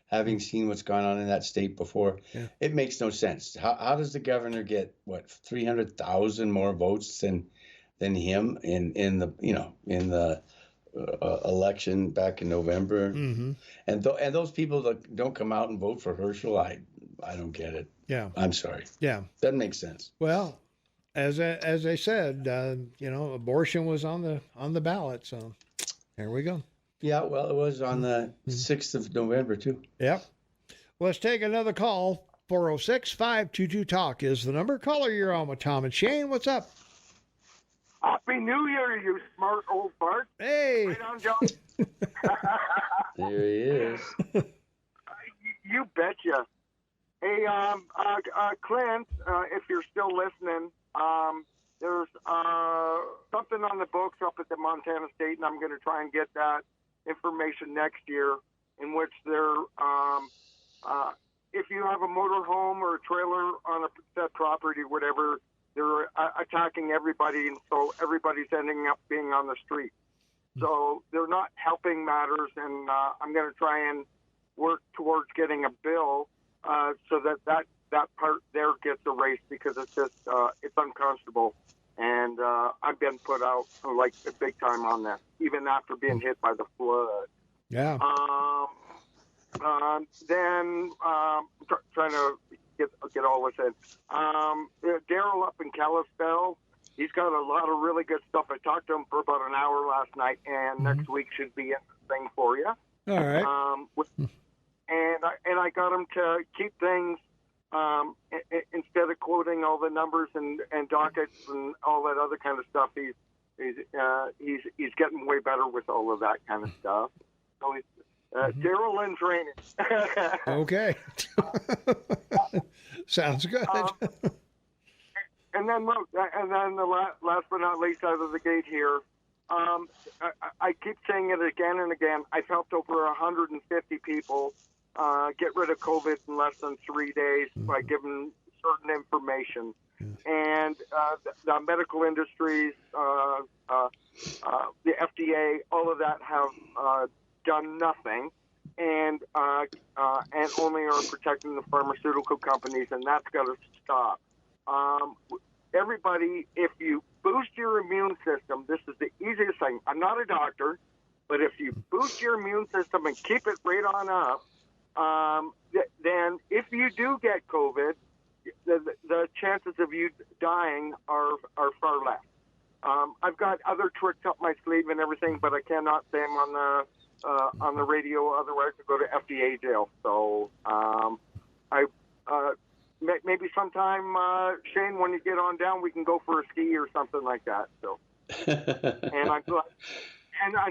having seen what's gone on in that state before. Yeah. It makes no sense. How does the governor get 300,000 more votes than him in the election back in November? Mm-hmm. And those people that don't come out and vote for Herschel, I don't get it. Yeah. I'm sorry. Yeah. Doesn't make sense. Well, as I said, abortion was on the ballot, so there we go. Yeah, well, it was on the 6th of November too. Yep. Let's take another call. 406-522-TALK is the number. Caller, you're on with Tom and Shane. What's up? Happy New Year, you smart old fart. Hey. Right on, John. There he is. You betcha. Hey, Clint, if you're still listening, there's something on the books up at the Montana State, and I'm going to try and get that information next year, in which they're, if you have a motor home or a trailer on a set property, whatever, they're attacking everybody, and so everybody's ending up being on the street. So they're not helping matters, and I'm going to try and work towards getting a bill so that part there gets erased, because it's just it's unconscionable, and I've been put out like big time on that, even after being hit by the flood. Yeah. Then trying to get all this in. Daryl up in Kalispell, he's got a lot of really good stuff. I talked to him for about an hour last night, and next week should be interesting for you. All right. And I got him to keep things instead of quoting all the numbers and dockets and all that other kind of stuff. He's getting way better with all of that kind of stuff. So he's Daryl in training. Okay. Sounds good. And then the last but not least, out of the gate here, I keep saying it again and again. I've helped over 150 people get rid of COVID in less than 3 days by giving certain information. And the medical industries, the FDA, all of that have done nothing, and only are protecting the pharmaceutical companies, and that's got to stop. Everybody, if you boost your immune system, this is the easiest thing. I'm not a doctor, but if you boost your immune system and keep it right on up, then if you do get COVID, the chances of you dying are far less. I've got other tricks up my sleeve and everything, but I cannot say them on the radio. Otherwise, I go to FDA jail. So maybe sometime, Shane, when you get on down, we can go for a ski or something like that. So, and I'm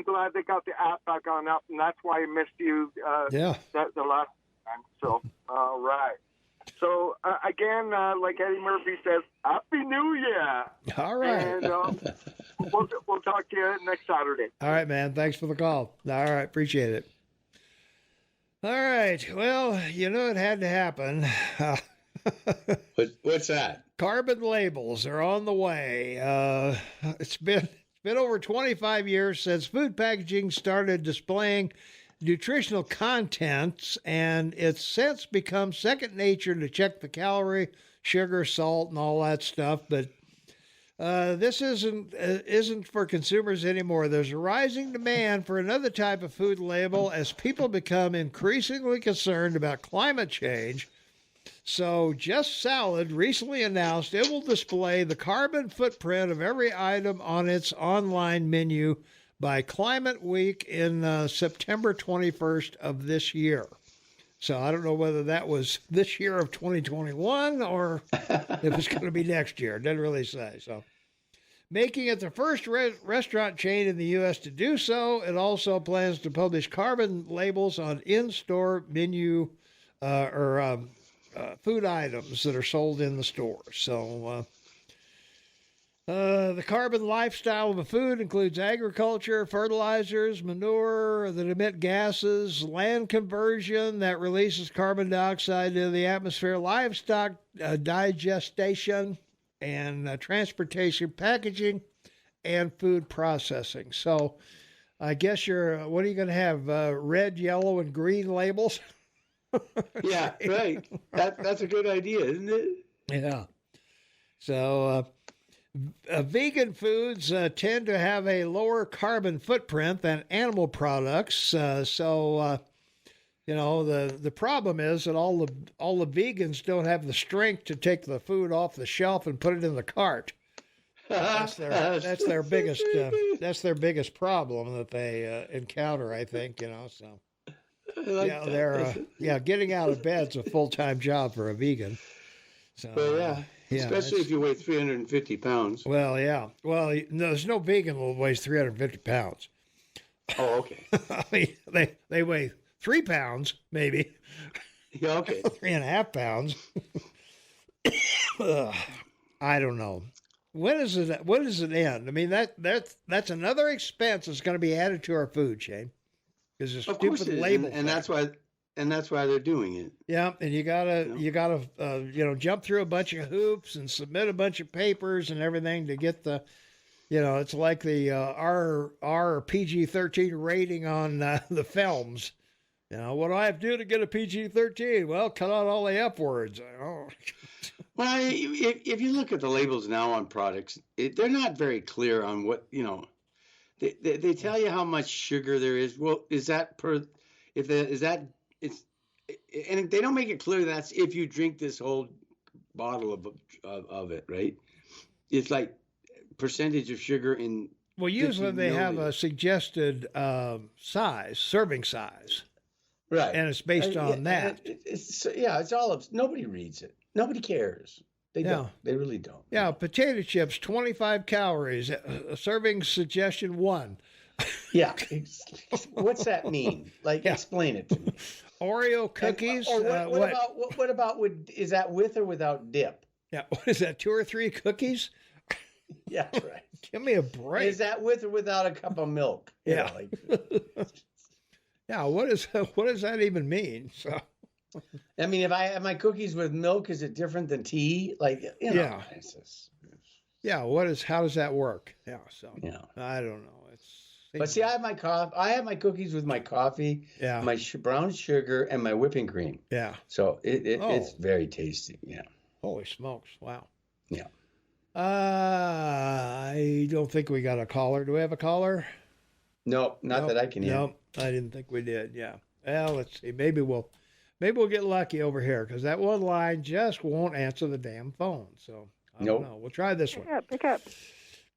glad they got the app back on up, and that's why I missed you. The last time. So, all right. So again, like Eddie Murphy says, Happy New Year! All right. And we'll talk to you next Saturday. All right, man. Thanks for the call. All right, appreciate it. All right. Well, it had to happen. What's that? Carbon labels are on the way. It's been over 25 years since food packaging started displaying nutritional contents, and it's since become second nature to check the calorie, sugar, salt, and all that stuff. But this isn't for consumers anymore. There's a rising demand for another type of food label as people become increasingly concerned about climate change. So Just Salad recently announced it will display the carbon footprint of every item on its online menu by Climate Week in September 21st of this year. So I don't know whether that was this year of 2021 or if it's going to be next year. It doesn't really say. So, making it the first restaurant chain in the U.S. to do so, it also plans to publish carbon labels on in-store menu food items that are sold in the store. So the carbon lifestyle of a food includes agriculture, fertilizers, manure that emit gases, land conversion that releases carbon dioxide into the atmosphere, livestock digestation, and transportation, packaging, and food processing. So I guess what are you going to have? Red, yellow, and green labels? Yeah, right. That's a good idea, isn't it? Yeah. So vegan foods tend to have a lower carbon footprint than animal products. The problem is that all the vegans don't have the strength to take the food off the shelf and put it in the cart. That's their biggest problem that they encounter, I think. So. Getting out of bed's a full-time job for a vegan. So, especially if you weigh 350 pounds. Well, yeah. Well, no, there's no vegan that weighs 350 pounds. Oh, okay. I mean, they weigh 3 pounds, maybe. Yeah, okay. 3.5 pounds. I don't know. When does it end? I mean, that's another expense that's going to be added to our food, Shane. Because there's stupid label, and that's why they're doing it. Yeah, and you gotta jump through a bunch of hoops and submit a bunch of papers and everything to get the, it's like the R PG-13 rating on the films. What do I have to do to get a PG-13? Well, cut out all the F words. Oh. Well, if you look at the labels now on products, they're not very clear on what They tell you how much sugar there is. Well, is that and they don't make it clear that's if you drink this whole bottle of it, right? It's like percentage of sugar in. Well, usually they have a suggested serving size, right? And it's based on that. It's all nobody reads it. Nobody cares. They don't. They really don't. Yeah, potato chips, 25 calories. Serving suggestion 1. Yeah. What's that mean? Explain it to me. Oreo cookies. What about is that with or without dip? Yeah. What is that? 2 or 3 cookies? Yeah, right. Give me a break. Is that with or without a cup of milk? Yeah. Yeah. What does that even mean? So. I mean, if I have my cookies with milk, is it different than tea? Yeah. How does that work? Yeah. So I don't know. But see, I have my coffee. I have my cookies with my coffee, my brown sugar, and my whipping cream. Yeah. So it's very tasty. Yeah. Holy smokes! Wow. Yeah. I don't think we got a caller. Do we have a caller? No, not that I can hear. No, I didn't think we did. Yeah. Well, let's see. Maybe we'll get lucky over here because that one line just won't answer the damn phone. So I don't know. We'll try this one. Pick up.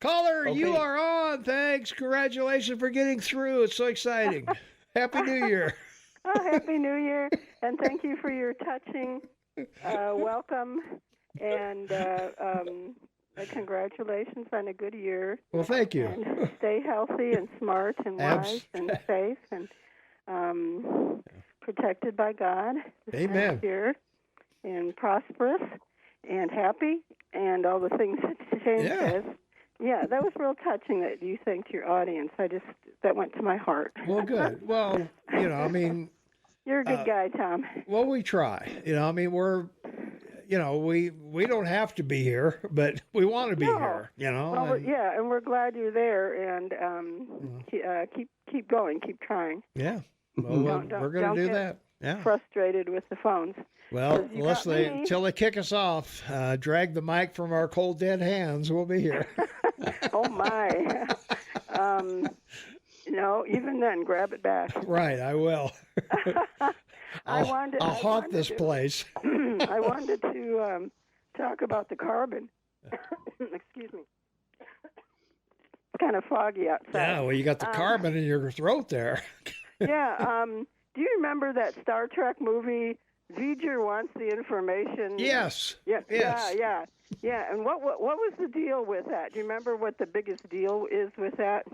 Caller, you are on. Thanks. Congratulations for getting through. It's so exciting. Happy New Year. Oh, Happy New Year. And thank you for your touching welcome. And congratulations on a good year. Well, thank you. And stay healthy and smart and wise and safe and protected by God. Amen. Year, and prosperous and happy and all the things that Shane says. Yeah, that was real touching that you thanked your audience. That went to my heart. Well, good. Well, I mean. You're a good guy, Tom. Well, we try. I mean, we're, we don't have to be here, but we want to be here, Well, and we're glad you're there, and keep going, keep trying. Yeah. Well, we're going to do that. Yeah. Frustrated with the phones. Well, until they kick us off, drag the mic from our cold dead hands, we'll be here. Oh my! Even then, grab it back. Right, I will. I'll haunt this place. I wanted to talk about the carbon. Excuse me. It's kind of foggy outside. Yeah, well, you got the carbon in your throat there. Yeah. Do you remember that Star Trek movie, V'ger Wants the Information? Yes. Yeah. Yes. Yeah. And what was the deal with that? Do you remember what the biggest deal is with that?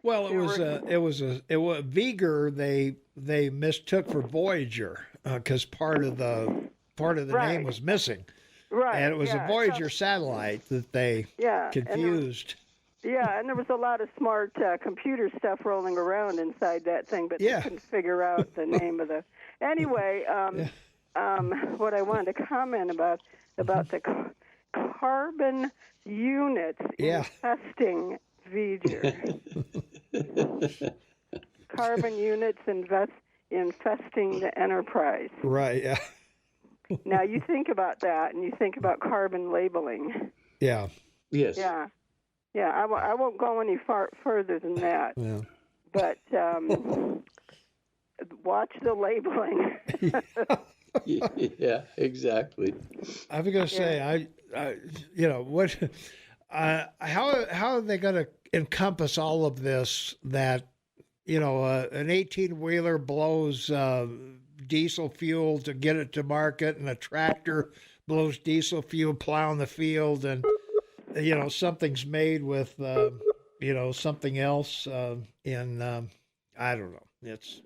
Well, it was V'ger they mistook for Voyager because part of the part of the name was missing. Right. And it was a Voyager satellite that they confused. And there was a lot of smart computer stuff rolling around inside that thing, but they couldn't figure out the name of the. Anyway, what I wanted to comment about the carbon units infesting Voyager. Carbon units infesting the Enterprise. Right. Yeah. Now you think about that, and you think about carbon labeling. Yeah. Yes. Yeah. Yeah, I won't go any further than that. Yeah. But watch the labeling. Yeah, exactly. I was going to say, how are they going to encompass all of this? That an 18-wheeler blows diesel fuel to get it to market, and a tractor blows diesel fuel plowing the field, and something's made with something else in I don't know. It's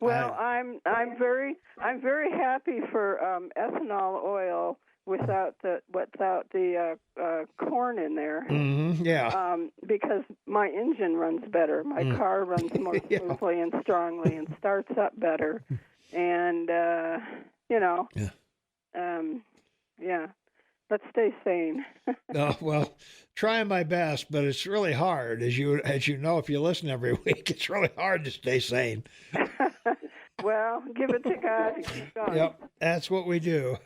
I'm very happy for ethanol oil without the corn in there. Mm-hmm, yeah. Because my engine runs better. My car runs more smoothly and strongly and starts up better. And let's stay sane. Well, trying my best, but it's really hard. As you know, if you listen every week, it's really hard to stay sane. Well, give it to God and keep going. Yep, that's what we do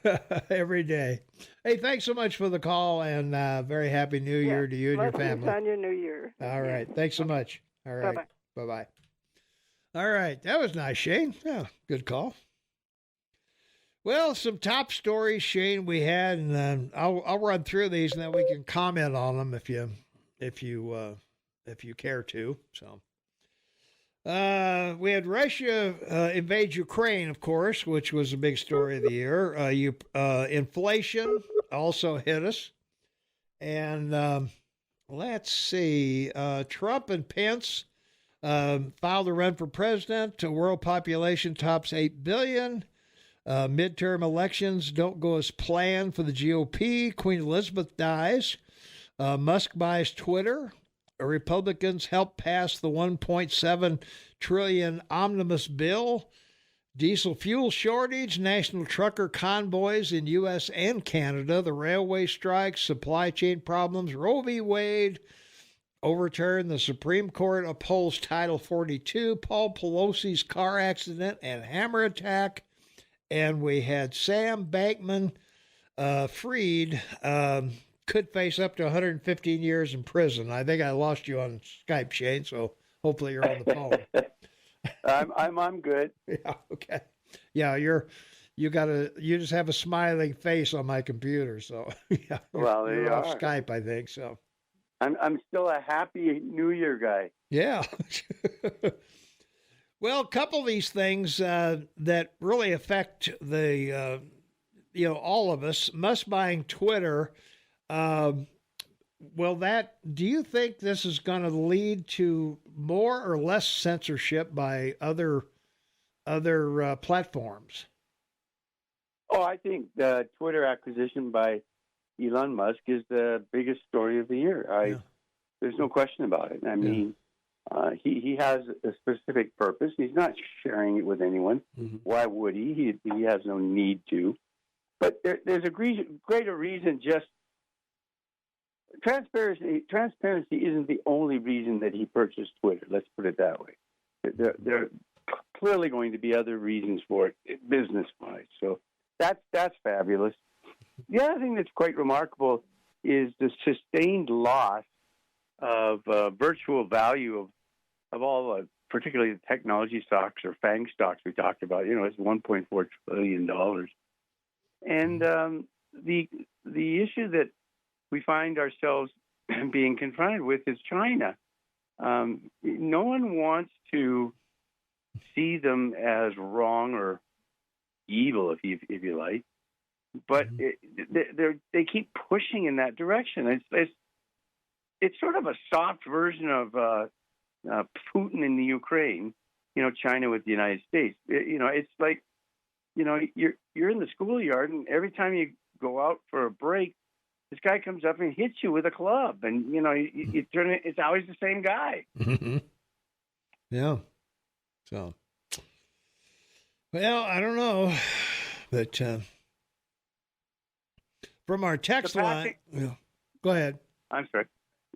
every day. Hey, thanks so much for the call, and very happy New Year to you and your family. On your New Year. All right, thanks so much. All right, bye-bye. All right, that was nice, Shane. Yeah, good call. Well, some top stories, Shane, we had, and I'll run through these, and then we can comment on them if you care to. So. We had Russia invade Ukraine, of course, which was a big story of the year. Inflation also hit us. And let's see, Trump and Pence filed a run for president. World population tops 8 billion. Midterm elections don't go as planned for the GOP. Queen Elizabeth dies. Musk buys Twitter. Republicans helped pass the $1.7 trillion omnibus bill. Diesel fuel shortage, national trucker convoys in U.S. and Canada, the railway strikes, supply chain problems, Roe v. Wade, overturned, the Supreme Court upholds Title 42, Paul Pelosi's car accident and hammer attack, and we had Sam Bankman Fried, could face up to 115 years in prison. I think I lost you on Skype, Shane, so hopefully you're on the phone. I'm good. Yeah, okay. Yeah, you just have a smiling face on my computer, so yeah. Well, there you off are. Skype, I think so. I'm still a happy New Year guy. Yeah. Well, a couple of these things that really affect the all of us. Musk buying Twitter. Do you think this is going to lead to more or less censorship by other platforms? Oh, I think the Twitter acquisition by Elon Musk is the biggest story of the year. There's no question about it. I mean, he has a specific purpose. He's not sharing it with anyone. Mm-hmm. Why would he? He has no need to. But there's a greater reason. Just transparency isn't the only reason that he purchased Twitter. Let's put it that way. There are clearly going to be other reasons for it, business-wise. So that's fabulous. The other thing that's quite remarkable is the sustained loss of virtual value of all, particularly the technology stocks or FANG stocks we talked about. It's $1.4 trillion. And the issue that we find ourselves being confronted with is China. No one wants to see them as wrong or evil, if you like, but they keep pushing in that direction. It's sort of a soft version of Putin in the Ukraine. China with the United States. It's like you're in the schoolyard, and every time you go out for a break, this guy comes up and hits you with a club, and you turn it. It's always the same guy. Yeah. So, well, I don't know, but from our text line, go ahead. I'm sorry.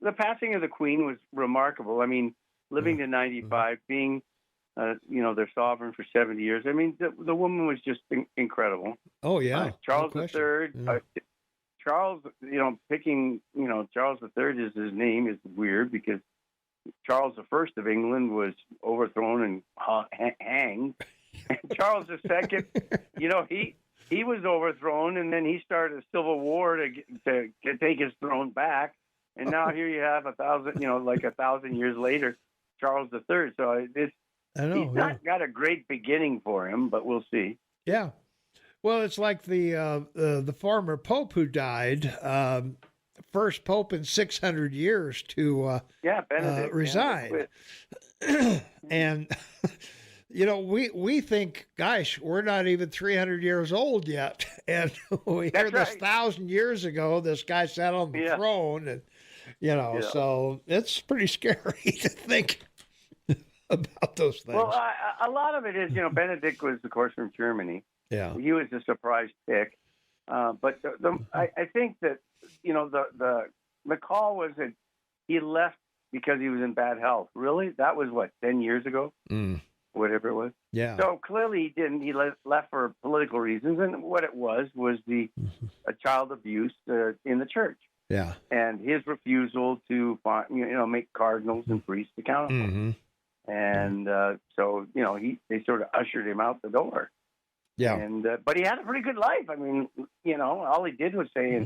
The passing of the Queen was remarkable. I mean, living to 95, being their sovereign for 70 years. I mean, the woman was just incredible. Oh yeah, Charles III. Charles, picking Charles III as his name is weird because Charles I of England was overthrown and hanged. And Charles II, he was overthrown, and then he started a civil war to take his throne back. And now here you have 1,000 years later, Charles III. So he's not got a great beginning for him, but we'll see. Yeah. Well, it's like the former pope who died, first pope in 600 years to Benedict, resign. And we think, gosh, we're not even 300 years old yet, and we hear this 1,000 years ago this guy sat on the throne, and so it's pretty scary to think about those things. Well, a lot of it is, Benedict was, of course, from Germany. Yeah, he was a surprise pick, but I think that the McCall was that he left because he was in bad health. Really, that was 10 years ago, whatever it was. Yeah. So clearly he didn't. He left for political reasons, and what it was a child abuse in the church. Yeah. And his refusal to make cardinals and priests accountable, and so they sort of ushered him out the door. Yeah. And but he had a pretty good life. I mean, all he did was stay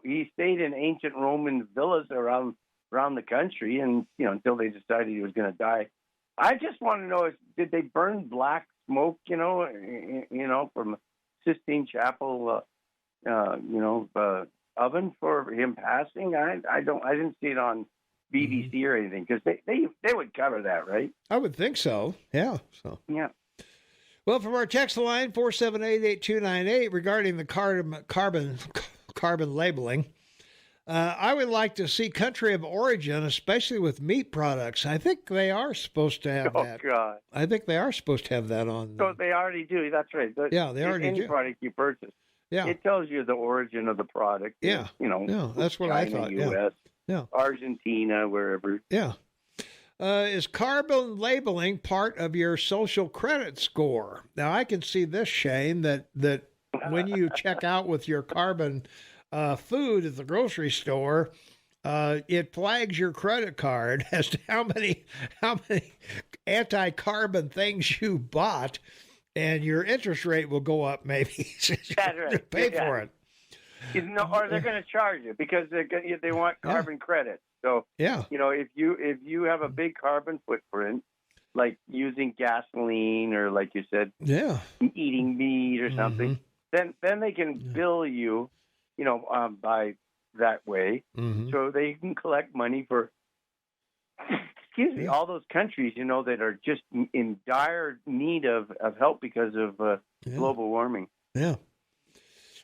he stayed in ancient Roman villas around the country, and until they decided he was going to die. I just want to know: did they burn black smoke? From Sistine Chapel, oven for him passing? I didn't see it on BBC or anything, because they would cover that, right? I would think so. Yeah. So. Yeah. Well, from our text line 478-8298 regarding the carbon labeling, I would like to see country of origin, especially with meat products. I think they are supposed to have that. Oh God! I think they are supposed to have that on. So they already do. That's right. They already do. Any product you purchase, it tells you the origin of the product. Yeah. That's what China, I thought. U.S. Yeah. Argentina, wherever. Yeah. Is carbon labeling part of your social credit score? Now, I can see this, Shane, that when you check out with your carbon food at the grocery store, it flags your credit card as to how many anti-carbon things you bought, and your interest rate will go up maybe. That's right. Pay for it. Or they're going to charge you because they want carbon credit. So if you have a big carbon footprint, like using gasoline or like you said, eating meat or something, then they can bill you, by that way, so they can collect money for, all those countries, that are just in dire need of help because of global warming. Yeah.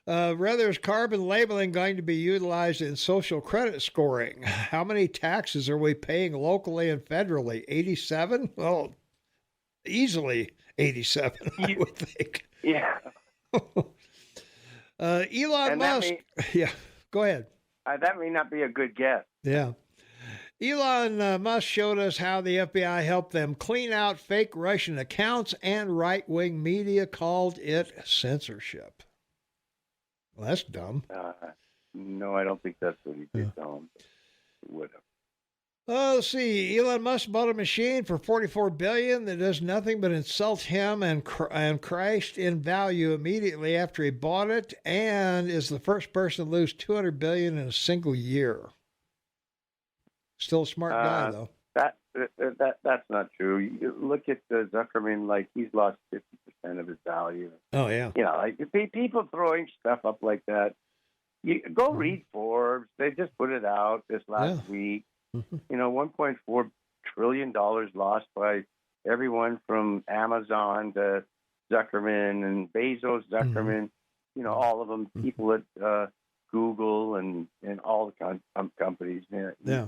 Rather, is carbon labeling going to be utilized in social credit scoring? How many taxes are we paying locally and federally? 87? Well, easily 87, I would think. Yeah. Elon Musk. Go ahead. That may not be a good guess. Yeah. Elon Musk showed us how the FBI helped them clean out fake Russian accounts, and right-wing media called it censorship. Well, that's dumb. No, I don't think that's what he did. Whatever. Let's see. Elon Musk bought a machine for $44 billion that does nothing but insult him and crashed in value immediately after he bought it, and is the first person to lose $200 billion in a single year. Still a smart guy, though. That's not true. You look at Zuckerman, like he's lost 50% of his value. Oh yeah. Like people throwing stuff up like that. You go read Forbes. They just put it out this last week. $1.4 trillion lost by everyone from Amazon to Zuckerman and Bezos, Zuckerman, you know, all of them, people at Google and all the companies. Yeah.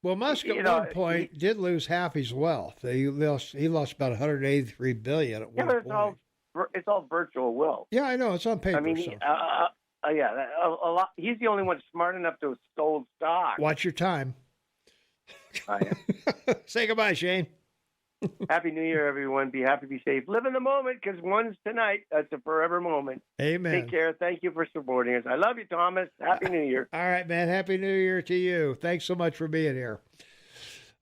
Well, Musk at one point did lose half his wealth. He lost about $183 billion at one point. It's all virtual wealth. Yeah, I know. It's on paper. I mean, a lot. He's the only one smart enough to have sold stock. Watch your time. I am. Say goodbye, Shane. Happy New Year, everyone. Be happy, be safe. Live in the moment, because one's tonight. That's a forever moment. Amen. Take care. Thank you for supporting us. I love you, Thomas. Happy New Year. All right, man. Happy New Year to you. Thanks so much for being here.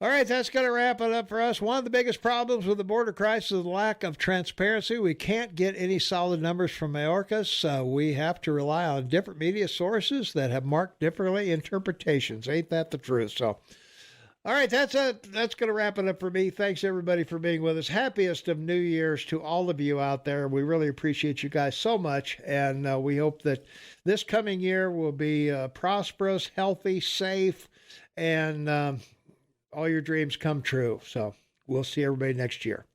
All right, that's going to wrap it up for us. One of the biggest problems with the border crisis is the lack of transparency. We can't get any solid numbers from Mayorkas. We have to rely on different media sources that have marked differently interpretations. Ain't that the truth? So, all right, that's it. That's going to wrap it up for me. Thanks, everybody, for being with us. Happiest of New Year's to all of you out there. We really appreciate you guys so much, and we hope that this coming year will be prosperous, healthy, safe, and all your dreams come true. So we'll see everybody next year.